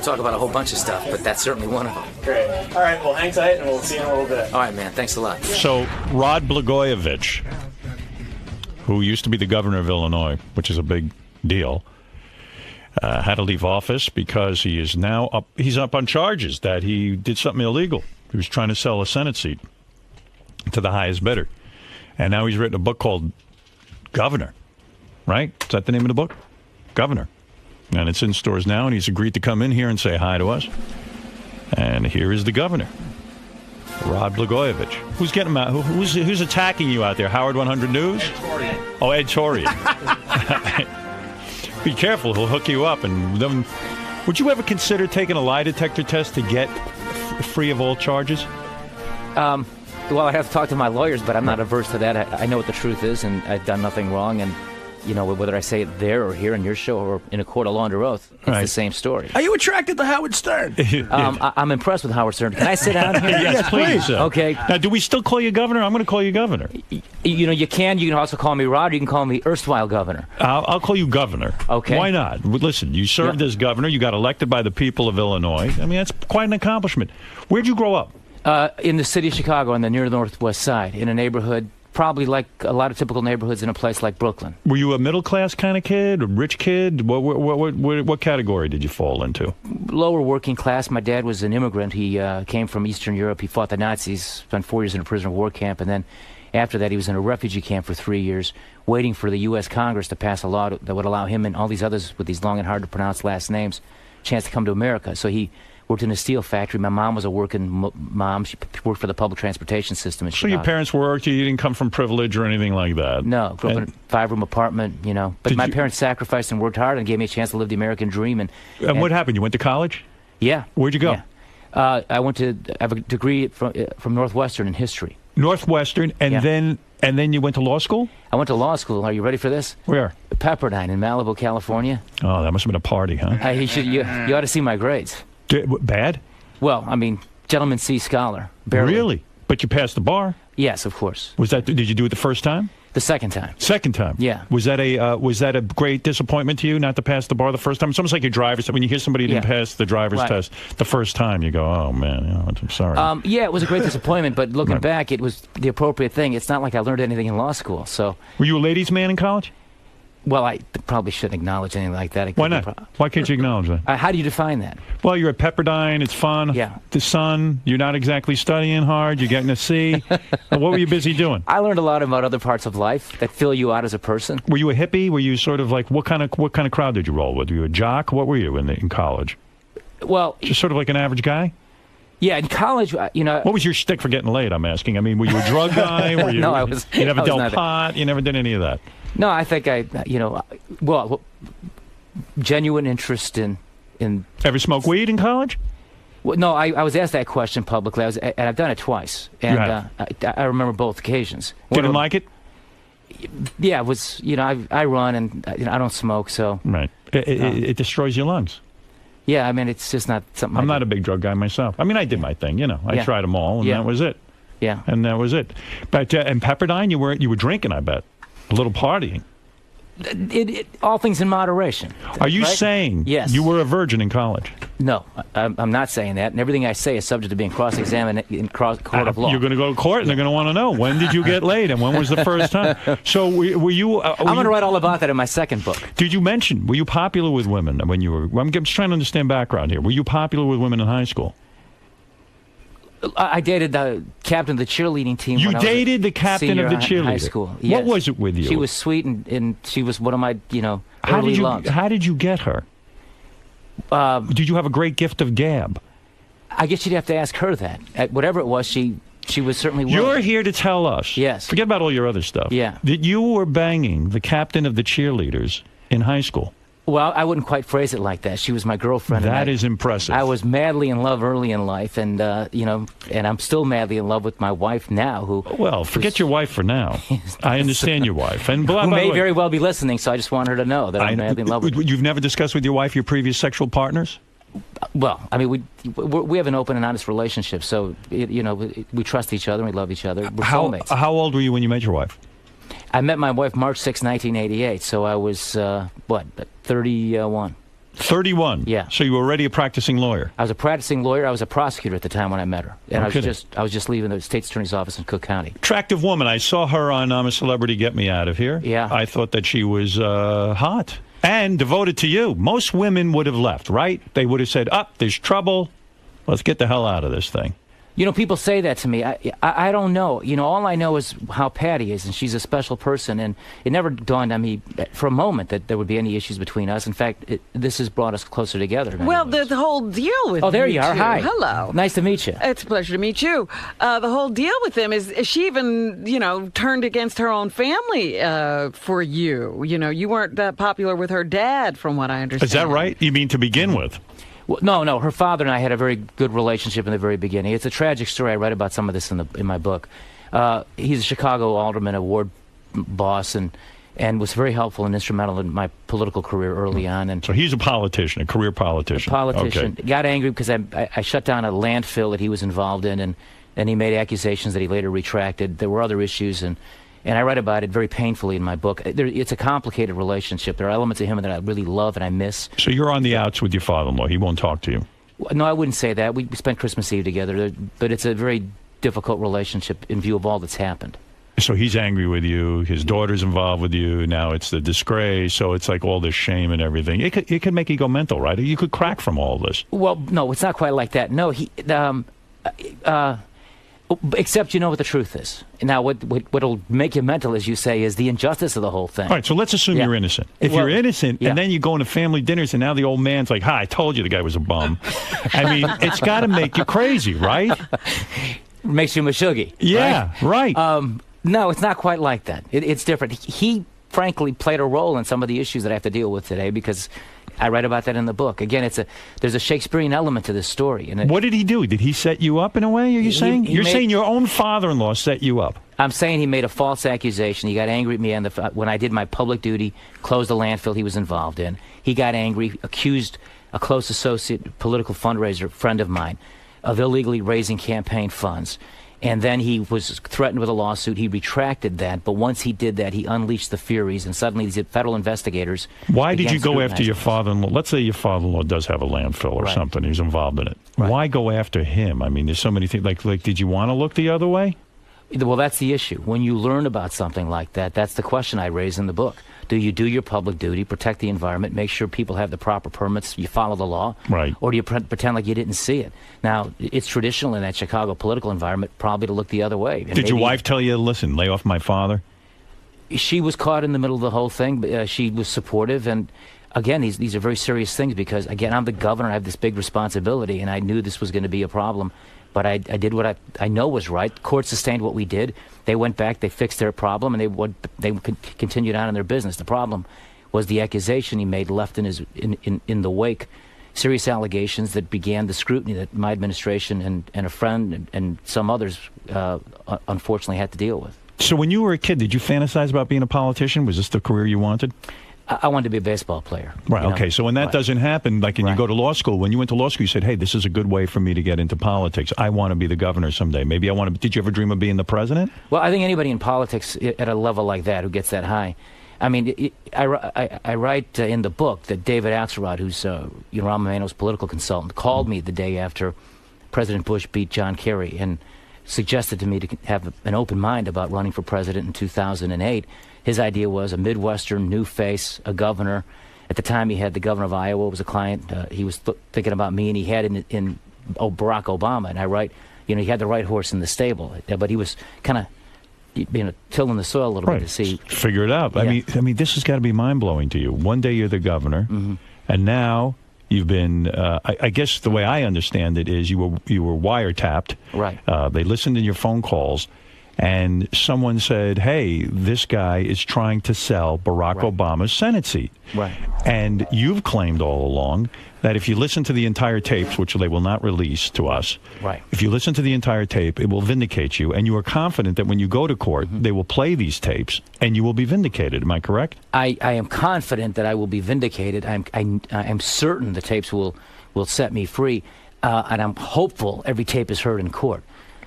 talk about a whole bunch of stuff, but that's certainly one of them. Great. All right, well, hang tight, and we'll see you in a little bit. All right, man. Thanks a lot. So, Rod Blagojevich, who used to be the governor of Illinois, which is a big deal, had to leave office because he is now up on charges that he did something illegal. He was trying to sell a Senate seat to the highest bidder. And now he's written a book called Governor, right? Is that the name of the book? Governor. And it's in stores now, and he's agreed to come in here and say hi to us. And here is the governor, Rod Blagojevich. Who's getting him out? Who's attacking you out there? Howard 100 News? Ed Torian. Oh, Ed Torian. Be careful, he'll hook you up. And then, would you ever consider taking a lie detector test to get free of all charges? Well, I have to talk to my lawyers, but I'm not averse to that. I know what the truth is, and I've done nothing wrong. And, whether I say it there or here in your show or in a court of law under oath, it's the same story. Are you attracted to Howard Stern? I'm impressed with Howard Stern. Can I sit down here? Yes, please. Okay. Now, do we still call you governor? I'm going to call you governor. You can. You can also call me Rod. You can call me erstwhile governor. I'll call you governor. Okay. Why not? Listen, you served as governor. You got elected by the people of Illinois. I mean, that's quite an accomplishment. Where'd you grow up? In the city of Chicago, on the near northwest side, in a neighborhood probably like a lot of typical neighborhoods in a place like Brooklyn. Were you a middle-class kind of kid, a rich kid? What category did you fall into? Lower working class. My dad was an immigrant. He came from Eastern Europe. He fought the Nazis, spent 4 years in a prisoner of war camp, and then after that he was in a refugee camp for 3 years, waiting for the U.S. Congress to pass a law that would allow him and all these others with these long and hard-to-pronounce last names a chance to come to America. So he worked in a steel factory. My mom was a working mom. She worked for the public transportation system in Chicago. So your parents worked? You didn't come from privilege or anything like that? No. Grew up in a 5-room apartment, But my parents sacrificed and worked hard and gave me a chance to live the American dream. And what happened? You went to college? Yeah. Where'd you go? Yeah. I have a degree from Northwestern in history. Northwestern, and then you went to law school? I went to law school. Are you ready for this? Where? Pepperdine in Malibu, California. Oh, that must have been a party, huh? You ought to see my grades. Bad? Well, I mean, gentleman C scholar. Barely. Really? But you passed the bar? Yes, of course. Did you do it the first time? The second time. Second time? Yeah. Was that a great disappointment to you not to pass the bar the first time? It's almost like your driver's. When you hear somebody didn't pass the driver's test the first time, you go, "Oh man, I'm sorry." Yeah, it was a great disappointment, but looking back, it was the appropriate thing. It's not like I learned anything in law school. So. Were you a ladies' man in college? Well, I probably shouldn't acknowledge anything like that. Why not? Why can't you acknowledge that? How do you define that? Well, you're at Pepperdine. It's fun. Yeah. The sun. You're not exactly studying hard. You're getting a C. What were you busy doing? I learned a lot about other parts of life that fill you out as a person. Were you a hippie? Were you sort of like what kind of crowd did you roll with? Were you a jock? What were you in college? Well, just sort of like an average guy. Yeah, in college, What was your shtick for getting laid? I'm asking. I mean, were you a drug guy? Were you? No, I was. You never dealt not pot. You never did any of that. No, I think genuine interest in. Ever smoke weed in college? Well, no, I was asked that question publicly. And I've done it twice, and I remember both occasions. Didn't like it? Yeah, it was. I run and I don't smoke, so. Right. It destroys your lungs. Yeah, I mean, it's just not something. I'm not a big drug guy myself. I mean, I did my thing. I tried them all, and that was it. Yeah. And that was it. But in Pepperdine, you were drinking, I bet. A little partying. All things in moderation. Are you saying you were a virgin in college? No, I'm not saying that. And everything I say is subject to being cross-examined in court of law. You're going to go to court, and they're going to want to know, when did you get laid, and when was the first time? So were you... I'm going to write all about that in my second book. Did you mention, were you popular with women when you were... I'm just trying to understand background here. Were you popular with women in high school? I dated the captain of the cheerleading team. You dated the captain of the cheerleading? High school. What Yes. was it with you? She was sweet, and she was one of my, early loves. How did you get her? Did you have a great gift of gab? I guess you'd have to ask her that. Whatever it was, she was certainly willing. You're here to tell us. Yes. Forget about all your other stuff. Yeah. That you were banging the captain of the cheerleaders in high school. Well, I wouldn't quite phrase it like that. She was my girlfriend. That is impressive. I was madly in love early in life, and and I'm still madly in love with my wife now. Well, forget your wife for now. I understand your wife, and who may very well be listening. So I just want her to know that I'm madly in love with her. You've never discussed with your wife your previous sexual partners? Well, I mean, we have an open and honest relationship, so we trust each other and we love each other. We're soulmates. How old were you when you met your wife? I met my wife March 6, 1988, so I was, 31. 31? Yeah. So you were already a practicing lawyer? I was a practicing lawyer. I was a prosecutor at the time when I met her. And I was just leaving the state's attorney's office in Cook County. Attractive woman. I saw her on I'm a Celebrity, Get Me Out of Here. Yeah. I thought that she was hot and devoted to you. Most women would have left, right? They would have said, there's trouble. Let's get the hell out of this thing. People say that to me. I don't know. All I know is how Patty is, and she's a special person, and it never dawned on me for a moment that there would be any issues between us. In fact, this has brought us closer together. Well, the whole deal with there you are. two. Hi. Hello. Nice to meet you. It's a pleasure to meet you. The whole deal with them is she even, turned against her own family for you. You weren't that popular with her dad, from what I understand. Is that right? You mean to begin with? Well, no. Her father and I had a very good relationship in the very beginning. It's a tragic story. I write about some of this in my book. He's a Chicago alderman, a ward boss, and was very helpful and instrumental in my political career early on. And so he's a politician, a career politician. Okay. Got angry because I shut down a landfill that he was involved in, and he made accusations that he later retracted. There were other issues, and I write about it very painfully in my book. It's a complicated relationship. There are elements of him that I really love and I miss. So you're on the outs with your father-in-law. He won't talk to you. No, I wouldn't say that. We spent Christmas Eve together, but it's a very difficult relationship in view of all that's happened. So he's angry with you. His daughter's involved with you. Now it's the disgrace. So it's like all this shame and everything. It could make you go mental, right? You could crack from all this. Well, no, it's not quite like that. No, except you know what the truth is. Now, what'll make you mental, as you say, is the injustice of the whole thing. All right, so let's assume you're innocent. If you're innocent, and then you go into family dinners, and now the old man's like, "Hi, I told you the guy was a bum." I mean, it's got to make you crazy, right? Makes you mashuggy. Yeah, right. No, it's not quite like that. It's different. He, frankly, played a role in some of the issues that I have to deal with today because I write about that in the book. Again, there's a Shakespearean element to this story. And what did he do? Did he set you up in a way? Are you saying? You're saying your own father-in-law set you up? I'm saying he made a false accusation. He got angry at me when I did my public duty, closed the landfill he was involved in. He got angry, accused a close associate, political fundraiser, friend of mine, of illegally raising campaign funds. And then he was threatened with a lawsuit. He retracted that. But once he did that, he unleashed the furies. And suddenly these federal investigators... Why did you go after your father-in-law? Let's say your father-in-law does have a landfill or something. He's involved in it. Right. Why go after him? I mean, there's so many things. Like, did you want to look the other way? Well, that's the issue. When you learn about something like that, that's the question I raise in the book. Do you do your public duty, protect the environment, make sure people have the proper permits, you follow the law? Right. Or do you pretend like you didn't see it? Now, it's traditional in that Chicago political environment probably to look the other way. Did your wife tell you, listen, lay off my father? She was caught in the middle of the whole thing. But, she was supportive. And, again, these are very serious things because, again, I'm the governor. I have this big responsibility, and I knew this was going to be a problem. But I did what I know was right. Court sustained what we did. They went back, they fixed their problem, and they continued on in their business. The problem was the accusation he made left in the wake. Serious allegations that began the scrutiny that my administration and a friend and some others unfortunately had to deal with. So when you were a kid, did you fantasize about being a politician? Was this the career you wanted? I wanted to be a baseball player. Right, okay. So when that doesn't happen, like when you go to law school, when you went to law school, you said, hey, this is a good way for me to get into politics. I want to be the governor someday. Maybe I want to... Did you ever dream of being the president? Well, I think anybody in politics at a level like that who gets that high... I mean, I write in the book that David Axelrod, who's Rahm Emanuel's political consultant, called me the day after President Bush beat John Kerry and suggested to me to have an open mind about running for president in 2008. His idea was a Midwestern new face, a governor. At the time, he had the governor of Iowa was a client. He was thinking about me, and he had in Barack Obama. And I write, he had the right horse in the stable, but he was kind of tilling the soil a little bit to see. Figure it out. Yeah. I mean, this has got to be mind-blowing to you. One day you're the governor, and now you've been. I guess the way I understand it is you were wiretapped. Right. They listened to your phone calls. And someone said, hey, this guy is trying to sell Barack Obama's Senate seat. Right. And you've claimed all along that if you listen to the entire tapes, which they will not release to us, if you listen to the entire tape, it will vindicate you. And you are confident that when you go to court, they will play these tapes and you will be vindicated. Am I correct? I am confident that I will be vindicated. I'm certain the tapes will set me free. And I'm hopeful every tape is heard in court.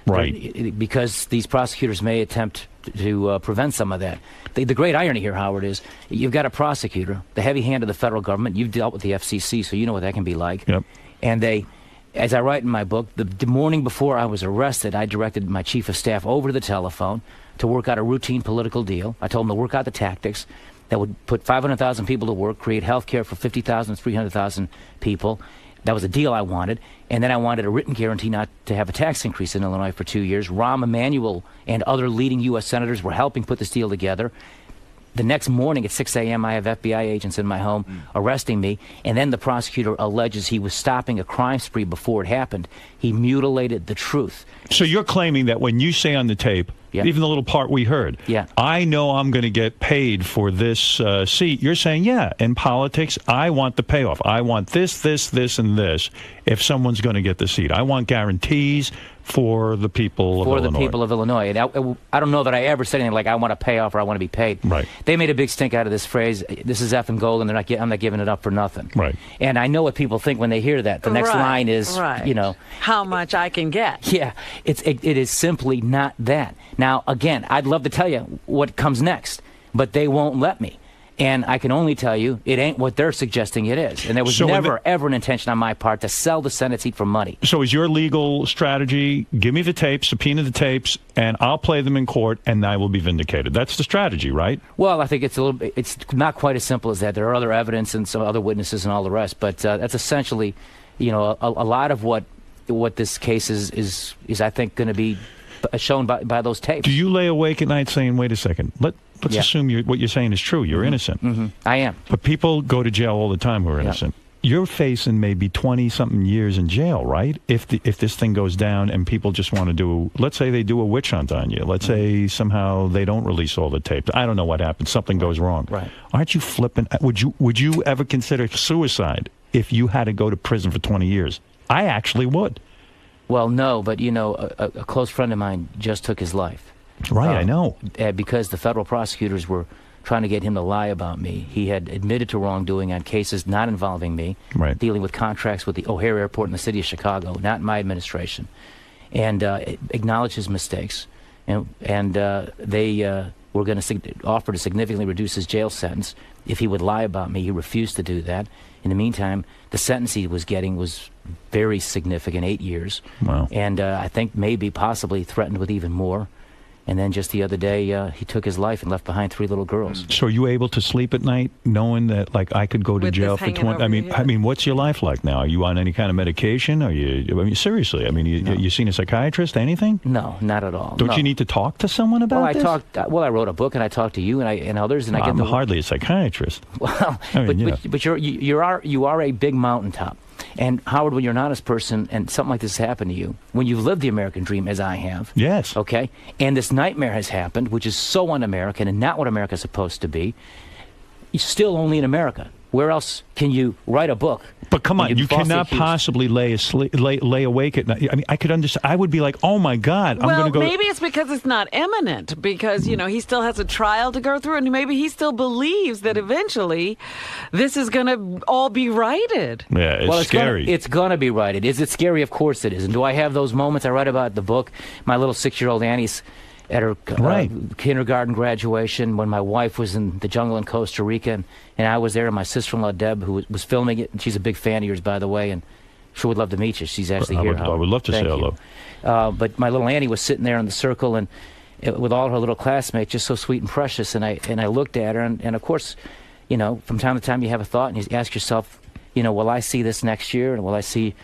Right. Because these prosecutors may attempt to prevent some of that. The great irony here, Howard, is you've got a prosecutor, the heavy hand of the federal government. You've dealt with the FCC, so you know what that can be like. Yep. And they, as I write in my book, the morning before I was arrested, I directed my chief of staff over to the telephone to work out a routine political deal. I told him to work out the tactics that would put 500,000 people to work, create health care for 50,000, 300,000 people. That was a deal I wanted. And then I wanted a written guarantee not to have a tax increase in Illinois for 2 years. Rahm Emanuel and other leading U.S. senators were helping put this deal together. The next morning at 6 a.m., I have FBI agents in my home arresting me. And then the prosecutor alleges he was stopping a crime spree before it happened. He mutilated the truth. So you're claiming that when you say on the tape, Yeah. Even the little part we heard. Yeah. I know I'm going to get paid for this seat. You're saying, yeah, in politics, I want the payoff. I want this, and this if someone's going to get the seat. I want guarantees for the people of Illinois. For the people of Illinois. And I don't know that I ever said anything like, I want a payoff or I want to be paid. Right. They made a big stink out of this phrase, this is effing gold, and I'm not giving it up for nothing. Right. And I know what people think when they hear that. The next line is, how much I can get. Yeah, it is simply not that. Now, again, I'd love to tell you what comes next, but they won't let me. And I can only tell you, it ain't what they're suggesting it is. And there was never, ever an intention on my part to sell the Senate seat for money. So is your legal strategy, give me the tapes, subpoena the tapes, and I'll play them in court, and I will be vindicated. That's the strategy, right? Well, I think it's not quite as simple as that. There are other evidence and some other witnesses and all the rest. But that's essentially, a lot of what this case is I think, going to be shown by those tapes. Do you lay awake at night saying, wait a second, let's assume what you're saying is true. You're innocent. Mm-hmm. I am. But people go to jail all the time who are innocent. You're facing maybe 20-something years in jail, right? If this thing goes down and people just want to let's say they do a witch hunt on you. Let's say somehow they don't release all the tapes. I don't know what happens. Something goes wrong. Right. Aren't you flipping? Would you ever consider suicide if you had to go to prison for 20 years? I actually would. Well, no, but, a close friend of mine just took his life. Right, I know. Because the federal prosecutors were trying to get him to lie about me. He had admitted to wrongdoing on cases not involving me, dealing with contracts with the O'Hare Airport in the city of Chicago, not my administration, and acknowledged his mistakes. And they were going to offer to significantly reduce his jail sentence if he would lie about me. He refused to do that. In the meantime, the sentence he was getting was very significant, 8 years. Wow. And I think possibly threatened with even more. And then just the other day, he took his life and left behind 3 little girls. So are you able to sleep at night knowing that, I could go to jail for 20? I mean, what's your life like now? Are you on any kind of medication? Seriously? You seen a psychiatrist? Anything? No, not at all. Don't you need to talk to someone about this? I wrote a book and I talked to you and others, and I'm hardly a psychiatrist. Well, but you are a big mountaintop. And Howard, when you're an honest person and something like this has happened to you, when you've lived the American dream as I have, yes, okay, and this nightmare has happened, which is so un-American and not what America's supposed to be, you're still only in America. Where else can you write a book? But come on, you cannot possibly lay awake at night. I mean, I could understand. I would be like, oh my God, I'm going to go. Well, maybe it's because it's not imminent, because, he still has a trial to go through, and maybe he still believes that eventually this is going to all be righted. Yeah, it's scary. It's going to be righted. Is it scary? Of course it is. And do I have those moments? I write about in the book. My little 6-year-old Annie's at her kindergarten graduation when my wife was in the jungle in Costa Rica, and I was there, and my sister-in-law Deb, who was filming it, and she's a big fan of yours, by the way, and sure would love to meet you. She's actually here. I would love to say hello. But my little Annie was sitting there in the circle and with all her little classmates, just so sweet and precious, and I looked at her, and of course, from time to time you have a thought, and you ask yourself, will I see this next year, and will I see...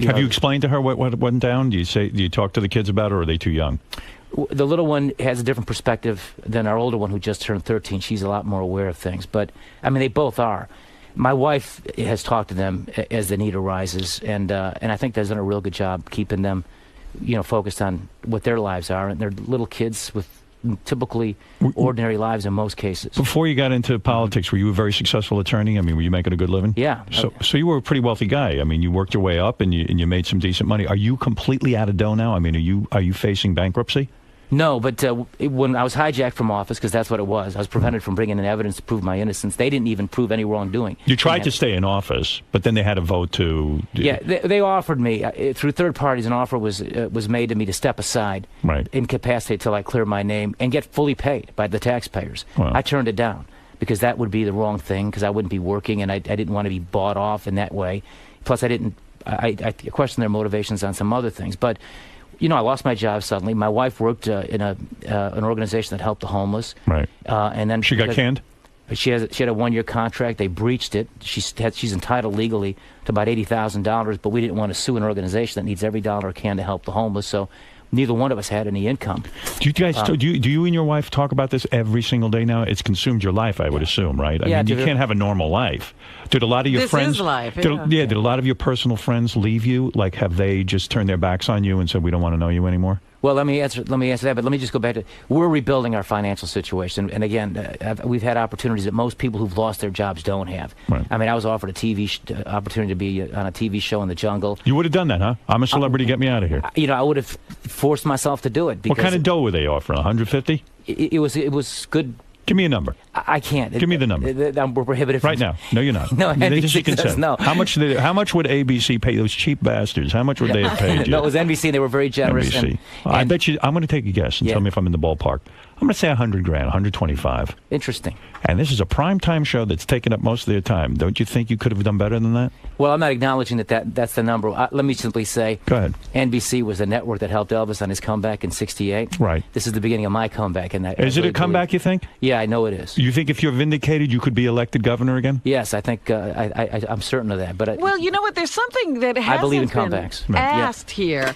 Have you explained to her what went down? Do you talk to the kids about it, or are they too young? The little one has a different perspective than our older one who just turned 13. She's a lot more aware of things. But, they both are. My wife has talked to them as the need arises, and I think they've done a real good job keeping them, focused on what their lives are. And they're little kids with typically ordinary lives in most cases. Before you got into politics, were you a very successful attorney? Were you making a good living? Yeah. So you were a pretty wealthy guy. You worked your way up and you made some decent money. Are you completely out of dough now? Are you facing bankruptcy? No, but when I was hijacked from office, because that's what it was, I was prevented from bringing in evidence to prove my innocence. They didn't even prove any wrongdoing. You tried to stay in office, but then they had a vote to... Yeah, they offered me, through third parties, an offer was made to me to step aside, incapacitate till I clear my name, and get fully paid by the taxpayers. Wow. I turned it down, because that would be the wrong thing, because I wouldn't be working, and I didn't want to be bought off in that way. Plus, I questioned their motivations on some other things, but... I lost my job suddenly. My wife worked in an organization that helped the homeless. Right. And then she got canned? She had a 1-year contract. They breached it. She's entitled legally to about $80,000, but we didn't want to sue an organization that needs every dollar it can to help the homeless. So neither one of us had any income. Do you guys? Do you and your wife talk about this every single day now? It's consumed your life, I would assume, right? You can't have a normal life. Did a lot of your friends? This is life. Did a lot of your personal friends leave you? Have they just turned their backs on you and said we don't want to know you anymore? Well, let me answer that, but let me just go back to, we're rebuilding our financial situation. And again, we've had opportunities that most people who've lost their jobs don't have. Right. I mean, I was offered a opportunity to be on a TV show in the jungle. You would have done that, huh? I'm a celebrity, get me out of here. I would have forced myself to do it. What kind of dough were they offering, 150? It was good. Give me a number. I can't. Give me the number. I'm prohibited from... Right now. No, you're not. No, NBC says no. How much would ABC pay those cheap bastards? How much would they have paid you? No, it was NBC, and they were very generous. NBC. I bet you, I'm going to take a guess and tell me if I'm in the ballpark. I'm going to say $100,000, 125. Interesting. And this is a primetime show that's taken up most of their time. Don't you think you could have done better than that? Well, I'm not acknowledging that's the number. Let me simply say, go ahead. NBC was the network that helped Elvis on his comeback in '68. Right. This is the beginning of my comeback. And is it a comeback, you think? Yeah, I know it is. You think if you're vindicated, you could be elected governor again? Yes, I think I'm certain of that. But well, you know what? There's something that hasn't I believe in been comebacks. asked here.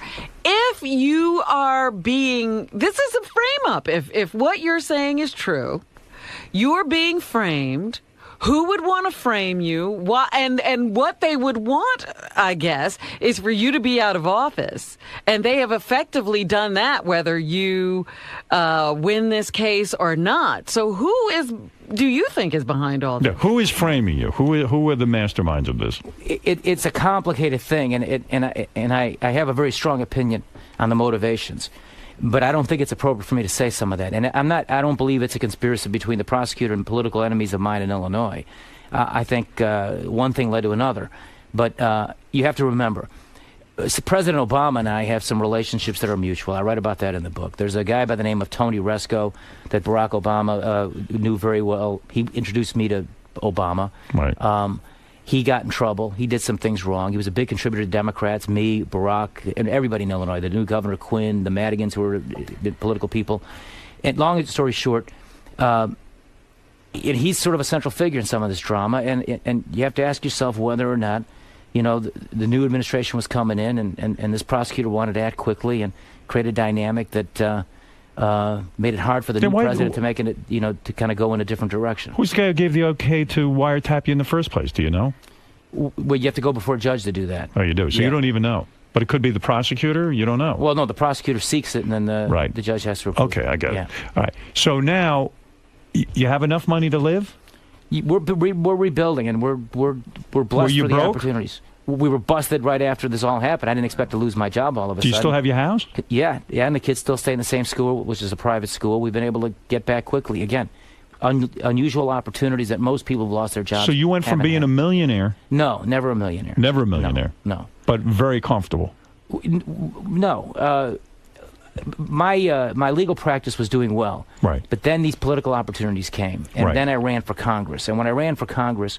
If you are being, this is a frame up. If what you're saying is true, you're being framed. Who would want to frame you? Why, and what they would want, I guess, is for you to be out of office. And they have effectively done that, whether you win this case or not. So do you think is behind all this? Yeah, who is framing you? Who are the masterminds of this? It's a complicated thing, and I have a very strong opinion on the motivations. But I don't think it's appropriate for me to say some of that. And I don't believe it's a conspiracy between the prosecutor and political enemies of mine in Illinois. I think one thing led to another. But you have to remember, President Obama and I have some relationships that are mutual. I write about that in the book. There's a guy by the name of Tony Resco that Barack Obama knew very well. He introduced me to Obama. Right. He got in trouble. He did some things wrong. He was a big contributor to Democrats, me, Barack, and everybody in Illinois, the new Governor Quinn, the Madigans, who were the political people. And long story short, he's sort of a central figure in some of this drama. And you have to ask yourself whether or not, the new administration was coming in and this prosecutor wanted to act quickly and create a dynamic that made it hard for the new president to make it, to kind of go in a different direction. Who's the guy who gave the okay to wiretap you in the first place? Do you know? Well, you have to go before a judge to do that. Oh, you do? So you don't even know. But it could be the prosecutor? You don't know. Well, no, the prosecutor seeks it, and then the judge has to approve. Okay, I get it. All right. So now, you have enough money to live? We're rebuilding, and we're blessed for the opportunities. We were busted right after this all happened. I didn't expect to lose my job all of a sudden. Do you still have your house? Yeah, and the kids still stay in the same school, which is a private school. We've been able to get back quickly. Again, unusual opportunities that most people have lost their jobs. So you went from being a millionaire? No, never a millionaire. Never a millionaire? No. But very comfortable? No. My legal practice was doing well. Right. But then these political opportunities came. And then I ran for Congress. And when I ran for Congress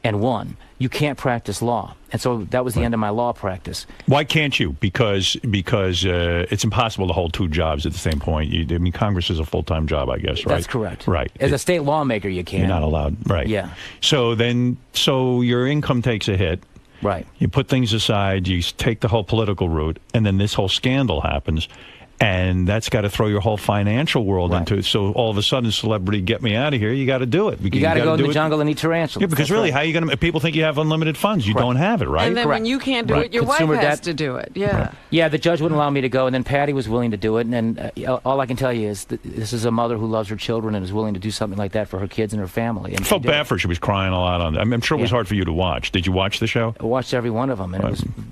and won, you can't practice law. And so that was the end of my law practice. Why can't you? Because it's impossible to hold two jobs at the same point. Congress is a full-time job, I guess, right? That's correct. Right. As a state lawmaker, you can't. You're not allowed. Right. Yeah. So your income takes a hit. Right. You put things aside, you take the whole political route, and then this whole scandal happens. And that's got to throw your whole financial world into it. So all of a sudden, celebrity, get me out of here. You got to do it. You got to go in the jungle and eat tarantulas. Yeah, because really, how are you going to? People think you have unlimited funds. You don't have it, right? And then when you can't do it, your wife has to do it. Yeah. Right. Yeah, the judge wouldn't allow me to go, and then Patty was willing to do it. And all I can tell you is that this is a mother who loves her children and is willing to do something like that for her kids and her family. And I felt bad for her. She was crying a lot on it. I'm sure it was hard for you to watch. Did you watch the show? I watched every one of them, and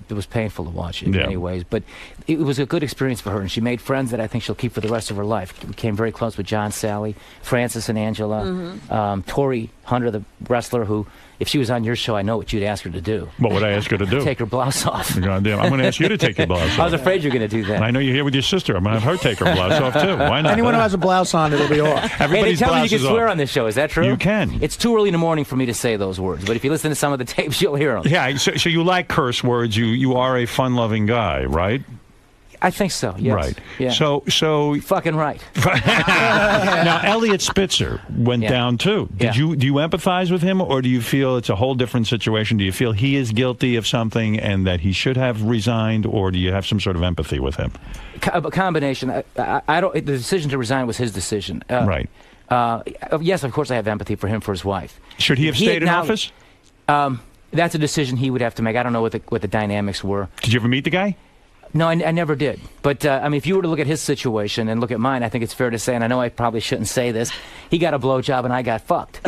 it was painful to watch in many ways. But it was a good experience for her, and she made friends that I think she'll keep for the rest of her life. Became very close with John, Sally, Francis, and Angela. Tori Hunter, the wrestler, who, if she was on your show, I know what you'd ask her to do. What would I ask her to do? Take her blouse off. Goddamn, I'm going to ask you to take your blouse off. I was afraid you were going to do that. And I know you're here with your sister. I'm going to have her take her blouse off, too. Why not? Anyone who has a blouse on, it'll be off. Everybody's hey, they tell me you can swear on this show. Is that true? You can. It's too early in the morning for me to say those words, but if you listen to some of the tapes, you'll hear them. Yeah, so you like curse words. You are a fun-loving guy, right? I think so, yes. Right. Yeah. So fucking right. Now, Elliot Spitzer went down, too. Do you empathize with him, or do you feel it's a whole different situation? Do you feel he is guilty of something and that he should have resigned, or do you have some sort of empathy with him? A combination. I don't. The decision to resign was his decision. Right. Yes, of course I have empathy for him, for his wife. Should he have stayed in office? That's a decision he would have to make. I don't know what the dynamics were. Did you ever meet the guy? No, I never did. But, I mean, if you were to look at his situation and look at mine, I think it's fair to say, and I know I probably shouldn't say this, he got a blowjob and I got fucked.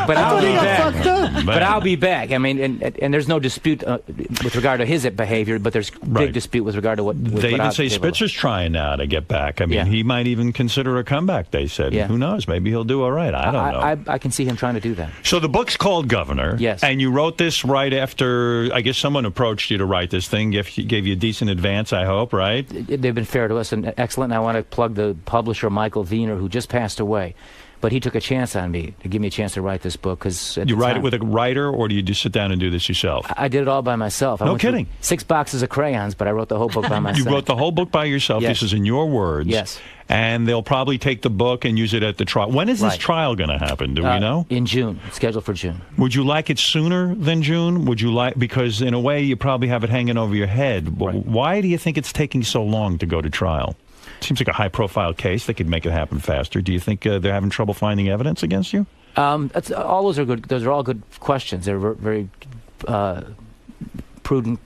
But I'll be back. But I'll be back. I mean, and there's no dispute with regard to his behavior, but there's big dispute with regard to what. They even say Spitzer's trying now to get back. I mean, he might even consider a comeback. They said, who knows? Maybe he'll do all right. I don't know. I can see him trying to do that. So the book's called Governor. Yes. And you wrote this right after. I guess someone approached you to write this thing. Gave you a decent advance. I hope, right? They've been fair to us and excellent. And I want to plug the publisher Michael Wiener, who just passed away. But he took a chance on me to give me a chance to write this book. Cause you write it with a writer, or do you just sit down and do this yourself? I did it all by myself. No kidding. 6 boxes of crayons, but I wrote the whole book by myself. You wrote the whole book by yourself. Yes. This is in your words. Yes. And they'll probably take the book and use it at the trial. When is this trial going to happen? Do we know? In June. It's scheduled for June. Would you like it sooner than June? Would you like, because in a way you probably have it hanging over your head. Right. Why do you think it's taking so long to go to trial? Seems like a high-profile case. They could make it happen faster. Do you think they're having trouble finding evidence against you? All those are good. Those are all good questions. They're very prudent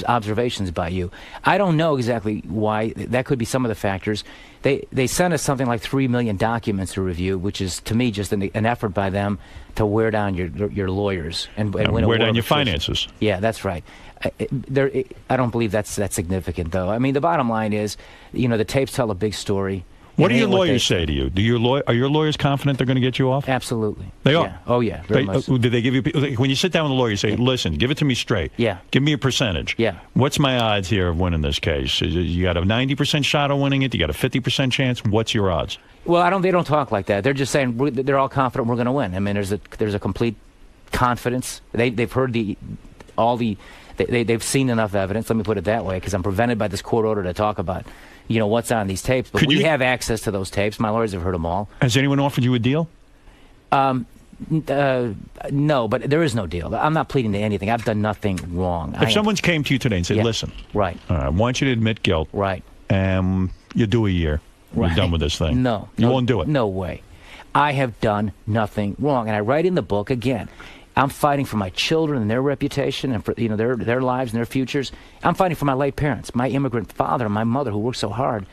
observations by you. I don't know exactly why. That could be some of the factors. They sent us something like 3 million documents to review, which is to me just an effort by them to wear down your lawyers and wear down your finances. Yeah, that's right. I don't believe that's that significant, though. I mean, the bottom line is, the tapes tell a big story. What do your lawyers say to you? Are your lawyers confident they're going to get you off? Absolutely. They are? Yeah. Oh, yeah. Very much so. Did they give you, when you sit down with a lawyer, you say, listen, give it to me straight. Yeah. Give me a percentage. Yeah. What's my odds here of winning this case? You got a 90% shot of winning it? You got a 50% chance? What's your odds? Well, they don't talk like that. They're just saying they're all confident we're going to win. I mean, there's a complete confidence. They've heard they've seen enough evidence. Let me put it that way, because I'm prevented by this court order to talk about what's on these tapes. But we have access to those tapes. My lawyers have heard them all. Has anyone offered you a deal? No, but there is no deal. I'm not pleading to anything. I've done nothing wrong. If someone came to you today and said, listen, right, I want you to admit guilt. Right. You do a year. Right. You're done with this thing. No. You won't do it. No way. I have done nothing wrong. And I write in the book, again, I'm fighting for my children and their reputation and for their lives and their futures. I'm fighting for my late parents, my immigrant father and my mother who worked so hard.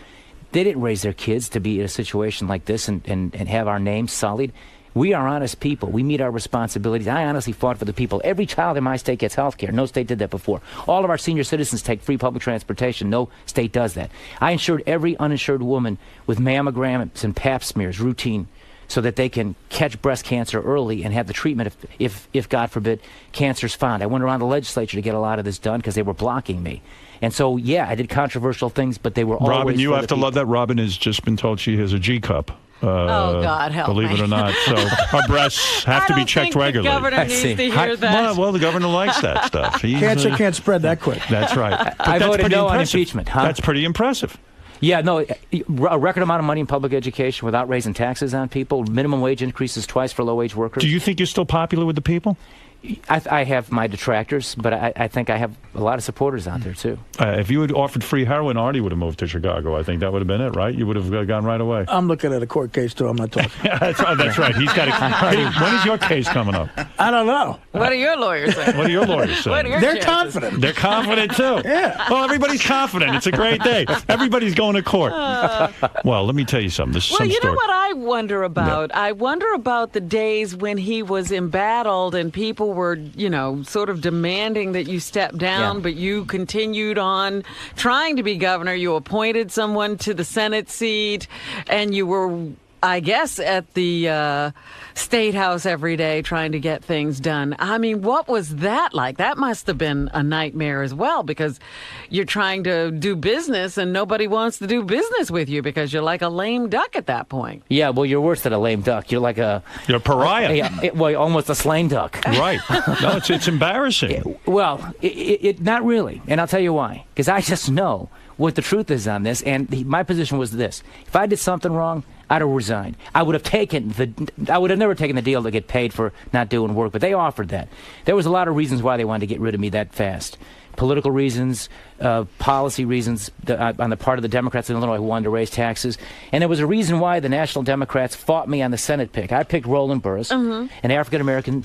They didn't raise their kids to be in a situation like this and have our names sullied. We are honest people. We meet our responsibilities. I honestly fought for the people. Every child in my state gets health care. No state did that before. All of our senior citizens take free public transportation. No state does that. I insured every uninsured woman with mammograms and pap smears, routine, so that they can catch breast cancer early and have the treatment if God forbid, cancer's found. I went around the legislature to get a lot of this done because they were blocking me. And so, yeah, I did controversial things, but they were always Robin, you for have the to people. love that. Robin has just been told she has a G cup. Oh, God, help believe me. it or not. So our breasts have to be checked regularly. The governor needs to hear that. Well, the governor likes that stuff. Cancer can't spread that quick. That's right. But I that's voted pretty no on impressive. impeachment. Huh? That's pretty impressive. Yeah, no, a record amount of money in public education without raising taxes on people. Minimum wage increases twice for low-wage workers. Do you think you're still popular with the people? I have my detractors, but I think I have a lot of supporters out there, too. If you had offered free heroin, Artie would have moved to Chicago. I think that would have been it, right? You would have gone right away. I'm looking at a court case, too. I'm not talking. That's right. He's got when is your case coming up? I don't know. What are your lawyers saying? What are your lawyers saying? They're confident. They're confident, too. Yeah. Well, everybody's confident. It's a great day. Everybody's going to court. Well, let me tell you something. This is some you story. know what I wonder about? Yeah. I wonder about the days when he was embattled and people were, sort of demanding that you step down, but you continued on trying to be governor. You appointed someone to the Senate seat, and you were, I guess, at the State House every day trying to get things done. I mean, what was that like? That must have been a nightmare as well, because you're trying to do business and nobody wants to do business with you because you're like a lame duck at that point. Yeah, well, you're worse than a lame duck. You're like You're a pariah. Almost a slain duck. Right. No, it's embarrassing. Well, not really. And I'll tell you why. Because I just know what the truth is on this. And my position was this. If I did something wrong, I'd have resigned. I would have never taken the deal to get paid for not doing work, but they offered that. There was a lot of reasons why they wanted to get rid of me that fast. Political reasons, policy reasons on the part of the Democrats in Illinois who wanted to raise taxes. And there was a reason why the National Democrats fought me on the Senate pick. I picked Roland Burris, an African-American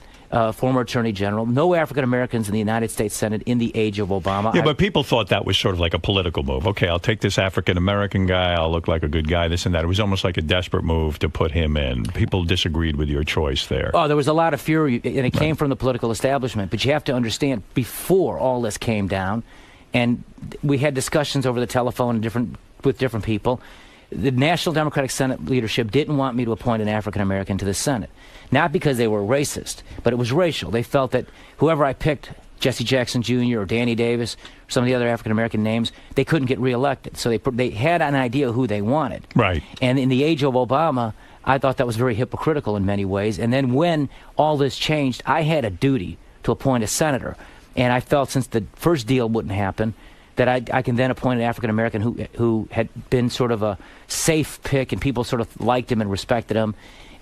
former Attorney General. No African Americans in the United States Senate in the age of Obama. Yeah, but people thought that was sort of like a political move. Okay, I'll take this African American guy. I'll look like a good guy, this and that. It was almost like a desperate move to put him in. People disagreed with your choice there. Oh, there was a lot of fury, and it came from the political establishment. But you have to understand, before all this came down, and we had discussions over the telephone with different people, the National Democratic Senate leadership didn't want me to appoint an African American to the Senate. Not because they were racist, but it was racial. They felt that whoever I picked, Jesse Jackson Jr. or Danny Davis, or some of the other African American names, they couldn't get reelected. So they had an idea of who they wanted. Right. And in the age of Obama, I thought that was very hypocritical in many ways. And then when all this changed, I had a duty to appoint a senator. And I felt since the first deal wouldn't happen, that I can then appoint an African American who had been sort of a safe pick, and people sort of liked him and respected him.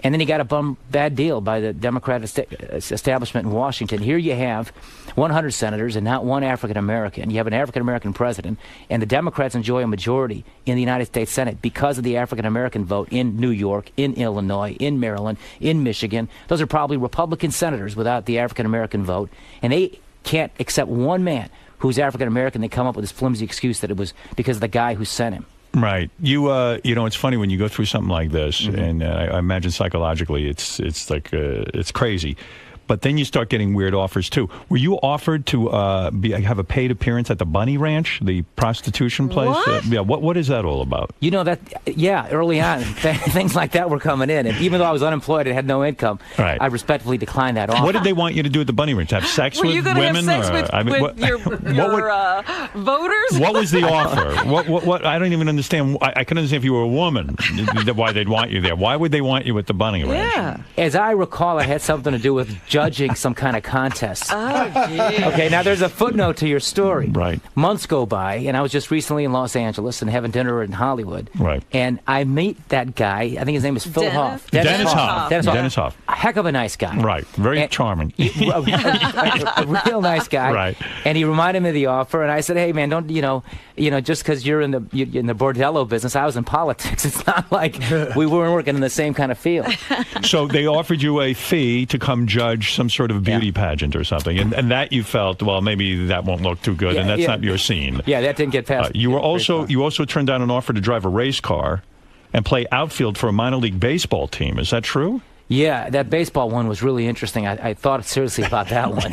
And then he got a bad deal by the Democrat establishment in Washington. Here you have 100 senators and not one African American. You have an African American president, and the Democrats enjoy a majority in the United States Senate because of the African American vote in New York, in Illinois, in Maryland, in Michigan. Those are probably Republican senators without the African American vote, and they can't accept one man who's African American. They come up with this flimsy excuse that it was because of the guy who sent him. Right. You know, it's funny when you go through something like this, and I imagine psychologically it's like it's crazy. But then you start getting weird offers too. Were you offered to have a paid appearance at the Bunny Ranch, the prostitution place? What? What is that all about? You know that? Yeah, early on, things like that were coming in, and even though I was unemployed and had no income, I respectfully declined that offer. What did they want you to do at the Bunny Ranch? Have sex with women? Were you going to have sex with your voters? What was the offer? What? I don't even understand. I can understand if you were a woman why they'd want you there. Why would they want you at the Bunny Ranch? Yeah. As I recall, it had something to do with judging some kind of contest. Oh, geez. Okay, now there's a footnote to your story. Right. Months go by, and I was just recently in Los Angeles and having dinner in Hollywood. Right. And I meet that guy. I think his name is Phil Hoff. Dennis Hoff. A heck of a nice guy. Right. Very charming. A real nice guy. Right. And he reminded me of the offer, and I said, "Hey, man, don't just because you're in the bordello business, I was in politics. It's not like we weren't working in the same kind of field." So they offered you a fee to come judge some sort of beauty pageant or something, and that you felt, well, maybe that won't look too good, and that's not your scene. Yeah, that didn't get past. You also turned down an offer to drive a race car and play outfield for a minor league baseball team. Is that true? Yeah, that baseball one was really interesting. I thought seriously about that one.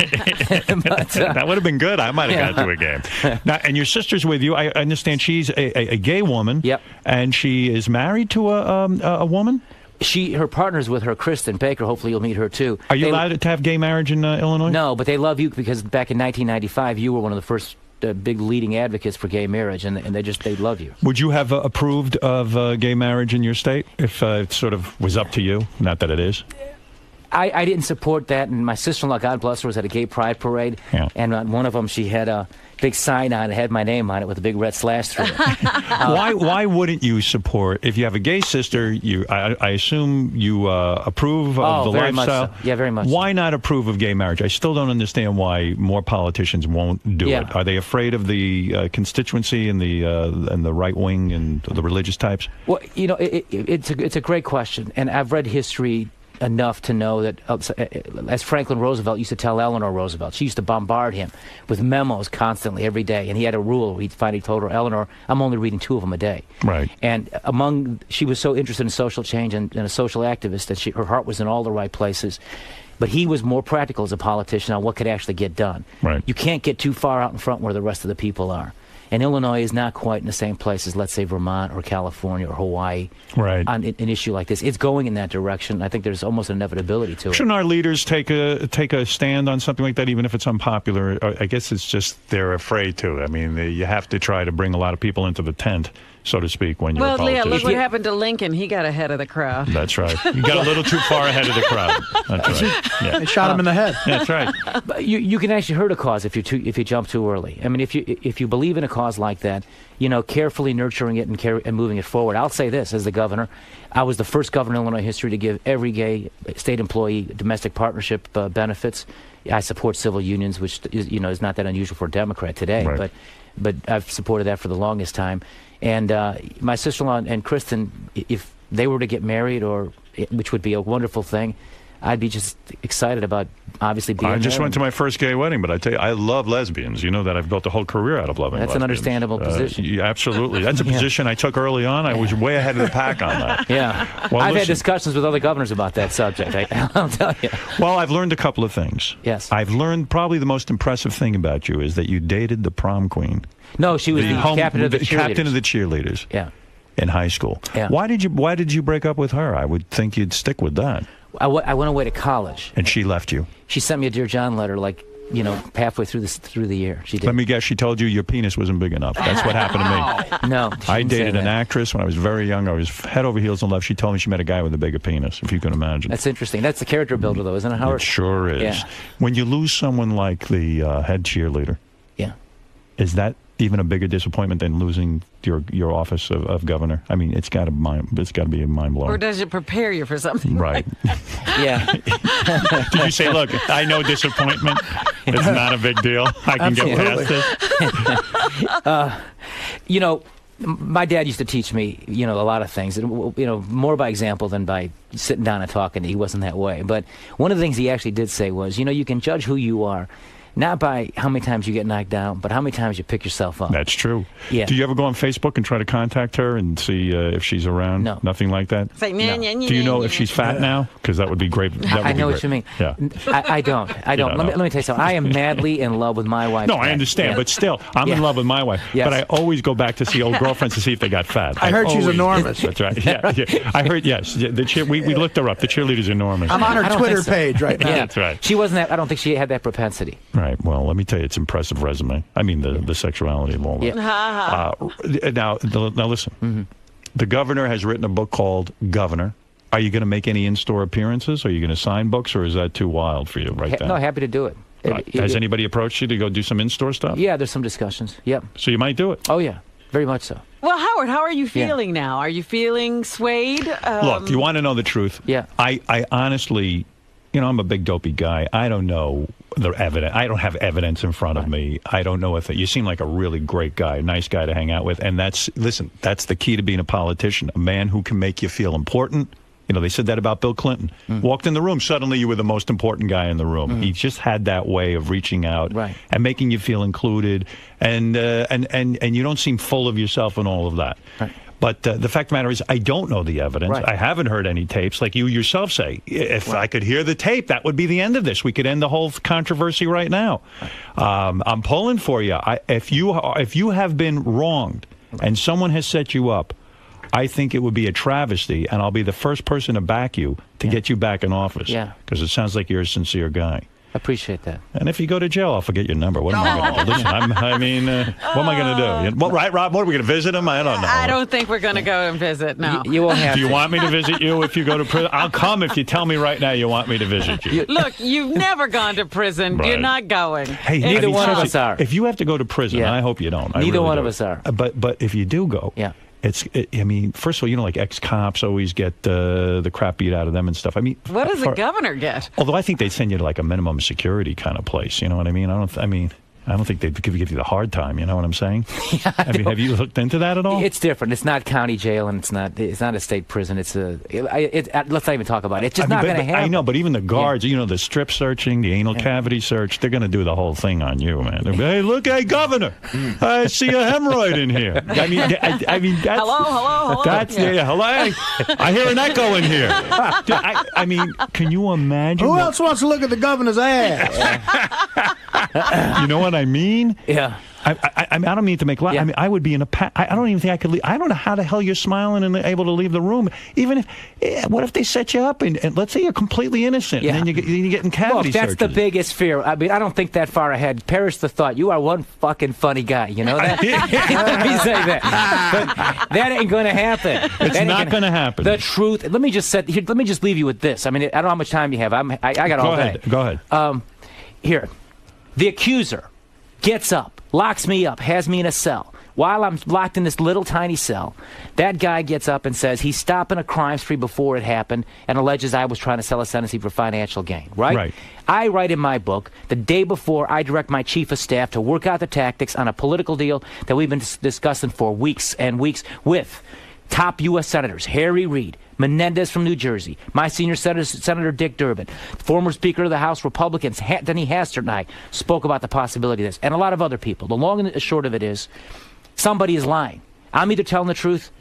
But, that would have been good. I might have got to a game. Now, and your sister's with you. I understand she's a gay woman. Yep. And she is married to a woman? Her partner's with her, Kristen Baker. Hopefully you'll meet her too. Are you allowed to have gay marriage in Illinois? No, but they love you because back in 1995 you were one of the first big leading advocates for gay marriage, and they love you. Would you have approved of gay marriage in your state if it sort of was up to you? Not that it is. I didn't support that, and my sister-in-law, God bless her, was at a gay pride parade, and on one of them she had a big sign on it, had my name on it with a big red slash through it. Why wouldn't you support, if you have a gay sister, I assume you approve of the very lifestyle? Much so. Yeah, very much. Why not approve of gay marriage? I still don't understand why more politicians won't do it. Are they afraid of the constituency and the right wing and the religious types? Well, it's a great question, and I've read history enough to know that, as Franklin Roosevelt used to tell Eleanor Roosevelt, she used to bombard him with memos constantly every day, and he had a rule where he told her, Eleanor, I'm only reading 2 of them a day. Right. And she was so interested in social change and a social activist that her heart was in all the right places. But he was more practical as a politician on what could actually get done. Right. You can't get too far out in front where the rest of the people are. And Illinois is not quite in the same place as, let's say, Vermont or California or Hawaii on an issue like this. It's going in that direction. I think there's almost an inevitability to it. Shouldn't our leaders take a stand on something like that, even if it's unpopular? I guess it's just they're afraid to. I mean, you have to try to bring a lot of people into the tent, so to speak, when you're a politician. Look what happened to Lincoln. He got ahead of the crowd. That's right. You got a little too far ahead of the crowd. That's right. Yeah. They shot him in the head. That's right. But you can actually hurt a cause if you jump too early. I mean, if you believe in a cause like that, carefully nurturing it and moving it forward. I'll say this, as the governor, I was the first governor in Illinois history to give every gay state employee domestic partnership benefits. I support civil unions, which is not that unusual for a Democrat today, right. but I've supported that for the longest time. And my sister-in-law and Kristen, if they were to get married, which would be a wonderful thing, I'd be just excited about obviously being I just there. went to my first gay wedding, but I tell you, I love lesbians. You know that I've built a whole career out of loving That's lesbians. an understandable position. Yeah, absolutely. That's a position I took early on. I was way ahead of the pack on that. Yeah. Well, I've had listen. discussions with other governors about that subject. I'll tell you. Well, I've learned a couple of things. Yes. I've learned probably the most impressive thing about you is that you dated the prom queen. No, she was the captain of the cheerleaders. Captain of the cheerleaders. Yeah. In high school. Yeah. Why did you break up with her? I would think you'd stick with that. I went away to college. And she left you. She sent me a Dear John letter, like, halfway through the year. She did. Let me guess, she told you your penis wasn't big enough. That's what happened to me. No. I dated an actress when I was very young. I was head over heels in love. She told me she met a guy with a bigger penis, if you can imagine. That's interesting. That's the character builder, though, isn't it, Howard? It sure is. Yeah. When you lose someone like the head cheerleader, yeah, is that even a bigger disappointment than losing your office of governor? I mean, it's got to be a mind blower. Or does it prepare you for something? Right. Yeah. Did you say, look, I know disappointment. It's not a big deal. I can get past this. My dad used to teach me, a lot of things, more by example than by sitting down and talking. He wasn't that way. But one of the things he actually did say was, you can judge who you are not by how many times you get knocked down, but how many times you pick yourself up. That's true. Yeah. Do you ever go on Facebook and try to contact her and see if she's around? No. Nothing like that? It's like, no. Do you know if she's fat now? Because that would be great. I know what you mean. Yeah. I don't. Let me tell you something. I am madly in love with my wife. No, I understand, but still, I'm in love with my wife. Yes. But I always go back to see old girlfriends to see if they got fat. I heard she's always enormous. do. That's right. Yeah. I heard, yes. We looked her up. The cheerleader's enormous. I'm on her Twitter page right now. Yeah. That's right. She wasn't that. I don't think she had that propensity. Right. Well, let me tell you, it's impressive resume. I mean, the sexuality of all that. Yeah. Now listen. Mm-hmm. The governor has written a book called Governor. Are you going to make any in-store appearances? Are you going to sign books, or is that too wild for you right now? No, happy to do it. Has anybody approached you to go do some in-store stuff? Yeah, there's some discussions. Yep. So you might do it? Oh, yeah. Very much so. Well, Howard, how are you feeling now? Are you feeling swayed? Look, you want to know the truth? Yeah. I honestly, I'm a big dopey guy. I don't know the evidence. I don't have evidence in front of me. I don't know if you seem like a really great guy, nice guy to hang out with. And that's the key to being a politician, a man who can make you feel important. They said that about Bill Clinton. Walked in the room, suddenly you were the most important guy in the room. He just had that way of reaching out and making you feel included, and you don't seem full of yourself and all of that. Right. But the fact of the matter is, I don't know the evidence. Right. I haven't heard any tapes, like you yourself say. If I could hear the tape, that would be the end of this. We could end the whole controversy right now. I'm pulling for you. If you have been wronged and someone has set you up, I think it would be a travesty, and I'll be the first person to back you to get you back in office. Yeah. Because it sounds like you're a sincere guy. I appreciate that. And if you go to jail, I'll forget your number. What am I going to do? Listen, what am I going to do? What, right, Rob? What, are we going to visit him? I don't know. I don't think we're going to go and visit, no. You won't have Do you to. want me to visit you if you go to prison? I'll come if you tell me right now you want me to visit you. Look, you've never gone to prison. Right. You're not going. Hey, Neither one of us are. If you have to go to prison, I hope you don't. Neither one of us are. But if you do go, I mean, first of all, like ex-cops always get the crap beat out of them and stuff. I mean, what does the governor get? Although I think they'd send you to like a minimum security kind of place. You know what I mean? I don't think they'd give you the hard time. You know what I'm saying? Yeah, have you looked into that at all? It's different. It's not county jail, and it's not a state prison. Let's not even talk about it. It's just not going to happen. I know, but even the guards, the strip searching, the anal cavity search, they're going to do the whole thing on you, man. They'll be, hey, look, hey, governor, I see a hemorrhoid in here. I mean, that's hello. That's hello. I hear an echo in here. I mean, can you imagine? Who else wants to look at the governor's ass? You know what I mean? Yeah. I don't mean to make light. Yeah. I mean, I would be in a. I don't even think I could leave. I don't know how the hell you're smiling and able to leave the room. Even if, what if they set you up and let's say you're completely innocent, and then you get in cavity that's searches. the biggest fear. I mean, I don't think that far ahead. Perish the thought. You are one fucking funny guy. You know that? Let me say that. But that ain't going to happen. It's not going to happen. The truth. Let me just leave you with this. I mean, I don't know how much time you have. I got all day. Go ahead. Here, the accuser gets up, locks me up, has me in a cell. While I'm locked in this little tiny cell, that guy gets up and says he's stopping a crime spree before it happened and alleges I was trying to sell a sentencing for financial gain, right? Right. I write in my book, the day before I direct my chief of staff to work out the tactics on a political deal that we've been discussing for weeks and weeks with top U.S. senators, Harry Reid, Menendez from New Jersey, my senior Senator Dick Durbin, former Speaker of the House Republicans, Denny Hastert and I spoke about the possibility of this, and a lot of other people. The long and the short of it is, somebody is lying. I'm either telling the truth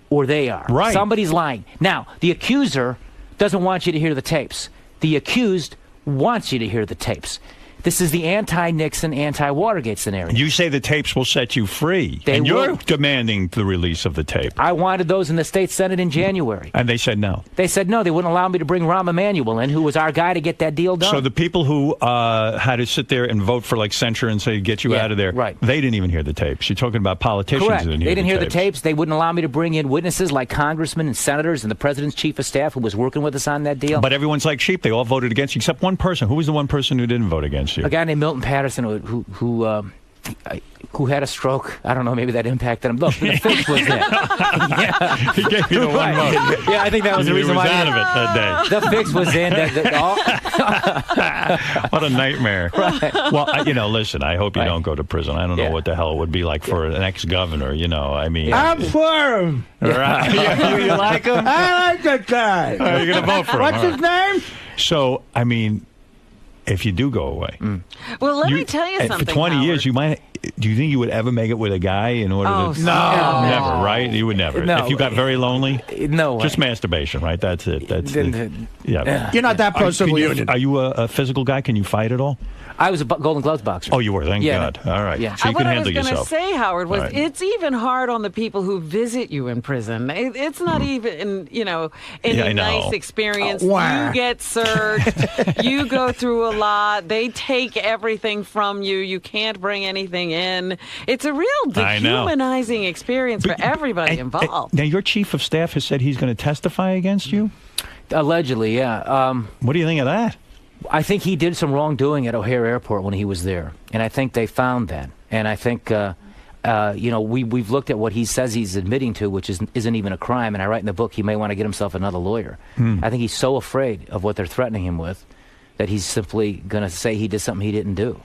or they are. Right. Somebody's lying. Now, the accuser doesn't want you to hear the tapes. The accused wants you to hear the tapes. This is the anti-Nixon, anti-Watergate scenario. You say the tapes will set you free, and you're demanding the release of the tape. I wanted those in the state Senate in January. And they said no. They said no. They wouldn't allow me to bring Rahm Emanuel in, who was our guy to get that deal done. So the people who had to sit there and vote for like censure and say get you out of there, right. They didn't even hear the tapes. You're talking about politicians Correct. who didn't hear They didn't hear the tapes. tapes. They wouldn't allow me to bring in witnesses like congressmen and senators and the president's chief of staff who was working with us on that deal. But everyone's like sheep. They all voted against you, except one person. Who was the one person who didn't vote against you? A guy named Milton Patterson who had a stroke. I don't know, maybe that impacted him. Look, the fix was there. Yeah. He gave you the one vote. Yeah, I think that was the reason why. He was out of it that day. The fix was in. What a nightmare. Right. Well, listen, I hope you don't go to prison. I don't know what the hell it would be like for an ex-governor, I mean. I'm for him. Right. you like him? I like that guy. Oh, you're going to vote for him. What's his name? So, I mean, if you do go away. Well, let me tell you and something, for 20 Howard. years, you might. Do you think you would ever make it with a guy in order to? No. Never, right? You would never. No. If you got very lonely? No. Just masturbation, right? That's it. That's it. Yeah. You're not that pro-civil union. Are you a physical guy? Can you fight at all? I was a Golden Gloves boxer. Oh, you were? Thank Yeah. God. All right. Yeah. So you What can I was handle going to yourself. say, Howard, was All right. it's even hard on the people who visit you in prison. It's not even, any I know. nice experience. Wah. You get searched. You go through a lot. They take everything from you. You can't bring anything in. It's a real I know. dehumanizing experience for everybody involved. Now, your chief of staff has said he's going to testify against you? Allegedly, yeah. What do you think of that? I think he did some wrongdoing at O'Hare Airport when he was there, and I think they found that. And I think, we've looked at what he says he's admitting to, which isn't even a crime. And I write in the book he may want to get himself another lawyer. I think he's so afraid of what they're threatening him with that he's simply going to say he did something he didn't do.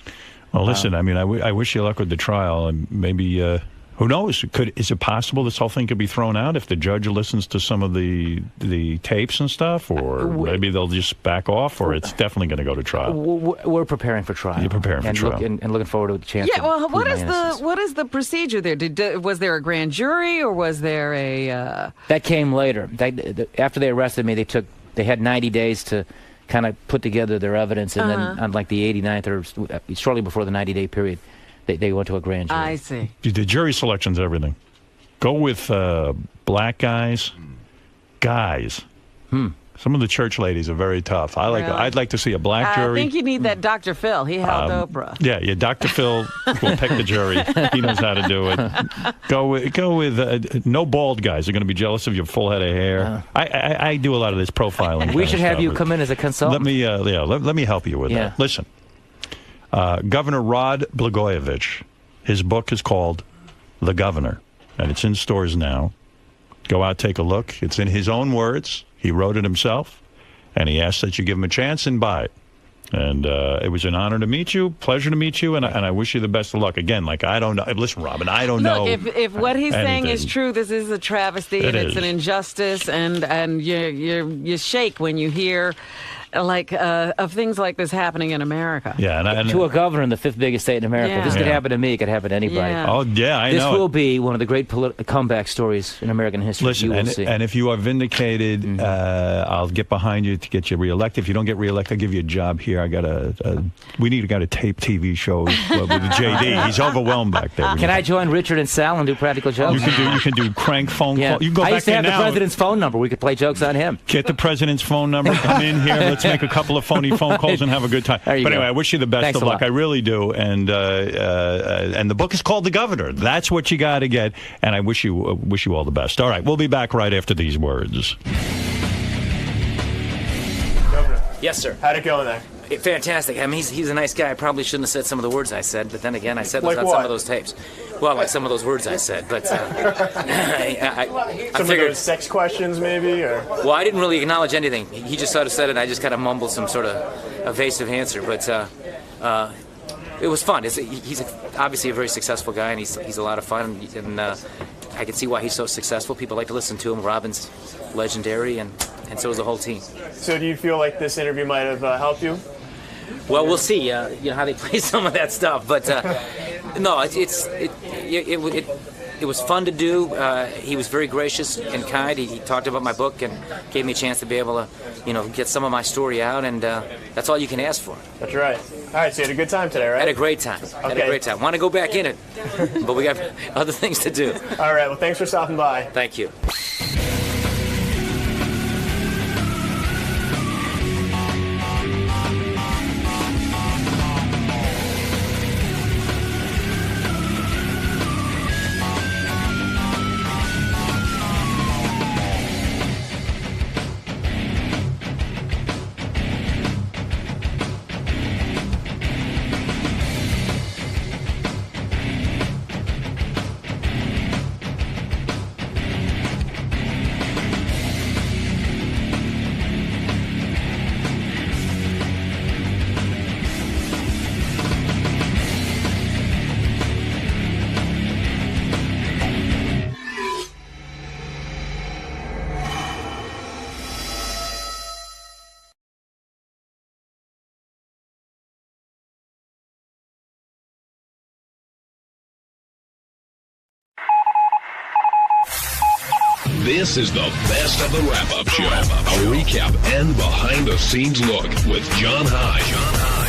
Well, listen, I mean, I wish you luck with the trial, and maybe, who knows? Is it possible this whole thing could be thrown out if the judge listens to some of the tapes and stuff, or maybe they'll just back off, or it's definitely going to go to trial? We're preparing for trial. You're preparing for trial. And looking forward to the chance. Yeah, well, what is the procedure there? Was there a grand jury, or was there a? That came later. After they arrested me, they had 90 days to kind of put together their evidence, and then on like the 89th or shortly before the 90-day period, they went to a grand jury. I see. The jury selection's everything. Go with black guys. Some of the church ladies are very tough. Really? I'd like to see a black jury. I think you need that Dr. Phil. He helped Oprah. Yeah. Dr. Phil will pick the jury. He knows how to do it. Go with no bald guys. They're going to be jealous of your full head of hair. I do a lot of this profiling. We should have you come in as a consultant. Let me help you with that. Listen, Governor Rod Blagojevich, his book is called The Governor, and it's in stores now. Go out, take a look. It's in his own words. He wrote it himself, and he asked that you give him a chance and buy it. And it was an honor to meet you, pleasure to meet you, and I wish you the best of luck. Again, I don't know. Listen, Robin, I don't know. Look, if what he's saying is true, this is a travesty, and it's an injustice, and you shake when you hear of things like this happening in America. Yeah, and to a governor in the fifth biggest state in America. If this could happen to me, it could happen to anybody. Yeah. Oh, yeah, I know. This will be one of the great comeback stories in American history. Listen, and if you are vindicated, I'll get behind you to get you reelected. If you don't get reelected, I'll give you a job here. We need a guy to tape TV shows with JD. He's overwhelmed back there. Can I join Richard and Sal and do practical jokes? You can do crank phone calls. You can go I back used to there have the now. president's phone number. We could play jokes on him. Get the president's phone number. Come in here. Let's make a couple of phony phone calls and have a good time. But anyway, I wish you the best of luck. I really do. And the book is called The Governor. That's what you got to get. And I wish you all the best. All right, we'll be back right after these words. Governor. Yes, sir. How'd it go in there? Fantastic. I mean, he's a nice guy. I probably shouldn't have said some of the words I said, but then again, I said Like those on what? some of those tapes. Well, like some of those words I said, but I Some figured. of those sex questions, maybe, or. Well, I didn't really acknowledge anything. He just sort of said it, and I just kind of mumbled some sort of evasive answer. But it was fun. He's obviously a very successful guy, and he's a lot of fun. And I can see why he's so successful. People like to listen to him. Robin's legendary, and so is the whole team. So do you feel like this interview might have helped you? Well, we'll see. You know how they play some of that stuff, but no, it was fun to do. He was very gracious and kind. He talked about my book and gave me a chance to be able to, get some of my story out, and that's all you can ask for. That's right. All right, so you had a good time today, right? Had a great time. Had a great time. Want to go back in it, but we got other things to do. All right, well, thanks for stopping by. Thank you. This is the best of the wrap-up show. A recap and behind-the-scenes look with John High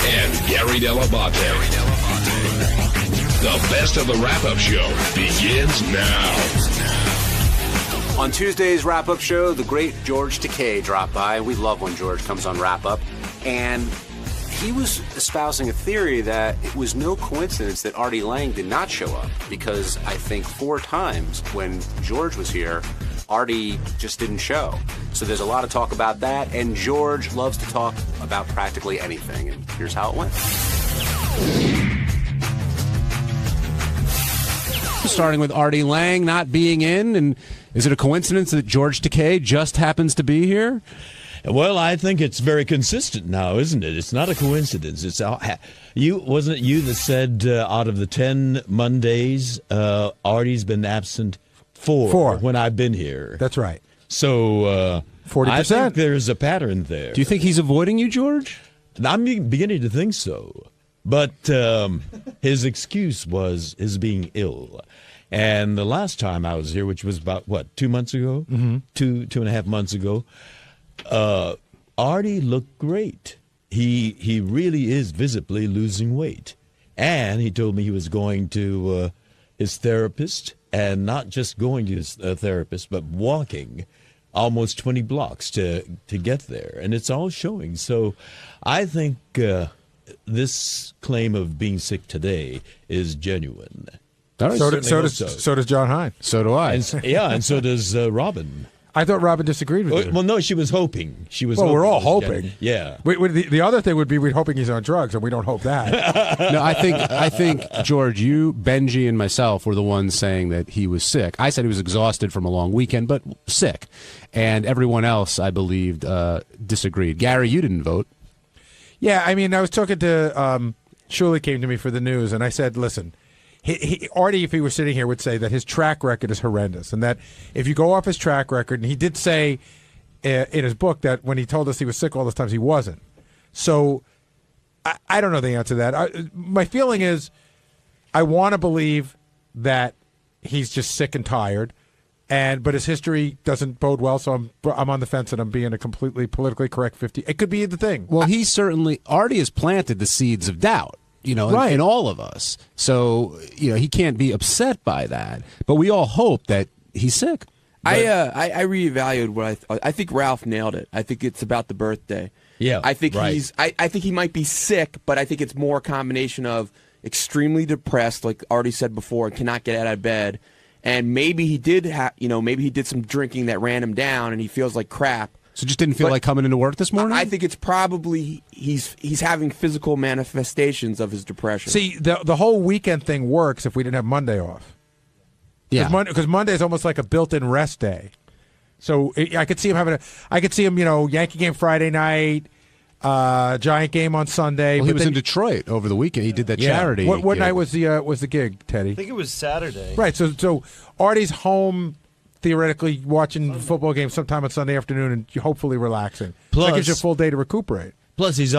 and Gary Dell'Abate. The best of the wrap-up show begins now. On Tuesday's wrap-up show, the great George Takei dropped by. We love when George comes on wrap-up. And he was espousing a theory that it was no coincidence that Artie Lange did not show up, because I think 4 times when George was here, Artie just didn't show. So there's a lot of talk about that, and George loves to talk about practically anything, and here's how it went. Starting with Artie Lange not being in, and is it a coincidence that George Takei just happens to be here? Well, I think it's very consistent now, isn't it? It's not a coincidence. It's wasn't it you that said out of the 10 Mondays, Artie's been absent 4 when I've been here. That's right. So 40%. I think there's a pattern there. Do you think he's avoiding you, George? I'm beginning to think so. But his excuse was his being ill. And the last time I was here, which was about, 2 months ago? Mm-hmm. 2.5 months ago, Artie looked great. He really is visibly losing weight. And he told me he was going to his therapist, and not just going to his therapist, but walking almost 20 blocks to get there. And it's all showing. So I think this claim of being sick today is genuine. So does John Hine. So do I. And so does Robin. I thought Robin disagreed with you. Well, no, she was hoping. Well, we're all hoping. Yeah. The other thing would be we're hoping he's on drugs, and we don't hope that. No, I think George, you, Benji, and myself were the ones saying that he was sick. I said he was exhausted from a long weekend, but sick. And everyone else, I believed, disagreed. Gary, you didn't vote. Yeah, I mean, I was talking to Shuli came to me for the news, and I said, listen, Artie, if he were sitting here, would say that his track record is horrendous, and that if you go off his track record, and he did say in his book that when he told us he was sick all those times, he wasn't. So I don't know the answer to that. My feeling is I want to believe that he's just sick and tired, but his history doesn't bode well, so I'm on the fence, and I'm being a completely politically correct 50. It could be the thing. Well, Artie has planted the seeds of doubt. Right. In all of us. So, he can't be upset by that. But we all hope that he's sick. I reevaluated what I think Ralph nailed it. I think it's about the birthday. Yeah. I think right. I think he might be sick, but I think it's more a combination of extremely depressed, like Artie said before, and cannot get out of bed. And maybe he did maybe he did some drinking that ran him down and he feels like crap. So just didn't feel like coming into work this morning? I think it's probably he's having physical manifestations of his depression. See, the whole weekend thing works if we didn't have Monday off. Yeah. Because Monday is almost like a built-in rest day. So I could see him Yankee game Friday night, Giant game on Sunday. Well, he but was then- in Detroit over the weekend. He did that Yeah. charity. What gig. night was the gig, Teddy? I think it was Saturday. Right. So Artie's home, theoretically watching football games sometime on Sunday afternoon and hopefully relaxing. Plus- that gives you a full day to recuperate. Plus, he's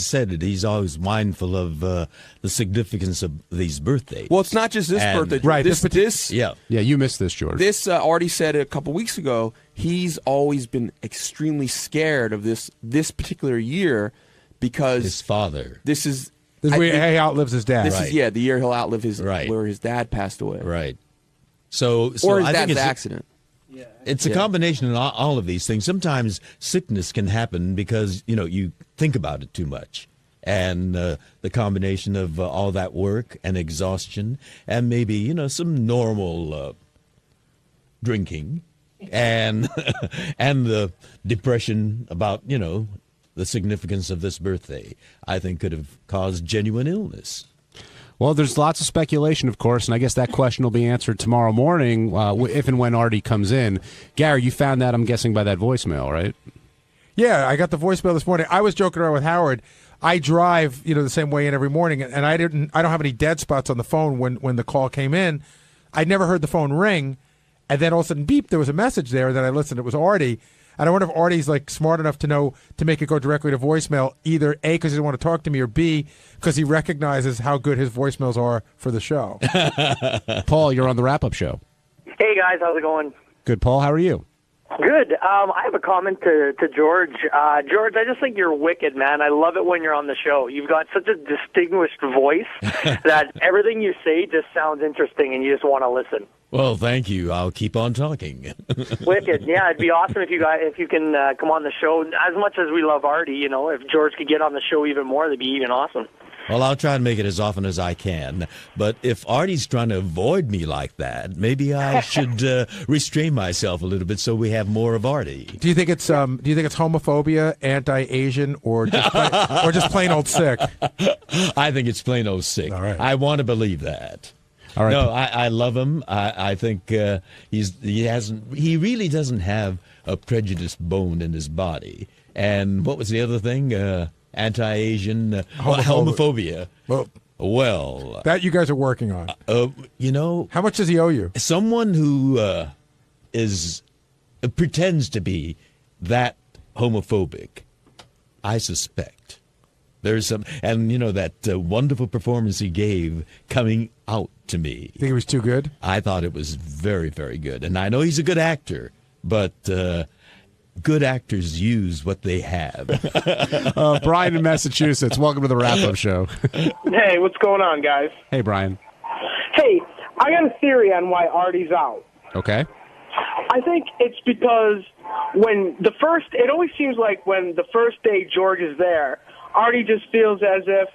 said it. He's always mindful of the significance of these birthdays. Well, it's not just this And- birthday. Right, This Yeah. Yeah, you missed this, George. This Artie said a couple weeks ago. He's always been extremely scared of this particular year because His father. This is This is where he outlives his dad. This Right. is the year he'll outlive his Right. where his dad passed away. Right. So or his I think dad's it's accident. It's a combination of all of these things. Sometimes sickness can happen because you think about it too much, and the combination of all that work and exhaustion, and maybe some normal drinking, and and the depression about the significance of this birthday, I think could have caused genuine illness. Well, there's lots of speculation, of course, and I guess that question will be answered tomorrow morning if and when Artie comes in. Gary, you found that, I'm guessing, by that voicemail, right? Yeah, I got the voicemail this morning. I was joking around with Howard. I drive, the same way in every morning, and I don't have any dead spots on the phone when the call came in. I never heard the phone ring, and then all of a sudden, beep, there was a message there, and then I listened. It was Artie. And I wonder if Artie's smart enough to know to make it go directly to voicemail, either A, because he doesn't want to talk to me, or B, because he recognizes how good his voicemails are for the show. Paul, you're on the wrap-up show. Hey, guys. How's it going? Good, Paul. How are you? Good. I have a comment to George. George, I just think you're wicked, man. I love it when you're on the show. You've got such a distinguished voice that everything you say just sounds interesting, and you just want to listen. Well, thank you. I'll keep on talking. Wicked. Yeah, it'd be awesome if you can come on the show. As much as we love Artie, if George could get on the show even more, that'd be even awesome. Well, I'll try and make it as often as I can. But if Artie's trying to avoid me like that, maybe I should restrain myself a little bit so we have more of Artie. Do you think it's homophobia, anti-Asian, or just plain old sick? I think it's plain old sick. All right. I want to believe that. All right. No, I love him. I think he really doesn't have a prejudiced bone in his body. And what was the other thing? Anti-Asian homophobia. Well, that you guys are working on. How much does he owe you? Someone who pretends to be that homophobic, I suspect. There's some, and that wonderful performance he gave coming out to me. Think it was too good? I thought it was very, very good. And I know he's a good actor, but good actors use what they have. Brian in Massachusetts, welcome to the wrap-up show. Hey, what's going on, guys? Hey, Brian. Hey, I got a theory on why Artie's out. Okay. I think it's because it always seems like when the first day George is there, Artie just feels as if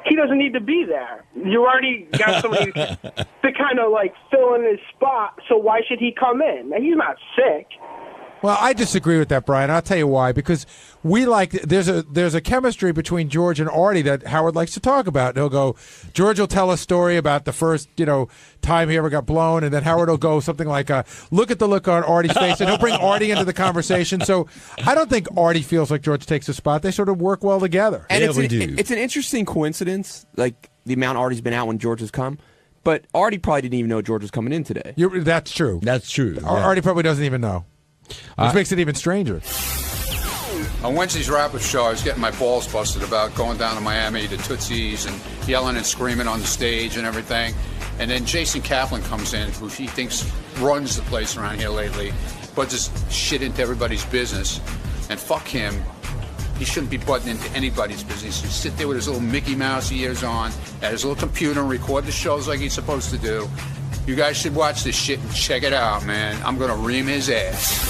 he doesn't need to be there. You already got somebody to kind of fill in his spot, so why should he come in? Now, he's not sick. Well, I disagree with that, Brian. I'll tell you why. Because there's a chemistry between George and Artie that Howard likes to talk about. And he'll go, George will tell a story about the first, time he ever got blown, and then Howard will go something like, look at the look on Artie's face, and he'll bring Artie into the conversation. So I don't think Artie feels like George takes a spot. They sort of work well together. And it's an interesting coincidence, the amount Artie's been out when George has come. But Artie probably didn't even know George was coming in today. That's true. That's true. Artie probably doesn't even know. Which makes it even stranger. On Wednesday's wrap-up show, I was getting my balls busted about going down to Miami to Tootsie's and yelling and screaming on the stage and everything. And then Jason Kaplan comes in, who he thinks runs the place around here lately, but just shit into everybody's business. And fuck him. He shouldn't be butting into anybody's business. He should sit there with his little Mickey Mouse ears on, at his little computer, and record the shows like he's supposed to do. You guys should watch this shit and check it out, man. I'm going to ream his ass.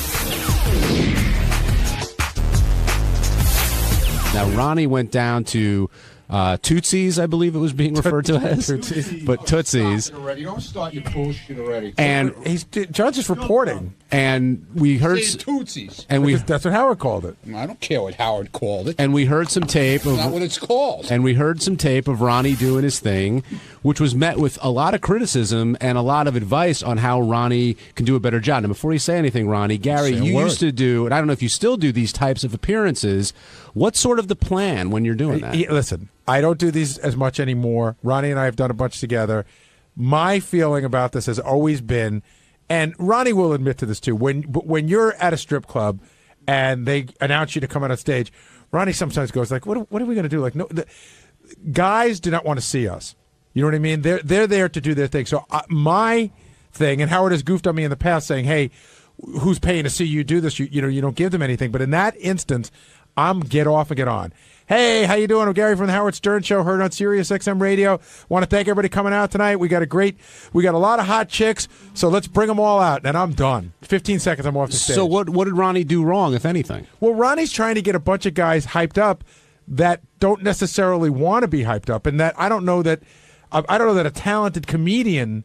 Now, Ronnie went down to Tootsies, I believe it was being referred to as. But Tootsies. Don't start your bullshit already. And John's just reporting. And we heard Tootsies. And that's what Howard called it. I don't care what Howard called it. And we heard some tape of That's not what it's called. And we heard some tape of Ronnie doing his thing, which was met with a lot of criticism and a lot of advice on how Ronnie can do a better job. Now, before you say anything, Ronnie, Gary, you used to do, and I don't know if you still do these types of appearances. What's sort of the plan when you're doing that? Listen, I don't do these as much anymore. Ronnie and I have done a bunch together. My feeling about this has always been, and Ronnie will admit to this too, when you're at a strip club and they announce you to come out on stage, Ronnie sometimes goes like, what are we going to do? Like, no, guys do not want to see us. You know what I mean? They're there to do their thing. So my thing, and Howard has goofed on me in the past saying, hey, who's paying to see you do this? You don't give them anything. But in that instance, I'm get off and get on. Hey, how you doing? I'm Gary from the Howard Stern Show, heard on Sirius XM Radio. Want to thank everybody coming out tonight. We got a lot of hot chicks, so let's bring them all out. And I'm done. 15 seconds, I'm off the stage. So what did Ronnie do wrong, if anything? Well, Ronnie's trying to get a bunch of guys hyped up that don't necessarily want to be hyped up, and that I don't know that a talented comedian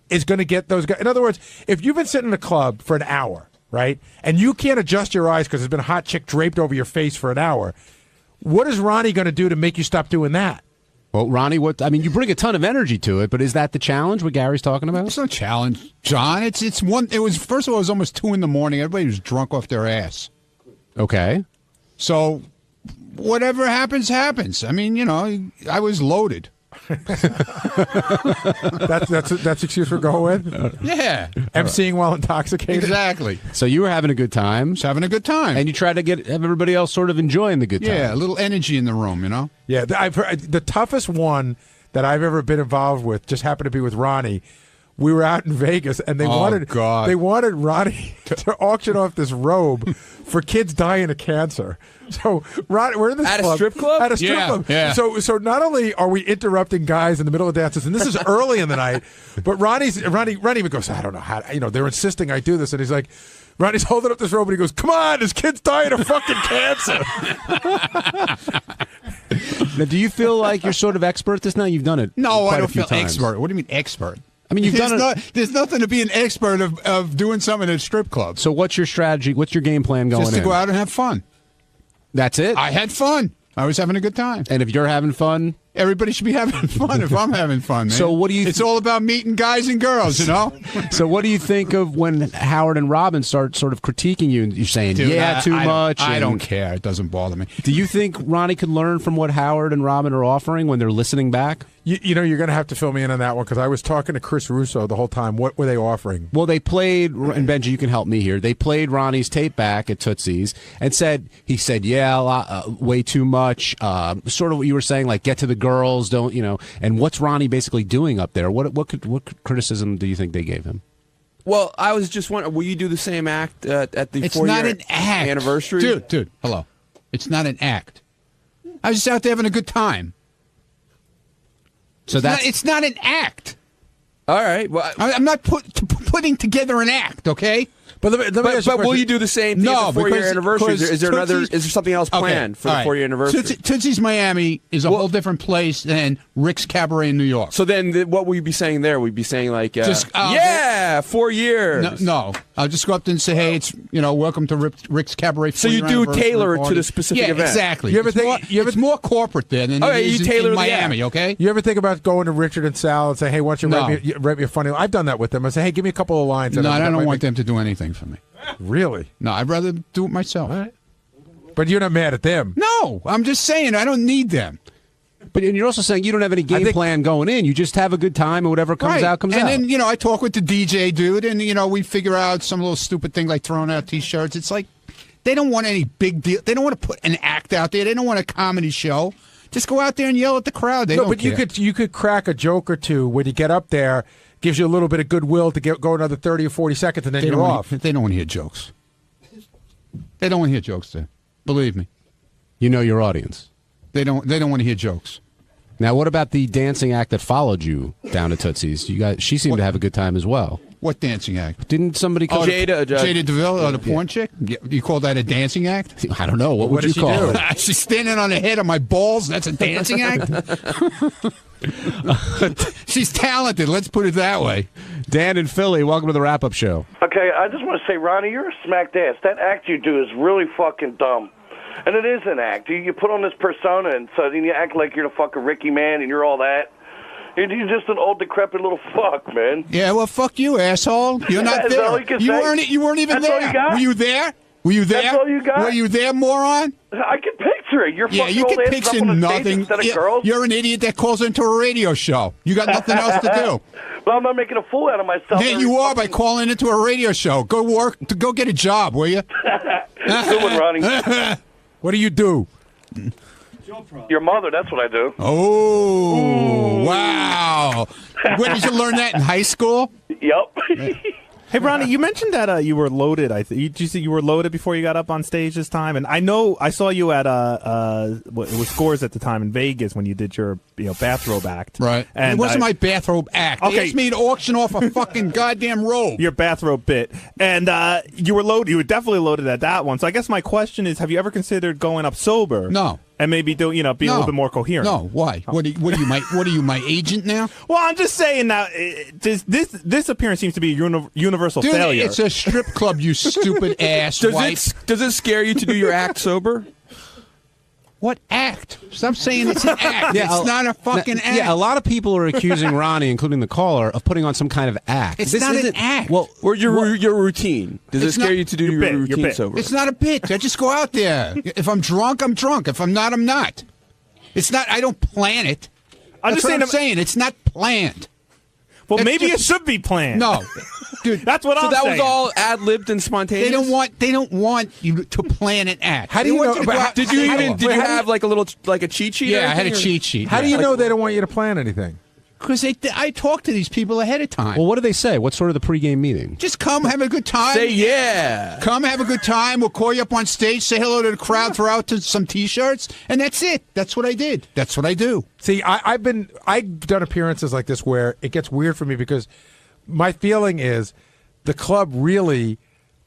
is going to get those guys. In other words, if you've been sitting in a club for an hour, right, and you can't adjust your eyes because there's been a hot chick draped over your face for an hour, what is Ronnie going to do to make you stop doing that? Well, Ronnie, you bring a ton of energy to it, but is that the challenge, what Gary's talking about? It's no challenge, John. It's one. It was, first of all, it was almost 2 in the morning. Everybody was drunk off their ass. Okay. So whatever happens, happens. I mean, I was loaded. That's excuse for going with? Yeah. emceeing while intoxicated? Exactly. So you were having a good time. Just having a good time. And you tried to have everybody else sort of enjoying the good time. Yeah, a little energy in the room, Yeah, I've heard, the toughest one that I've ever been involved with just happened to be with Ronnie. We were out in Vegas, and they wanted Ronnie to auction off this robe for kids dying of cancer. So Ronnie, we're in this at club, a strip club. At a strip club. Yeah. So not only are we interrupting guys in the middle of dances, and this is early in the night, but Ronnie even goes, I don't know how. They're insisting I do this, and he's like, Ronnie's holding up this robe, and he goes, "Come on, this kid's dying of fucking cancer." Now, do you feel like you're sort of expert at this now? You've done it. No, quite I don't a few feel times. expert. What do you mean expert? I mean, there's nothing to be an expert of doing something at a strip club. So what's your strategy? What's your game plan going in? Just to go out and have fun. That's it? I had fun. I was having a good time. And if you're having fun? Everybody should be having fun if I'm having fun, man. So what do you... It's all about meeting guys and girls, So what do you think of when Howard and Robin start sort of critiquing you and you're saying, Dude, too much? I don't care. It doesn't bother me. Do you think Ronnie could learn from what Howard and Robin are offering when they're listening back? You're going to have to fill me in on that one because I was talking to Chris Russo the whole time. What were they offering? Well, they played, and Benji, you can help me here. They played Ronnie's tape back at Tootsie's and he said, way too much. Sort of what you were saying, like get to the girls, don't, and what's Ronnie basically doing up there? What criticism do you think they gave him? Well, I was just wondering, will you do the same act at the It's 4-year not an act. anniversary? Dude, hello. It's not an act. I was just out there having a good time. So it's not an act. All right. Well, I'm not putting together an act, okay? But will you do the same thing at the 4-year anniversary? Is there something else planned for the 4-year anniversary? Tootsie's Miami is a whole different place than Rick's Cabaret in New York. So then what will you be saying there? We'd be saying like, 4 years. No, I'll just go up there and say, hey, it's, welcome to Rick's Cabaret. So you do tailor it to the specific event. Exactly. It's more corporate there than it is in Miami, okay? You ever think about going to Richard and Sal and say, hey, why don't you write me a funny line? I've done that with them. I say, hey, give me a couple of lines. No, I don't want them to do anything for me. Really? No, I'd rather do it myself. Right. But you're not mad at them. No, I'm just saying I don't need them. But you're also saying you don't have any game plan going in. You just have a good time, and whatever comes out, comes out. And then, I talk with the DJ dude, and, we figure out some little stupid thing like throwing out T-shirts. It's like they don't want any big deal. They don't want to put an act out there. They don't want a comedy show. Just go out there and yell at the crowd. They don't care. you could crack a joke or two when you get up there. Gives you a little bit of goodwill to go another 30 or 40 seconds, and then you're off. They don't want to hear jokes. They don't want to hear jokes there. Believe me. You know your audience. They don't want to hear jokes. Now, what about the dancing act that followed you down to Tootsie's? She seemed to have a good time as well. What dancing act? Didn't somebody call Jada DeVille, the porn chick? You call that a dancing act? I don't know. What would you call it? She's standing on the head of my balls. That's a dancing act? She's talented. Let's put it that way. Dan in Philly, welcome to the wrap-up show. Okay, I just want to say, Ronnie, you're a smacked ass. That act you do is really fucking dumb. And it is an act. You put on this persona, and so then you act like you're the fucking Ricky Man, and you're all that. You're just an old, decrepit little fuck, man. Yeah, well, fuck you, asshole. You're not That's there. all you can say. You weren't even That's there. all you got? Were you there? Were you there? That's all you got? Were you there, moron? I can picture it. You're Yeah, fucking you old can ass picture up on the stage nothing. instead of girls. You're an idiot that calls into a radio show. You got nothing else to do. Well, I'm not making a fool out of myself. Yeah, you are by calling into a radio show. Go work. Go get a job, will you? Good one, Ronnie. What do you do? Your mother, that's what I do. Oh, wow. Where did you learn that, in high school? Yep. Hey, Ronnie, you mentioned that you were loaded. Did you say you were loaded before you got up on stage this time? And I know I saw you at it was Scores at the time in Vegas when you did your bathrobe act. Right. And it wasn't my bathrobe act. Okay. They asked me to auction off a fucking goddamn robe. Your bathrobe bit. And you were loaded. You were definitely loaded at that one. So I guess my question is, have you ever considered going up sober? No. And maybe being a little bit more coherent. No, why? What are you, my agent now? Well, I'm just saying that this appearance seems to be a universal Dude, failure. it's a strip club, you stupid ass wipe. Does it scare you to do your act sober? What act? Stop saying it's an act. It's not a fucking act. Yeah, a lot of people are accusing Ronnie, including the caller, of putting on some kind of act. It's not an act. Well, or your routine. Does it scare you to do your routine sober? It's not a bit. I just go out there. If I'm drunk, I'm drunk. If I'm not, I'm not. It's not. I don't plan it. That's what I'm saying. It's not planned. Well, maybe it should be planned. No. Dude, that's what I'm saying. So that was all ad-libbed and spontaneous? They don't want you to plan an act. How do you know? Did you have like a cheat sheet? Yeah, I had a cheat sheet. How do you know they don't want you to plan anything? Because I talk to these people ahead of time. Well, what do they say? What's sort of the pregame meeting? Just come, have a good time. Say yeah. Come, have a good time. We'll call you up on stage, say hello to the crowd, throw out some T-shirts, and that's it. That's what I did. That's what I do. See, I've done appearances like this where it gets weird for me because my feeling is the club really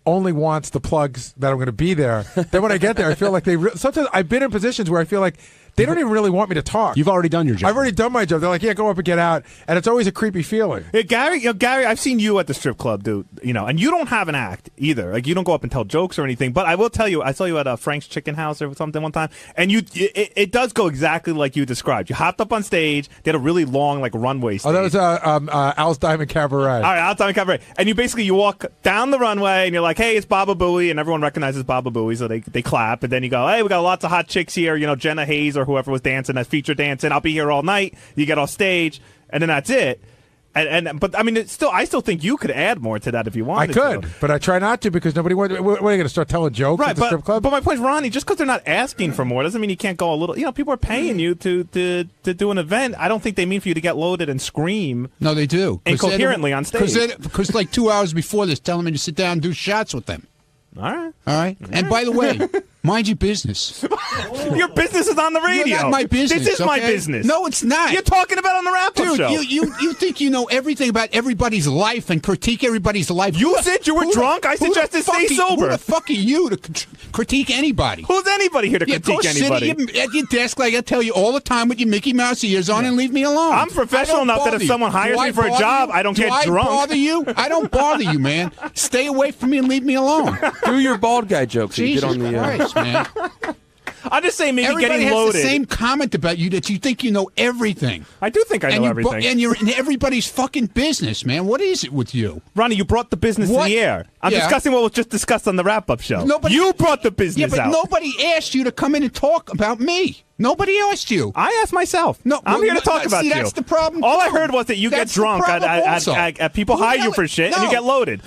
only wants the plugs that I'm going to be there. Then when I get there, I feel like sometimes I've been in positions where I feel like they don't even really want me to talk. You've already done your job. I've already done my job. They're like, yeah, go up and get out. And it's always a creepy feeling. Yeah, Gary, I've seen you at the strip club, dude. And you don't have an act either. Like, you don't go up and tell jokes or anything. But I will tell you, I saw you at Frank's Chicken House or something one time, and it does go exactly like you described. You hopped up on stage. They had a really long, like, runway stage. Oh, that was Al's Diamond Cabaret. All right, Al's Diamond Cabaret. And you walk down the runway, and you're like, hey, it's Baba Booey, and everyone recognizes Baba Booey, so they clap. And then you go, hey, we got lots of hot chicks here. Jenna Hayes or whoever was dancing, feature dancing. I'll be here all night. You get off stage, and then that's it. But I mean, I still think you could add more to that if you wanted. I could, but I try not to because nobody wants. What are you going to start telling jokes at the strip club? But my point is, Ronnie, just because they're not asking for more doesn't mean you can't go a little. People are paying you to do an event. I don't think they mean for you to get loaded and scream. No, they do incoherently on stage. Because like 2 hours before this, tell them to sit down and do shots with them. All right. And by the way, mind your business. Your business is on the radio. You're not my business. This is my business. No, it's not. You're talking about it on the wrap-up show. Dude, you think you know everything about everybody's life and critique everybody's life. You said you were drunk. I suggested stay sober. Who the fuck are you to critique anybody? Who's anybody here to critique anybody? Sit at your desk like I tell you all the time with your Mickey Mouse ears on and leave me alone. I'm professional enough that if someone hires me for a job, I don't get drunk. Do I bother you? I don't bother you, man. Stay away from me and leave me alone. Do your bald guy jokes. Jesus on the, Christ, man. I'm just saying maybe Everybody getting loaded. has the same comment about you that you think you know everything. I do think I know everything. And you're in everybody's fucking business, man. What is it with you? Ronnie, you brought the business to the air. I'm discussing what was just discussed on the wrap-up show. You brought the business out. Nobody asked you to come in and talk about me. Nobody asked you. I asked myself. No, I'm here to talk about you. That's the problem. All I heard was that you get drunk at people hire you for shit and you get loaded.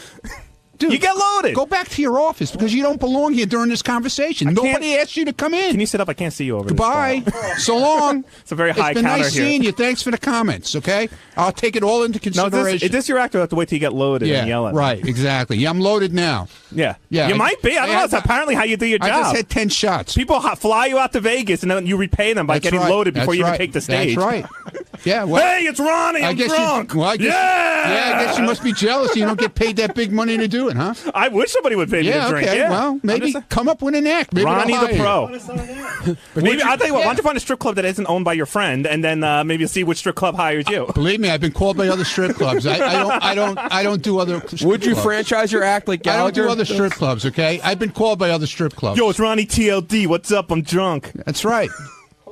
Dude, you get loaded. Go back to your office because you don't belong here during this conversation. Nobody asked you to come in. Can you sit up? I can't see you over Goodbye. So long. It's a very high counter here. It's been nice seeing you. here. Thanks for the comments, okay? I'll take it all into consideration. Is this your act or have to wait till you get loaded and yell at me? Right, exactly. Yeah, I'm loaded now. Yeah. You might be. I don't know. It's apparently how you do your job. I just had 10 shots. People fly you out to Vegas and then you repay them by getting loaded before you even take the stage. That's right. Yeah. Well, hey, it's Ronnie. I'm drunk. I guess you must be jealous. You don't get paid that big money to do it, huh? I wish somebody would pay me to drink. Okay. Yeah. Well, maybe come up with an act. Maybe Ronnie the Pro. Maybe I'll tell you what. Why don't you find a strip club that isn't owned by your friend, and then maybe you'll see which strip club hires you. Believe me, I've been called by other strip clubs. I don't do other. Would you franchise your act like Gallagher? I don't do other strip clubs. Okay, I've been called by other strip clubs. Yo, it's Ronnie TLD. What's up? I'm drunk. That's right.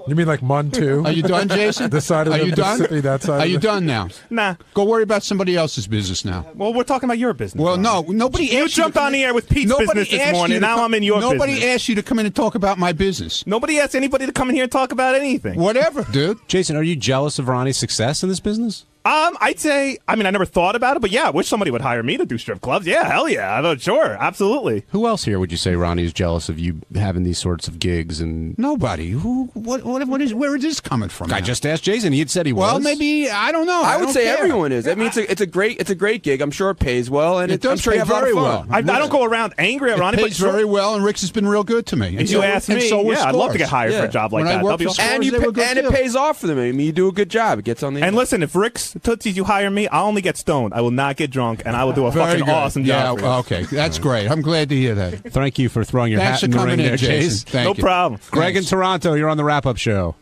You mean like Mun 2? Are you done, Jason? This side of Are the you done? Mississippi, that side. Are you done now? Nah. Go worry about somebody else's business now. Well, we're talking about your business. Well, no, nobody You asked jumped on the air with Pete's business this morning. Now I'm in your business. Nobody asked you to come in and talk about my business. Nobody asked anybody to come in here and talk about anything. Whatever, dude. Jason, are you jealous of Ronnie's success in this business? I'd say, I never thought about it, but yeah, I wish somebody would hire me to do strip clubs. Yeah, hell yeah. I thought, sure, absolutely. Who else here would you say, Ronnie, is jealous of you having these sorts of gigs? And nobody. Who? What is? Where is this coming from? I just asked Jason. He had said he was. Well, maybe I don't know. I would say care. everyone is. I mean, it's a great gig. I'm sure it pays well, and it does I'm sure pay you have very a lot of well. fun. I don't go around angry at Ronnie, It pays but very well, and Rick's has been real good to me. If you ask me, I'd love to get hired for a job like When I that. worked for That'd be Scores, awesome. And it pays off for them. I mean, you do a good job. It gets on the. And listen, if Rick's Tootsies you hire me, I'll only get stoned. I will not get drunk, and I will do a Very fucking good. awesome job. Yeah, okay, that's great. I'm glad to hear that. Thank you for throwing your Thanks hat in for the ring coming in, there, Jason. Jace. Thank No you. problem. Greg in Toronto, you're on the wrap-up show.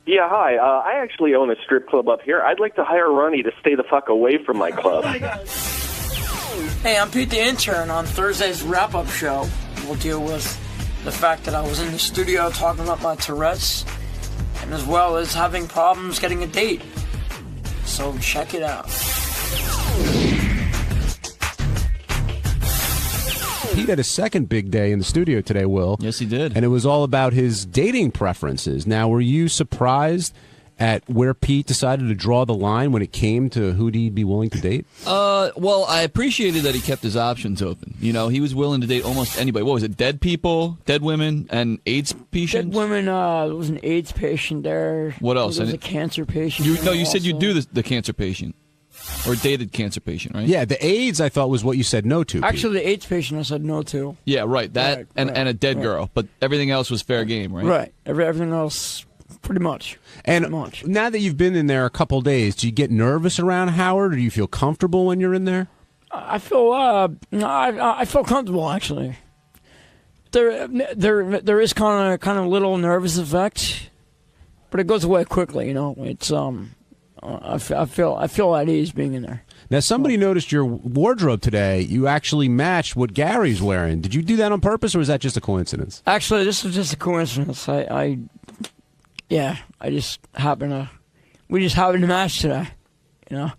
Yeah, hi. I actually own a strip club up here. I'd like to hire Ronnie to stay the fuck away from my club. Hey, I'm Pete the Intern. On Thursday's wrap-up show, we'll deal with the fact that I was in the studio talking about my Tourette's, and as well as having problems getting a date. So check it out. Pete had a second big day in the studio today, Will. Yes, he did. And it was all about his dating preferences. Now, were you surprised at where Pete decided to draw the line when it came to who he'd be willing to date? Well, I appreciated that he kept his options open. You know, he was willing to date almost anybody. What was it? Dead people, dead women, and AIDS patients? Dead women, there was an AIDS patient there. What else? There was a cancer patient. You said you'd do the cancer patient. Or dated cancer patient, right? Yeah, the AIDS, I thought, was what you said no to. Pete. Actually, the AIDS patient I said no to. Yeah, right. That and a dead girl. But everything else was fair game, right? Right. Everything else, pretty much. And now that you've been in there a couple days, do you get nervous around Howard, or do you feel comfortable when you're in there? I feel I feel comfortable actually. There is kind of little nervous effect, but it goes away quickly. You know, it's I feel at ease being in there. Now, somebody noticed your wardrobe today. You actually matched what Gary's wearing. Did you do that on purpose, or was that just a coincidence? Actually, this was just a coincidence. We just happened to match today, you know.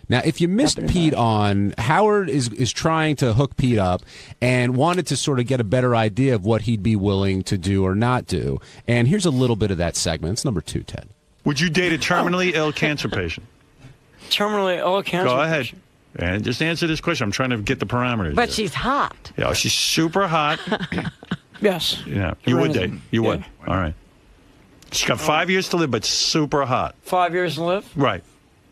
Now, if you missed Pete on, Howard is trying to hook Pete up and wanted to sort of get a better idea of what he'd be willing to do or not do. And here's a little bit of that segment. It's number 2, Ted. Would you date a terminally ill cancer patient? Terminally ill cancer Go ahead. And just answer this question. I'm trying to get the parameters. But here. she's hot. Yeah, she's super hot. Yes. Yeah, you would date. You would. All right. She's got 5 years to live, but super hot. 5 years to live? Right.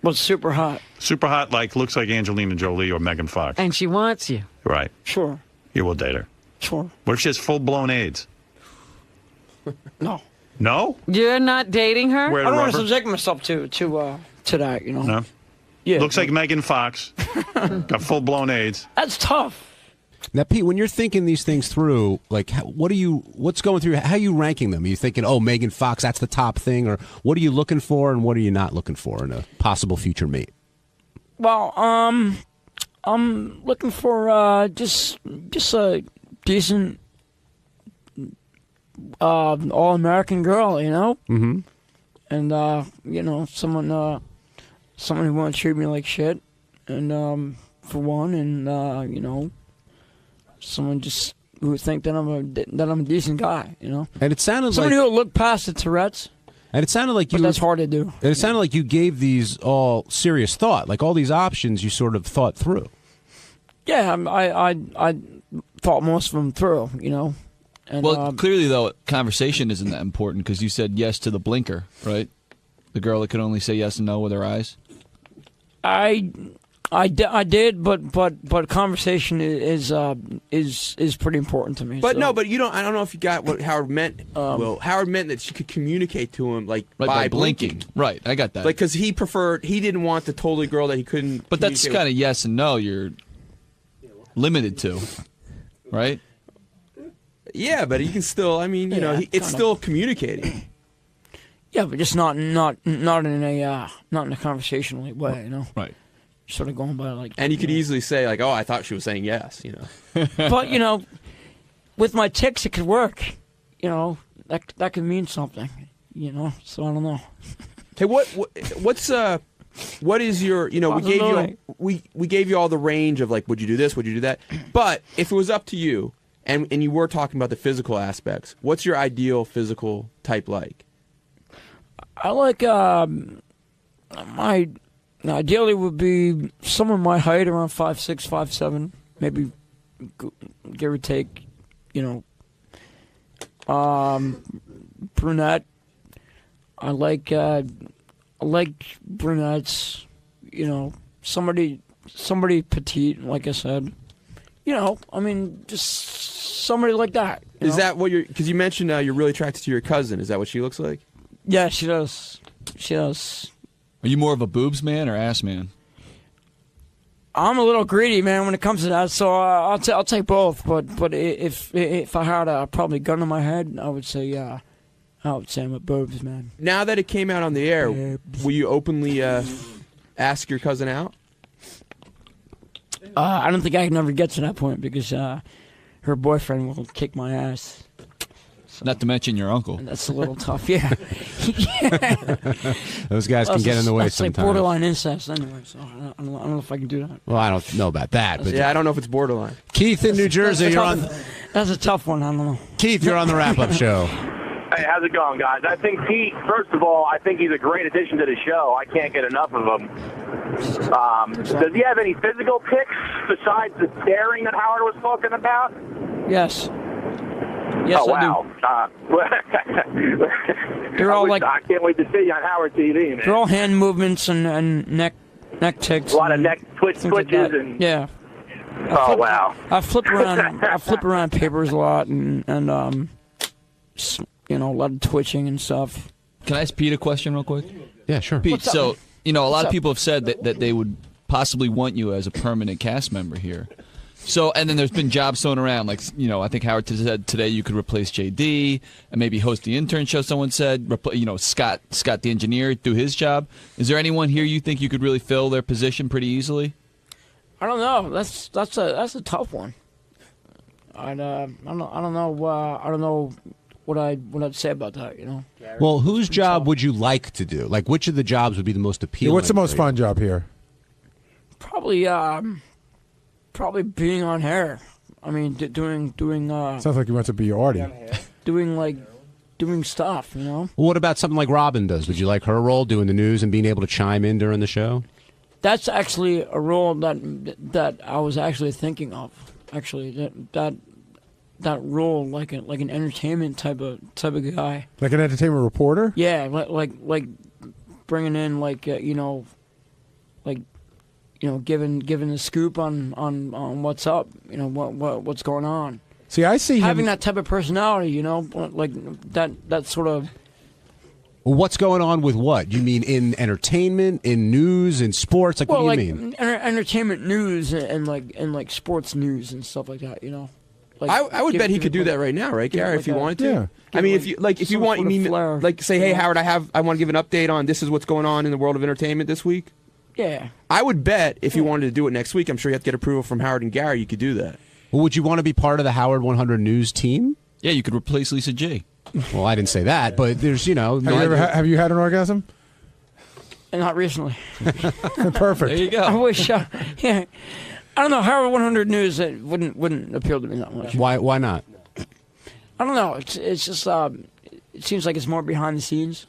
What's super hot? Super hot, like looks like Angelina Jolie or Megan Fox. And she wants you. Right. Sure. You will date her. Sure. What if she has full-blown AIDS? No. No? You're not dating her? I don't want to subject myself to that, you know. No? Yeah. Looks like Megan Fox. Got full-blown AIDS. That's tough. Now, Pete, when you're thinking these things through, like, what's going through? How are you ranking them? Are you thinking, oh, Megan Fox, that's the top thing, or what are you looking for, and what are you not looking for in a possible future mate? Well, I'm looking for just a decent all-American girl, you know. Mm-hmm. And you know, someone who won't treat me like shit, and for one, and you know, someone just who would think that I'm a decent guy, you know. And it sounded someone like who will look past the Tourette's. And it sounded like that's hard to do. And it sounded like you gave these all serious thought, like all these options you sort of thought through. Yeah, I thought most of them through, you know. And, well, clearly, though, conversation isn't that important because you said yes to the blinker, right? The girl that could only say yes and no with her eyes. I I did, but conversation is pretty important to me. But so. no, but you don't. I don't know if you got what Howard meant. Will Howard meant that she could communicate to him like by blinking. Right, I got that. Like because he didn't want the totally girl that he couldn't. But that's kind of yes and no. You're limited to, right? Yeah, but he can still. I mean, you know, it's still communicating. Yeah, but just not in a conversational way, you know. Right. Sort of going by like. And you could easily say like, "Oh, I thought she was saying yes," you know. But you know, with my tics, it could work. You know, that could mean something. You know, so I don't know. Hey, what is your? You know, we gave you all the range of like, would you do this? Would you do that? But if it was up to you, and you were talking about the physical aspects, what's your ideal physical type like? I like my. Ideally, would be someone my height, around 5'6", 5'7", maybe give or take. You know, brunette. I like brunettes. You know, somebody petite, like I said. You know, I mean, just somebody like that. Is that what you're? Because you mentioned you're really attracted to your cousin. Is that what she looks like? Yeah, she does. She does. Are you more of a boobs man or ass man? I'm a little greedy, man, when it comes to that. So I'll take both. But if I had probably gun to my head, I would say I'm a boobs man. Now that it came out on the air, will you openly ask your cousin out? I don't think I can ever get to that point because her boyfriend will kick my ass. So, not to mention your uncle. That's a little tough, yeah. Those guys can get in the way that's sometimes. Like borderline incest anyway, so I don't know if I can do that. Well, I don't know about that. But yeah, I don't know if it's borderline. Keith in New Jersey, you're on. That's a tough one, I don't know. Keith, you're on the wrap-up show. Hey, how's it going, guys? I think Pete, first of all, I think he's a great addition to the show. I can't get enough of him. Does he have any physical tics besides the staring that Howard was talking about? Yes. Yes, oh, wow. They're all like. I can't wait to see you on Howard TV, man. They're all hand movements and neck tics. A lot of neck twitches like and. Yeah. Wow. I flip around papers a lot and you know, a lot of twitching and stuff. Can I ask Pete a question real quick? Yeah, sure. Pete, so you know, a lot of people have said that they would possibly want you as a permanent cast member here. So, and then there's been jobs thrown around, like, you know, I think Howard said today you could replace JD and maybe host the intern show. Someone said, you know, Scott the engineer, do his job. Is there anyone here you think you could really fill their position pretty easily? I don't know. That's a tough one. I don't know what I'd say about that. You know. Well, whose job would you like to do? Like, which of the jobs would be the most appealing? Yeah, what's the most fun job here? Probably being on hair. I mean, doing. Sounds like you want to be Artie. Doing stuff, you know. Well, what about something like Robin does? Would you like her role, doing the news and being able to chime in during the show? That's actually a role that I was actually thinking of. Actually, that role, like an entertainment type of guy. Like an entertainment reporter? Yeah, like bringing in giving the scoop on what's up, you know, what's going on. See, I see having that type of personality, you know, like that sort of. Well, what's going on with what? You mean in entertainment, in news, in sports? Like, what do you mean? Entertainment news and like sports news and stuff like that, you know. Like, I would bet he could do that right now, right, Gary? If you wanted to. Yeah. I mean, if you want, you mean like say, hey, Howard, I want to give an update on this is what's going on in the world of entertainment this week. Yeah. I would bet if you wanted to do it next week, I'm sure you have to get approval from Howard and Gary. You could do that. Well, would you want to be part of the Howard 100 News team? Yeah, you could replace Lisa G. Well, I didn't say that, but there's, you know. Have you had an orgasm? Not recently. Perfect. There you go. I wish. Yeah. I don't know. Howard 100 News it wouldn't appeal to me that much. Why not? I don't know. It's just it seems like it's more behind the scenes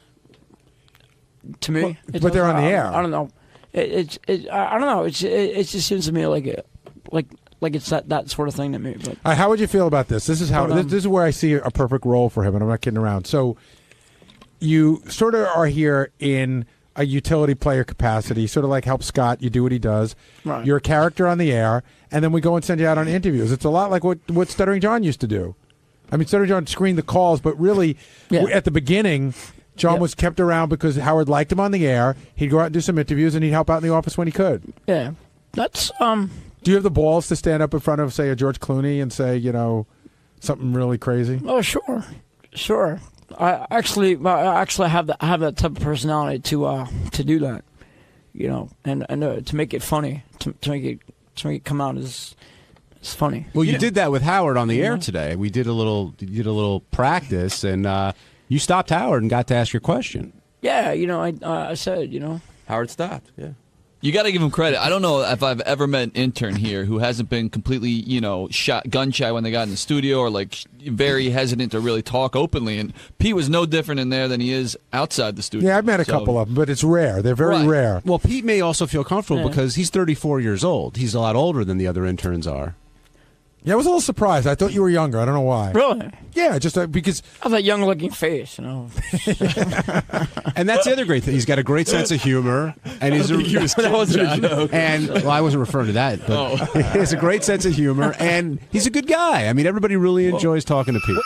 to me. Well, but they're on the air. I don't know. I don't know. It just seems to me like it's that sort of thing to me. But how would you feel about this? This is how this is where I see a perfect role for him, and I'm not kidding around. So you sort of are here in a utility player capacity, sort of like help Scott. You do what he does. Right. You're a character on the air, and then we go and send you out on interviews. It's a lot like what Stuttering John used to do. I mean, Stuttering John screened the calls, but really, at the beginning, John was kept around because Howard liked him on the air. He'd go out and do some interviews, and he'd help out in the office when he could. Yeah, that's Do you have the balls to stand up in front of, say, a George Clooney and say, something really crazy? Oh, sure. I actually have that type of personality to do that, and to make it funny, to make it come out as funny. Well, you did that with Howard on the air today. We did a little practice, and you stopped Howard and got to ask your question. Yeah, I said, Howard stopped. Yeah. You got to give him credit. I don't know if I've ever met an intern here who hasn't been completely, gun shy when they got in the studio, or like very hesitant to really talk openly. And Pete was no different in there than he is outside the studio. Yeah, I've met a couple of them, but it's rare. They're very rare. Well, Pete may also feel comfortable because he's 34 years old. He's a lot older than the other interns are. Yeah, I was a little surprised. I thought you were younger. I don't know why. Really? Yeah, just because I have that young-looking face, And that's the other great thing. He's got a great sense of humor, and he's that wasn't a joke. And I wasn't referring to that, but he has a great sense of humor, and he's a good guy. I mean, everybody really enjoys talking to Pete.